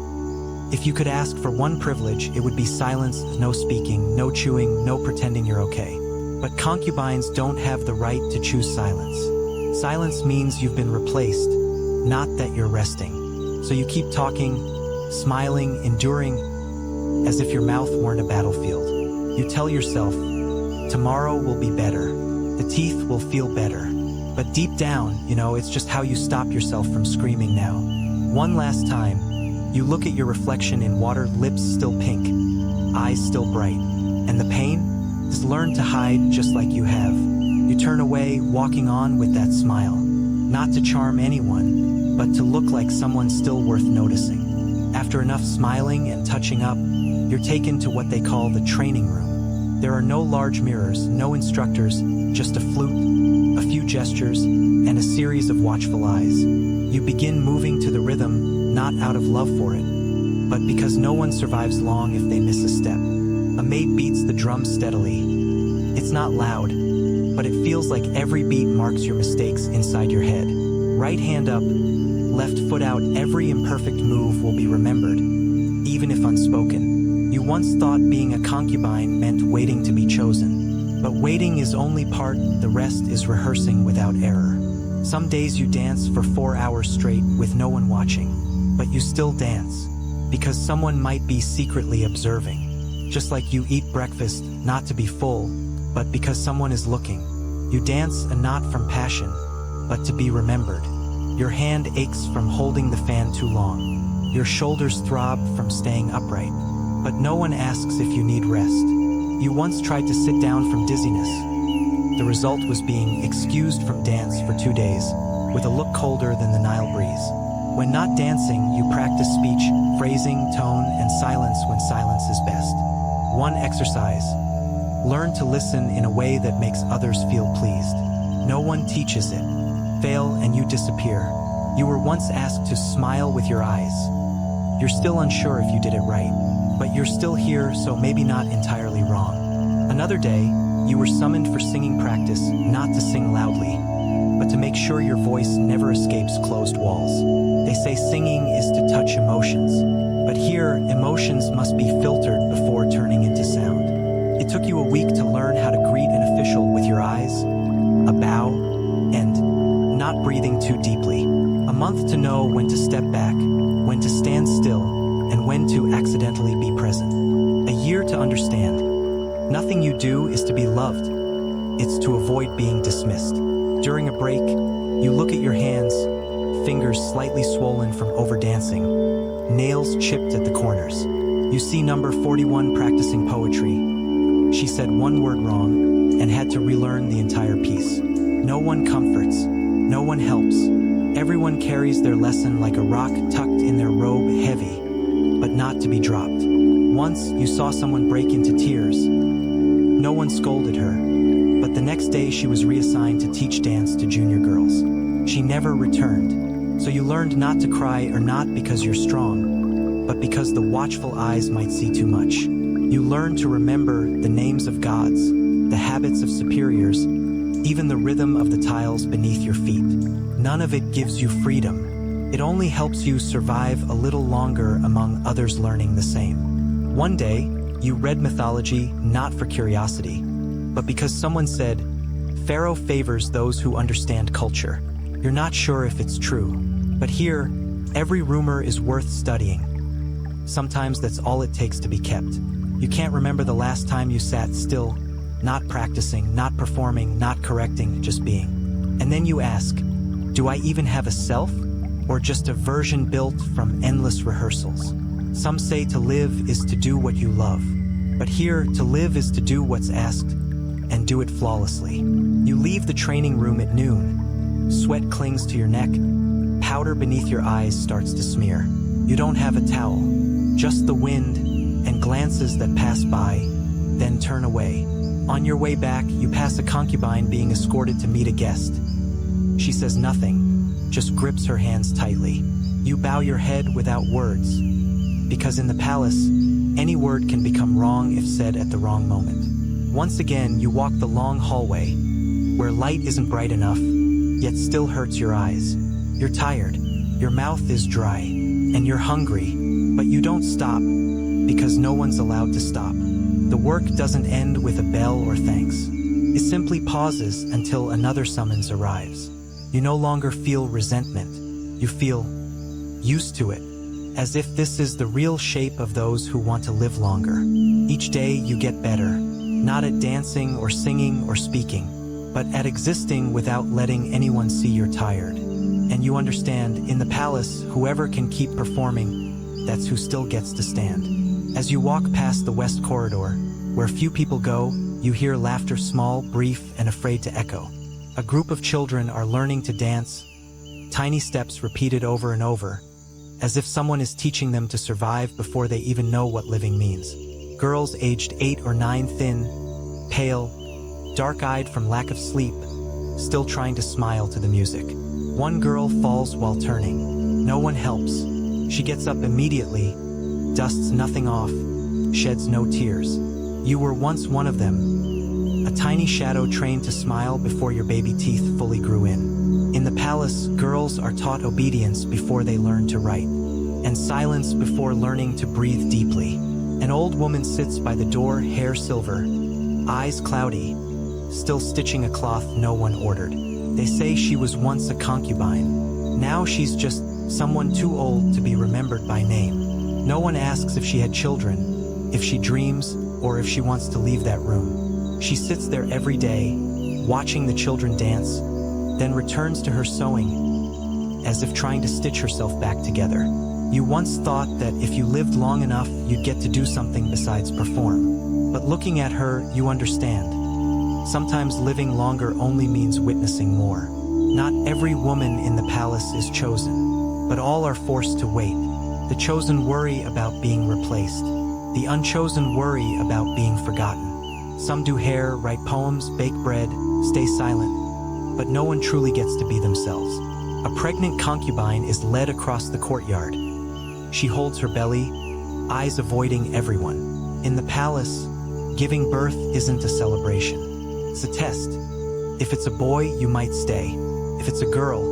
if you could ask for one privilege, it would be silence, no speaking, no chewing, no pretending you're okay. But concubines don't have the right to choose silence. Silence means you've been replaced, not that you're resting. So you keep talking, smiling, enduring, as if your mouth weren't a battlefield. You tell yourself, tomorrow will be better. The teeth will feel better. But deep down, you know, it's just how you stop yourself from screaming now. One last time, you look at your reflection in water, lips still pink, eyes still bright. And the pain is learned to hide just like you have. You turn away, walking on with that smile. Not to charm anyone, but to look like someone still worth noticing. After enough smiling and touching up, you're taken to what they call the training room. There are no large mirrors, no instructors, just a flute, a few gestures, and a series of watchful eyes. You begin moving to the rhythm, not out of love for it, but because no one survives long if they miss a step. A maid beats the drum steadily. It's not loud, but it feels like every beat marks your mistakes inside your head. Right hand up, left foot out, every imperfect move will be remembered, even if unspoken. You once thought being a concubine meant waiting to be chosen. But waiting is only part, the rest is rehearsing without error. Some days you dance for 4 hours straight with no one watching, but you still dance, because someone might be secretly observing. Just like you eat breakfast, not to be full, but because someone is looking. You dance and not from passion, but to be remembered. Your hand aches from holding the fan too long. Your shoulders throb from staying upright. But no one asks if you need rest. You once tried to sit down from dizziness. The result was being excused from dance for 2 days, with a look colder than the Nile breeze. When not dancing, you practice speech, phrasing, tone, and silence when silence is best. 1 exercise. Learn to listen in a way that makes others feel pleased. No one teaches it. Fail and you disappear. You were once asked to smile with your eyes. You're still unsure if you did it right, but you're still here, so maybe not entirely wrong. Another day, you were summoned for singing practice, not to sing loudly, but to make sure your voice never escapes closed walls. They say singing is to touch emotions, but here, emotions must be filtered before turning into sound. It took you a week to learn how to greet an official with your eyes, a bow, and not breathing too deeply. A month to know when to step back, when to stand still, and when to accidentally be present. A year to understand. Nothing you do is to be loved. It's to avoid being dismissed. During a break, you look at your hands, fingers slightly swollen from overdancing, nails chipped at the corners. You see number 41 practicing poetry. She said one word wrong and had to relearn the entire piece. No one comforts, no one helps. Everyone carries their lesson like a rock tucked in their robe, heavy, but not to be dropped. Once you saw someone break into tears. No one scolded her, but the next day she was reassigned to teach dance to junior girls. She never returned, so you learned not to cry, or not because you're strong, but because the watchful eyes might see too much. You learned to remember the names of gods, the habits of superiors, even the rhythm of the tiles beneath your feet. None of it gives you freedom. It only helps you survive a little longer among others learning the same. One day, you read mythology not for curiosity, but because someone said, Pharaoh favors those who understand culture. You're not sure if it's true, but here, every rumor is worth studying. Sometimes that's all it takes to be kept. You can't remember the last time you sat still, not practicing, not performing, not correcting, just being. And then you ask, do I even have a self, or just a version built from endless rehearsals? Some say to live is to do what you love, but here, to live is to do what's asked, and do it flawlessly. You leave the training room at noon. Sweat clings to your neck, powder beneath your eyes starts to smear. You don't have a towel, just the wind and glances that pass by, then turn away. On your way back, you pass a concubine being escorted to meet a guest. She says nothing, just grips her hands tightly. You bow your head without words, because in the palace, any word can become wrong if said at the wrong moment. Once again, you walk the long hallway, where light isn't bright enough, yet still hurts your eyes. You're tired, your mouth is dry, and you're hungry, but you don't stop, because no one's allowed to stop. The work doesn't end with a bell or thanks. It simply pauses until another summons arrives. You no longer feel resentment. You feel used to it, as if this is the real shape of those who want to live longer. Each day you get better, not at dancing or singing or speaking, but at existing without letting anyone see you're tired. And you understand, in the palace, whoever can keep performing, that's who still gets to stand. As you walk past the west corridor, where few people go, you hear laughter, small, brief, and afraid to echo. A group of children are learning to dance, tiny steps repeated over and over, as if someone is teaching them to survive before they even know what living means. Girls aged 8 or 9, thin, pale, dark-eyed from lack of sleep, still trying to smile to the music. One girl falls while turning. No one helps. She gets up immediately, dusts nothing off, sheds no tears. You were once one of them, a tiny shadow trained to smile before your baby teeth fully grew in. In the palace, girls are taught obedience before they learn to write, and silence before learning to breathe deeply. An old woman sits by the door, hair silver, eyes cloudy, still stitching a cloth no one ordered. They say she was once a concubine. Now she's just someone too old to be remembered by name. No one asks if she had children, if she dreams, or if she wants to leave that room. She sits there every day, watching the children dance, then returns to her sewing, as if trying to stitch herself back together. You once thought that if you lived long enough, you'd get to do something besides perform. But looking at her, you understand. Sometimes living longer only means witnessing more. Not every woman in the palace is chosen. but all are forced to wait. The chosen worry about being replaced. The unchosen worry about being forgotten. Some do hair, write poems, bake bread, stay silent, but no one truly gets to be themselves. A pregnant concubine is led across the courtyard. She holds her belly, eyes avoiding everyone. In the palace, giving birth isn't a celebration. It's a test. If it's a boy, you might stay. If it's a girl,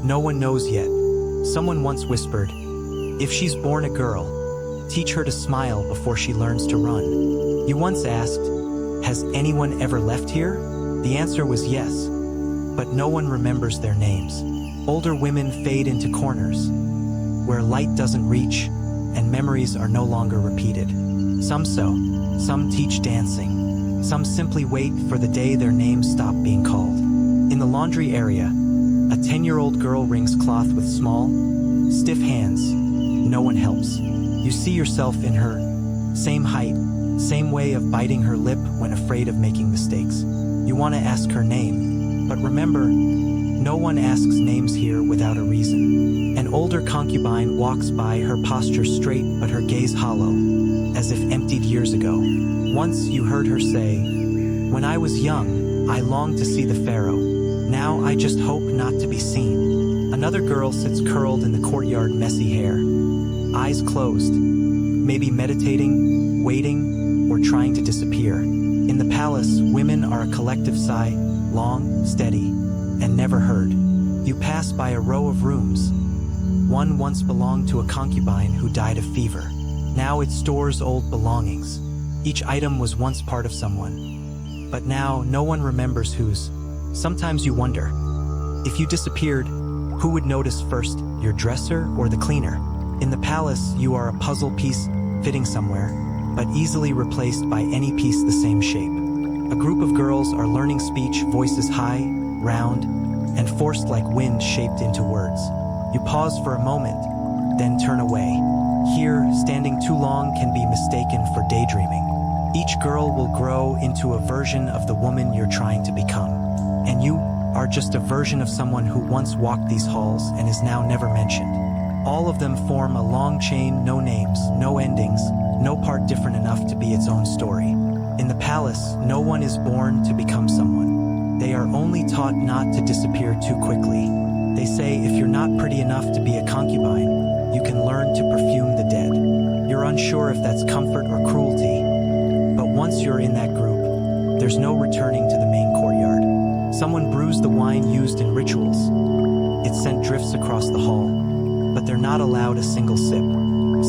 no one knows yet. Someone once whispered, if she's born a girl, teach her to smile before she learns to run. You once asked, has anyone ever left here? The answer was yes, but no one remembers their names. Older women fade into corners, where light doesn't reach, and memories are no longer repeated. Some sew, some teach dancing, some simply wait for the day their names stop being called. In the laundry area, a 10-year-old girl wrings cloth with small, stiff hands. No one helps. You see yourself in her, same height, same way of biting her lip when afraid of making mistakes. You want to ask her name, but remember, no one asks names here without a reason. An older concubine walks by, her posture straight but her gaze hollow, as if emptied years ago. Once you heard her say, when I was young, I longed to see the pharaoh. Now I just hope not to be seen. Another girl sits curled in the courtyard, messy hair, eyes closed, maybe meditating, waiting, or trying to disappear. In the palace, women are a collective sigh, long, steady, and never heard. You pass by a row of rooms. One once belonged to a concubine who died of fever. Now it stores old belongings. Each item was once part of someone. But now, no one remembers whose. Sometimes you wonder, if you disappeared, who would notice first, your dresser or the cleaner? In the palace, you are a puzzle piece fitting somewhere, but easily replaced by any piece the same shape. A group of girls are learning speech, voices high, round, and forced like wind shaped into words. You pause for a moment, then turn away. Here, standing too long can be mistaken for daydreaming. Each girl will grow into a version of the woman you're trying to become. And you are just a version of someone who once walked these halls and is now never mentioned. All of them form a long chain, no names, no endings, no part different enough to be its own story. In the palace, no one is born to become someone. They are only taught not to disappear too quickly. They say if you're not pretty enough to be a concubine, you can learn to perfume the dead. You're unsure if that's comfort or cruelty, but once you're in that group, there's no returning to the main courtyard. Someone brews the wine used in rituals. Its scent drifts across the hall, but they're not allowed a single sip.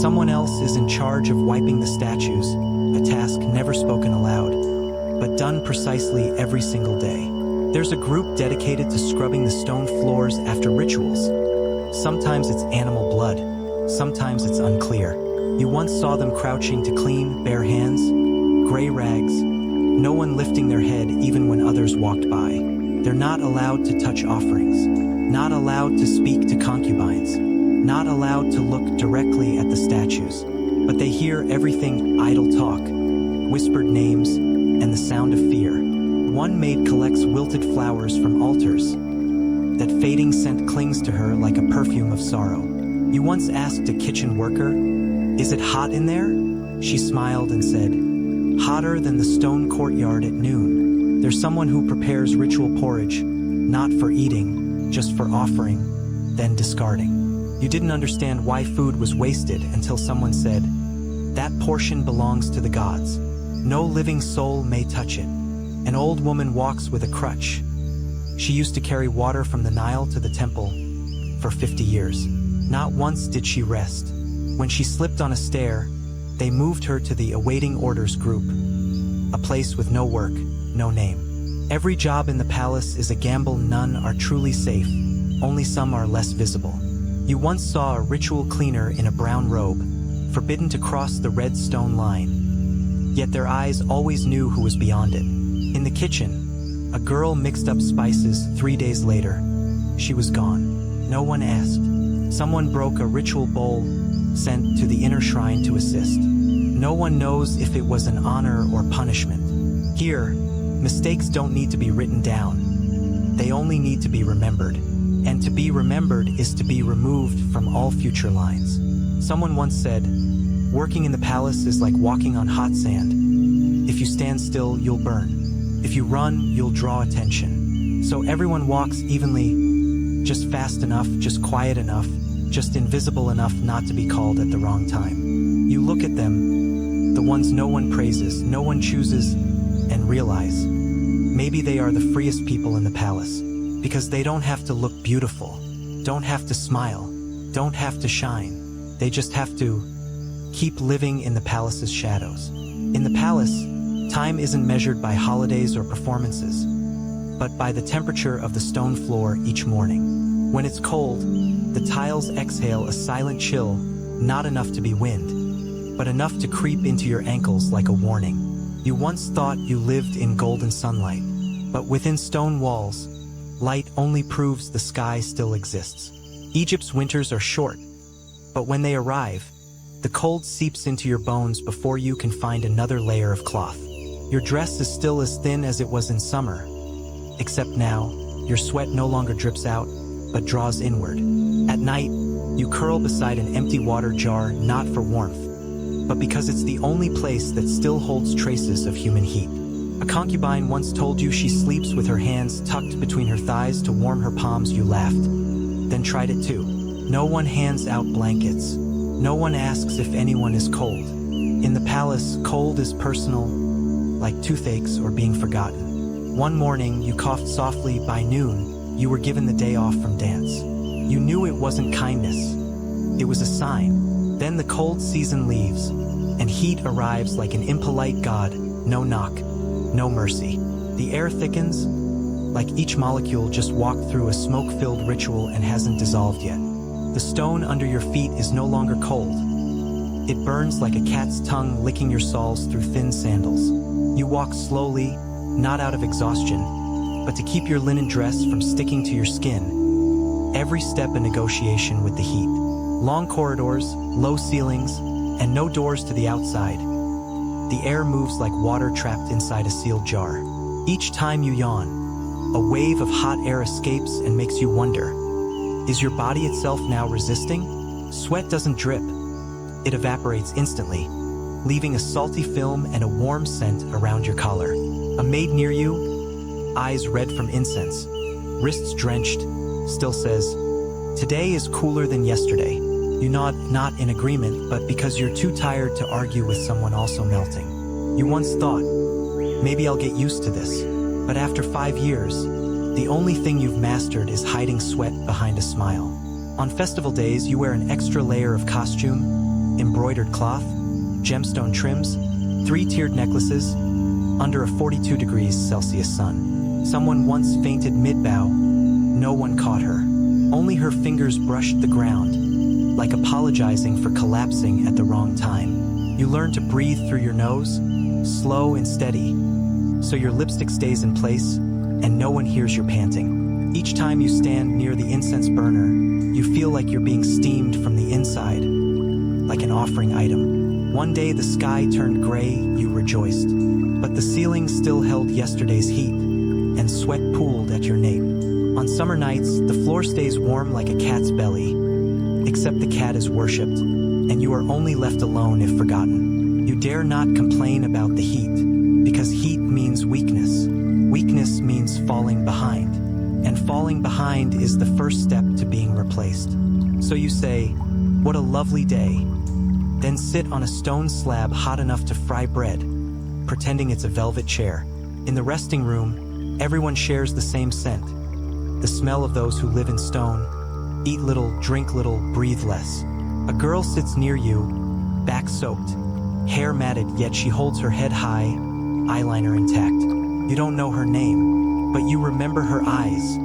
Someone else is in charge of wiping the statues, a task never spoken aloud, but done precisely every single day. There's a group dedicated to scrubbing the stone floors after rituals. Sometimes it's animal blood, sometimes it's unclear. You once saw them crouching to clean, bare hands, gray rags, no one lifting their head even when others walked by. They're not allowed to touch offerings, not allowed to speak to concubines, not allowed to look directly at the statues, but they hear everything: idle talk, whispered names, and the sound of fear. One maid collects wilted flowers from altars. That fading scent clings to her like a perfume of sorrow. You once asked a kitchen worker, "Is it hot in there?" She smiled and said, "Hotter than the stone courtyard at noon." There's someone who prepares ritual porridge, not for eating, just for offering, then discarding. You didn't understand why food was wasted until someone said, "That portion belongs to the gods. No living soul may touch it." An old woman walks with a crutch. She used to carry water from the Nile to the temple for 50 years. Not once did she rest. When she slipped on a stair, they moved her to the awaiting orders group, a place with no work, no name. Every job in the palace is a gamble. None are truly safe. Only some are less visible. You once saw a ritual cleaner in a brown robe, forbidden to cross the red stone line. Yet their eyes always knew who was beyond it. In the kitchen, a girl mixed up spices. 3 days later, she was gone. No one asked. Someone broke a ritual bowl, sent to the inner shrine to assist. No one knows if it was an honor or punishment. Here, mistakes don't need to be written down. They only need to be remembered. And to be remembered is to be removed from all future lines. Someone once said, working in the palace is like walking on hot sand. If you stand still, you'll burn. If you run, you'll draw attention. So everyone walks evenly, just fast enough, just quiet enough, just invisible enough not to be called at the wrong time. You look at them, the ones no one praises, no one chooses, and realize, maybe they are the freest people in the palace, because they don't have to look beautiful, don't have to smile, don't have to shine. They just have to keep living in the palace's shadows. In the palace, time isn't measured by holidays or performances, but by the temperature of the stone floor each morning. When it's cold, the tiles exhale a silent chill, not enough to be wind, but enough to creep into your ankles like a warning. You once thought you lived in golden sunlight, but within stone walls, light only proves the sky still exists. Egypt's winters are short, but when they arrive, the cold seeps into your bones before you can find another layer of cloth. Your dress is still as thin as it was in summer, except now, your sweat no longer drips out, but draws inward. At night, you curl beside an empty water jar not for warmth, but because it's the only place that still holds traces of human heat. A concubine once told you she sleeps with her hands tucked between her thighs to warm her palms. You laughed, then tried it too. No one hands out blankets. No one asks if anyone is cold. In the palace, cold is personal, like toothaches or being forgotten. One morning, you coughed softly. By noon, you were given the day off from dance. You knew it wasn't kindness. It was a sign. Then the cold season leaves, and heat arrives like an impolite god. No knock, no mercy. The air thickens, like each molecule just walked through a smoke-filled ritual and hasn't dissolved yet. The stone under your feet is no longer cold. It burns like a cat's tongue licking your soles through thin sandals. You walk slowly, not out of exhaustion, but to keep your linen dress from sticking to your skin. Every step a negotiation with the heat. Long corridors, low ceilings, and no doors to the outside. The air moves like water trapped inside a sealed jar. Each time you yawn, a wave of hot air escapes and makes you wonder, is your body itself now resisting? Sweat doesn't drip. It evaporates instantly, leaving a salty film and a warm scent around your collar. A maid near you, eyes red from incense, wrists drenched, still says, "Today is cooler than yesterday." You nod, not in agreement, but because you're too tired to argue with someone also melting. You once thought, maybe I'll get used to this, but after 5 years, the only thing you've mastered is hiding sweat behind a smile. On festival days, you wear an extra layer of costume, embroidered cloth, gemstone trims, 3-tiered necklaces, under a 42 degrees Celsius sun. Someone once fainted mid-bow. No one caught her. Only her fingers brushed the ground, like apologizing for collapsing at the wrong time. You learn to breathe through your nose, slow and steady, so your lipstick stays in place, and no one hears your panting. Each time you stand near the incense burner, you feel like you're being steamed from the inside, like an offering item. One day the sky turned gray, you rejoiced, but the ceiling still held yesterday's heat, and sweat pooled at your nape. On summer nights, the floor stays warm like a cat's belly, except the cat is worshipped, and you are only left alone if forgotten. You dare not complain about the heat, because heat means weakness. Weakness means falling behind, and falling behind is the first step to being replaced. So you say, "What a lovely day," then sit on a stone slab hot enough to fry bread, pretending it's a velvet chair. In the resting room, everyone shares the same scent, the smell of those who live in stone, eat little, drink little, breathe less. A girl sits near you, back soaked, hair matted, yet she holds her head high, eyeliner intact. You don't know her name, but you remember her eyes,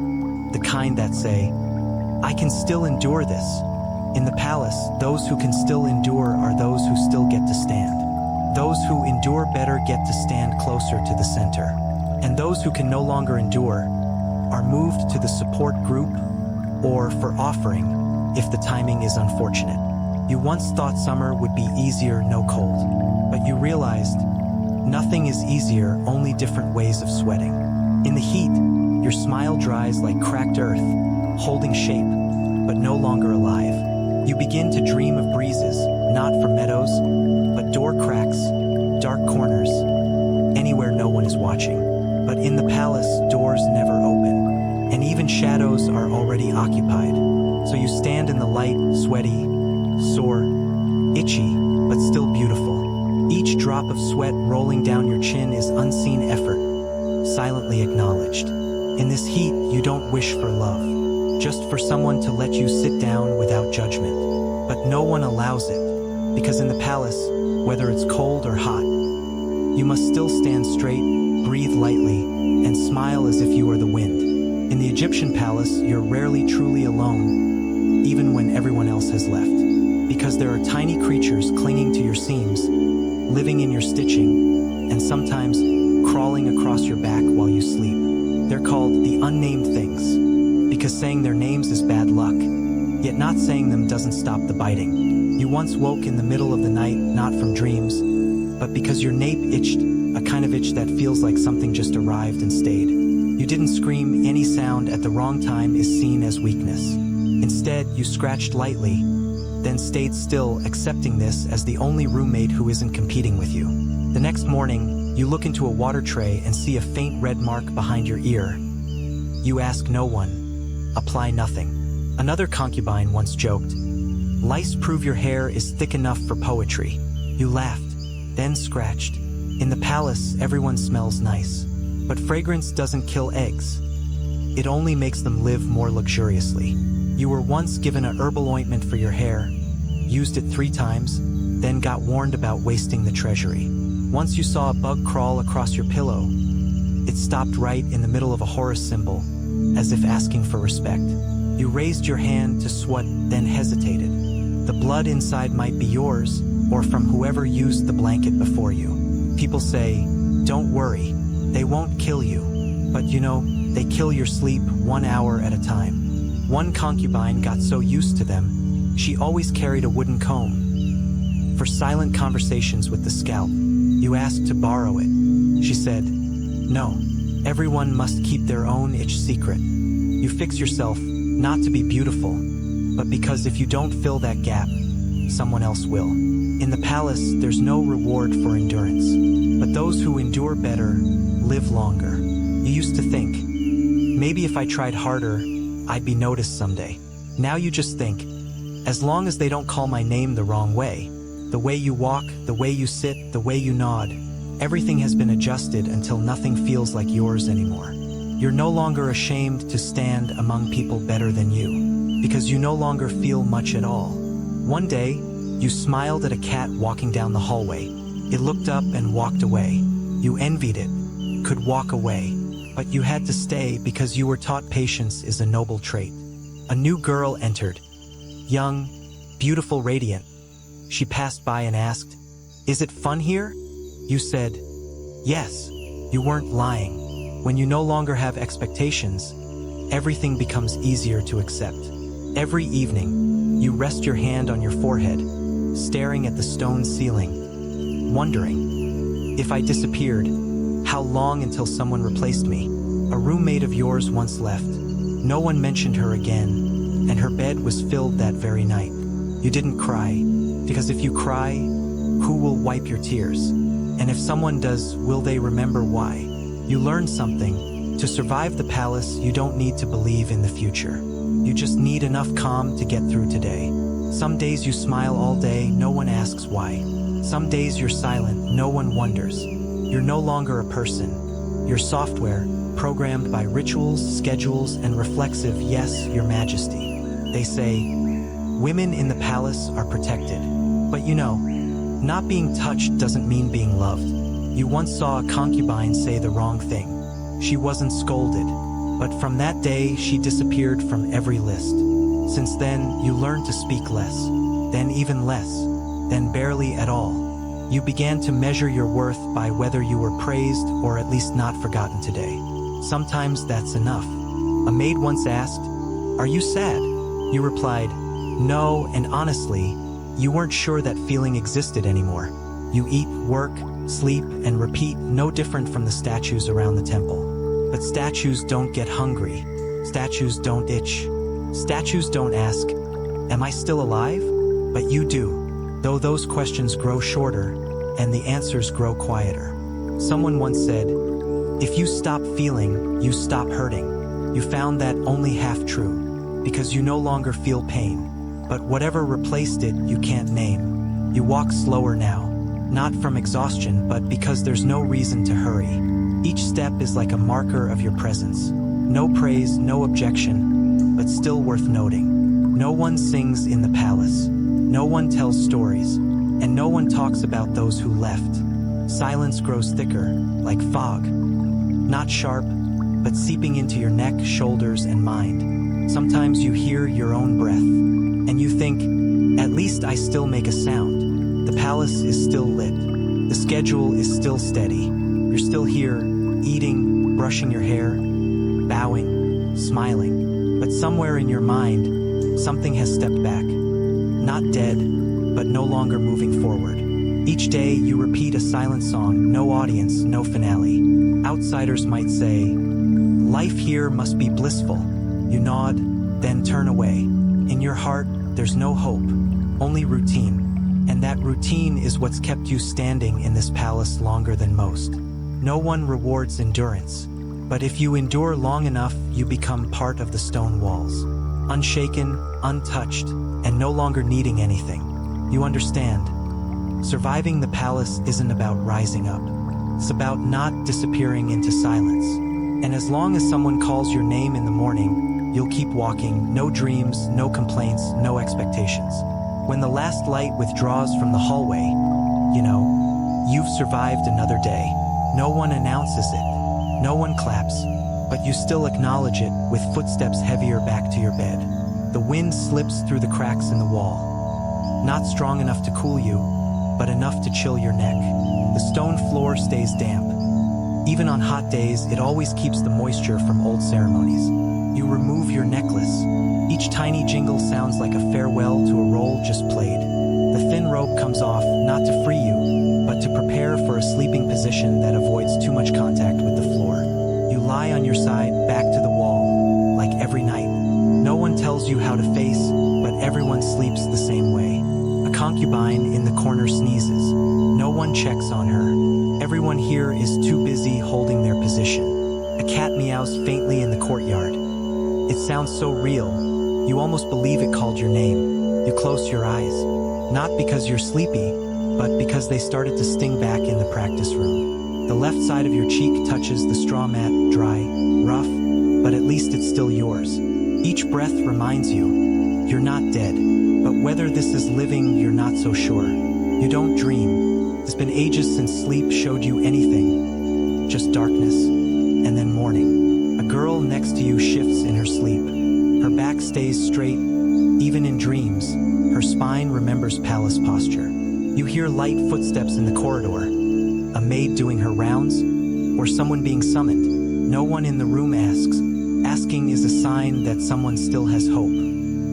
the kind that say, "I can still endure this." In the palace, those who can still endure are those who still get to stand. Those who endure better get to stand closer to the center. And those who can no longer endure are moved to the support group or for offering if the timing is unfortunate. You once thought summer would be easier, no cold, but you realized nothing is easier, only different ways of sweating. In the heat, your smile dries like cracked earth, holding shape, but no longer alive. You begin to dream of breezes, not from meadows, but door cracks, dark corners, anywhere no one is watching. But in the palace, doors never open, and even shadows are already occupied. So you stand in the light, sweaty, sore, itchy, but still beautiful. Each drop of sweat rolling down your chin is unseen effort, silently acknowledged. In this heat, you don't wish for love, just for someone to let you sit down without judgment. But no one allows it, because in the palace, whether it's cold or hot, you must still stand straight, breathe lightly, and smile as if you are the wind. In the Egyptian palace, you're rarely truly alone, even when everyone else has left, because there are tiny creatures clinging to your seams, living in your stitching, and sometimes crawling across your back while you sleep. They're called the unnamed things, because saying their names is bad luck, yet not saying them doesn't stop the biting. You once woke in the middle of the night, not from dreams, but because your nape itched, a kind of itch that feels like something just arrived and stayed. You didn't scream. Any sound at the wrong time is seen as weakness. Instead, you scratched lightly, then stayed still, accepting this as the only roommate who isn't competing with you. The next morning, you look into a water tray and see a faint red mark behind your ear. You ask no one, apply nothing. Another concubine once joked, "Lice prove your hair is thick enough for poetry." You laughed, then scratched. In the palace, everyone smells nice, but fragrance doesn't kill eggs. It only makes them live more luxuriously. You were once given a herbal ointment for your hair, used it 3 times, then got warned about wasting the treasury. Once you saw a bug crawl across your pillow. It stopped right in the middle of a Horus symbol, as if asking for respect. You raised your hand to swat, then hesitated. The blood inside might be yours, or from whoever used the blanket before you. People say, "Don't worry, they won't kill you." But you know, they kill your sleep 1 hour at a time. One concubine got so used to them, she always carried a wooden comb. For silent conversations with the scalp, you asked to borrow it. She said, "No, everyone must keep their own itch secret." You fix yourself, not to be beautiful, but because if you don't fill that gap, someone else will. In the palace, there's no reward for endurance, but those who endure better live longer. You used to think, maybe if I tried harder, I'd be noticed someday. Now you just think, as long as they don't call my name the wrong way, the way you walk, the way you sit, the way you nod, everything has been adjusted until nothing feels like yours anymore. You're no longer ashamed to stand among people better than you, because you no longer feel much at all. One day, you smiled at a cat walking down the hallway. It looked up and walked away. You envied it, could walk away, but you had to stay because you were taught patience is a noble trait. A new girl entered, young, beautiful, radiant. She passed by and asked, "Is it fun here?" You said, "Yes." You weren't lying. When you no longer have expectations, everything becomes easier to accept. Every evening, you rest your hand on your forehead, staring at the stone ceiling, wondering, if I disappeared, how long until someone replaced me? A roommate of yours once left. No one mentioned her again, and her bed was filled that very night. You didn't cry, because if you cry, who will wipe your tears? And if someone does, will they remember why? You learned something. To survive the palace, you don't need to believe in the future. You just need enough calm to get through today. Some days you smile all day, no one asks why. Some days you're silent, no one wonders. You're no longer a person. You're software, programmed by rituals, schedules, and reflexive, "Yes, Your Majesty." They say, women in the palace are protected. But you know, not being touched doesn't mean being loved. You once saw a concubine say the wrong thing. She wasn't scolded, but from that day she disappeared from every list. Since then, you learned to speak less, then even less, then barely at all. You began to measure your worth by whether you were praised or at least not forgotten today. Sometimes that's enough. A maid once asked, "Are you sad?" You replied, "No," and honestly, you weren't sure that feeling existed anymore. You eat, work, sleep, and repeat, no different from the statues around the temple. But statues don't get hungry. Statues don't itch. Statues don't ask, "Am I still alive?" But you do, though those questions grow shorter and the answers grow quieter. Someone once said, "If you stop feeling, you stop hurting." You found that only half true, because you no longer feel pain. But whatever replaced it, you can't name. You walk slower now, not from exhaustion, but because there's no reason to hurry. Each step is like a marker of your presence. No praise, no objection, but still worth noting. No one sings in the palace. No one tells stories, and no one talks about those who left. Silence grows thicker, like fog. Not sharp, but seeping into your neck, shoulders, and mind. Sometimes you hear your own breath, and you think, "At least I still make a sound." The palace is still lit. The schedule is still steady. You're still here, eating, brushing your hair, bowing, smiling. But somewhere in your mind, something has stepped back. Not dead, but no longer moving forward. Each day you repeat a silent song, no audience, no finale. Outsiders might say, "Life here must be blissful." You nod, then turn away. In your heart, there's no hope, only routine. And that routine is what's kept you standing in this palace longer than most. No one rewards endurance, but if you endure long enough, you become part of the stone walls. Unshaken, untouched, and no longer needing anything. You understand. Surviving the palace isn't about rising up. It's about not disappearing into silence. And as long as someone calls your name in the morning, you'll keep walking, no dreams, no complaints, no expectations. When the last light withdraws from the hallway, you know, you've survived another day. No one announces it, no one claps, but you still acknowledge it with footsteps heavier back to your bed. The wind slips through the cracks in the wall, not strong enough to cool you, but enough to chill your neck. The stone floor stays damp. Even on hot days, it always keeps the moisture from old ceremonies. You remove your necklace. Each tiny jingle sounds like a farewell to a role just played. The thin rope comes off, not to free you, but to prepare for a sleeping position that avoids too much contact with the floor. You lie on your side, back to the wall, like every night. No one tells you how to face, but everyone sleeps the same way. A concubine in the corner sneezes. No one checks on her. Everyone here is too busy holding their position. A cat meows faintly in the courtyard. It sounds so real, you almost believe it called your name. You close your eyes, not because you're sleepy, but because they started to sting back in the practice room. The left side of your cheek touches the straw mat, dry, rough, but at least it's still yours. Each breath reminds you, you're not dead, but whether this is living, you're not so sure. You don't dream. It's been ages since sleep showed you anything. Just darkness, and then morning. A girl next to you shifts in her sleep. Her back stays straight, even in dreams. Her spine remembers palace posture. You hear light footsteps in the corridor. A maid doing her rounds, or someone being summoned. No one in the room asks. Asking is a sign that someone still has hope.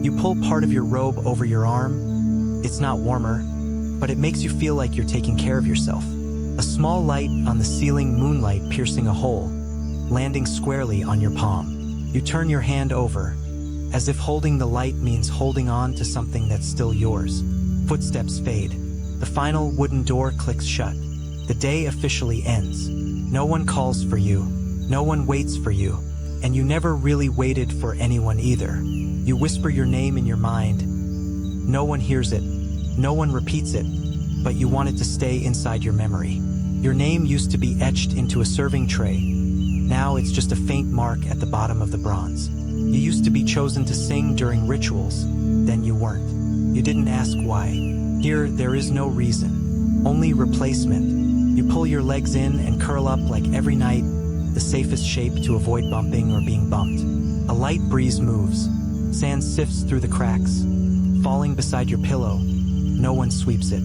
You pull part of your robe over your arm. It's not warmer, but it makes you feel like you're taking care of yourself. A small light on the ceiling, moonlight piercing a hole, landing squarely on your palm. You turn your hand over, as if holding the light means holding on to something that's still yours. Footsteps fade. The final wooden door clicks shut. The day officially ends. No one calls for you. No one waits for you. And you never really waited for anyone either. You whisper your name in your mind. No one hears it. No one repeats it, but you want it to stay inside your memory. Your name used to be etched into a serving tray. Now it's just a faint mark at the bottom of the bronze. You used to be chosen to sing during rituals, then you weren't. You didn't ask why. Here, there is no reason, only replacement. You pull your legs in and curl up like every night, the safest shape to avoid bumping or being bumped. A light breeze moves. Sand sifts through the cracks, falling beside your pillow. No one sweeps it.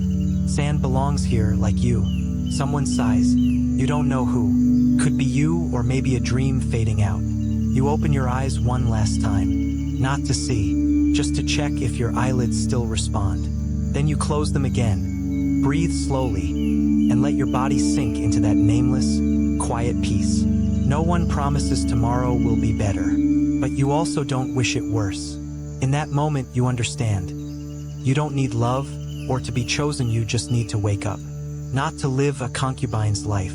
Sand belongs here like you. Someone sighs. You don't know who. Could be you or maybe a dream fading out. You open your eyes one last time. Not to see, just to check if your eyelids still respond. Then you close them again. Breathe slowly and let your body sink into that nameless, quiet peace. No one promises tomorrow will be better, but you also don't wish it worse. In that moment, you understand. You don't need love or to be chosen, you just need to wake up. Not to live a concubine's life,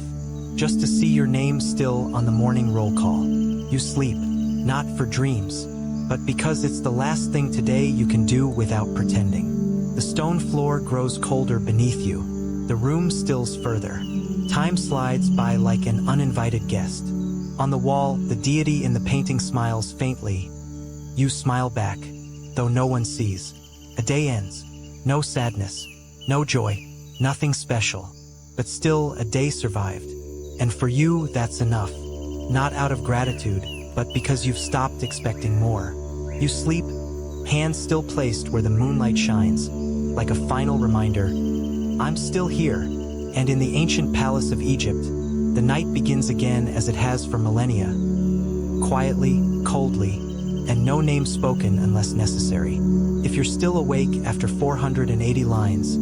just to see your name still on the morning roll call. You sleep, not for dreams, but because it's the last thing today you can do without pretending. The stone floor grows colder beneath you. The room stills further. Time slides by like an uninvited guest. On the wall, the deity in the painting smiles faintly. You smile back, though no one sees. A day ends. No sadness, no joy, nothing special. But still, a day survived. And for you, that's enough. Not out of gratitude, but because you've stopped expecting more. You sleep, hands still placed where the moonlight shines, like a final reminder, I'm still here. And in the ancient palace of Egypt, the night begins again as it has for millennia. Quietly, coldly, and no name spoken unless necessary. If you're still awake after 480 lines,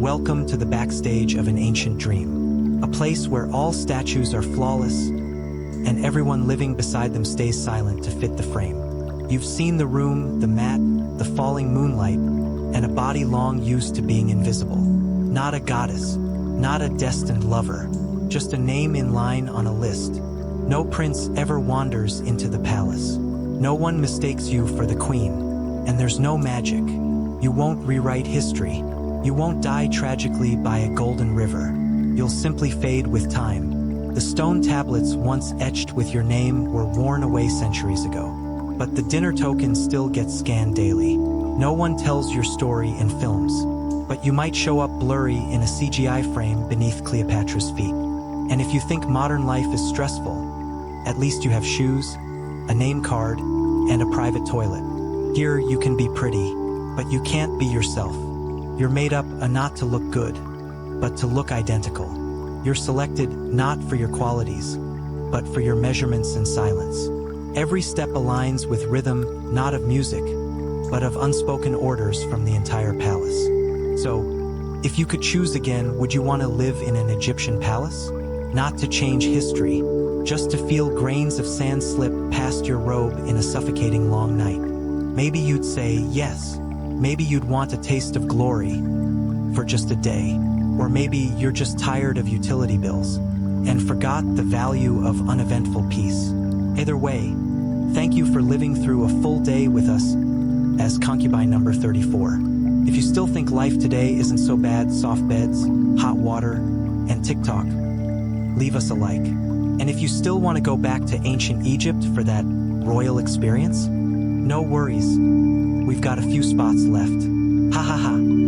welcome to the backstage of an ancient dream. A place where all statues are flawless, and everyone living beside them stays silent to fit the frame. You've seen the room, the mat, the falling moonlight, and a body long used to being invisible. Not a goddess, not a destined lover, just a name in line on a list. No prince ever wanders into the palace. No one mistakes you for the queen, and there's no magic. You won't rewrite history. You won't die tragically by a golden river. You'll simply fade with time. The stone tablets once etched with your name were worn away centuries ago. But the dinner token still gets scanned daily. No one tells your story in films, but you might show up blurry in a CGI frame beneath Cleopatra's feet. And if you think modern life is stressful, at least you have shoes, a name card, and a private toilet. Here you can be pretty, but you can't be yourself. You're made up not to look good, but to look identical. You're selected not for your qualities, but for your measurements and silence. Every step aligns with rhythm, not of music, but of unspoken orders from the entire palace. So, if you could choose again, would you want to live in an Egyptian palace? Not to change history, just to feel grains of sand slip past your robe in a suffocating long night. Maybe you'd say yes. Maybe you'd want a taste of glory for just a day. Or maybe you're just tired of utility bills and forgot the value of uneventful peace. Either way, thank you for living through a full day with us as concubine number 34. If you still think life today isn't so bad, soft beds, hot water, and TikTok, leave us a like. And if you still want to go back to ancient Egypt for that royal experience, no worries. We've got a few spots left. Ha ha ha.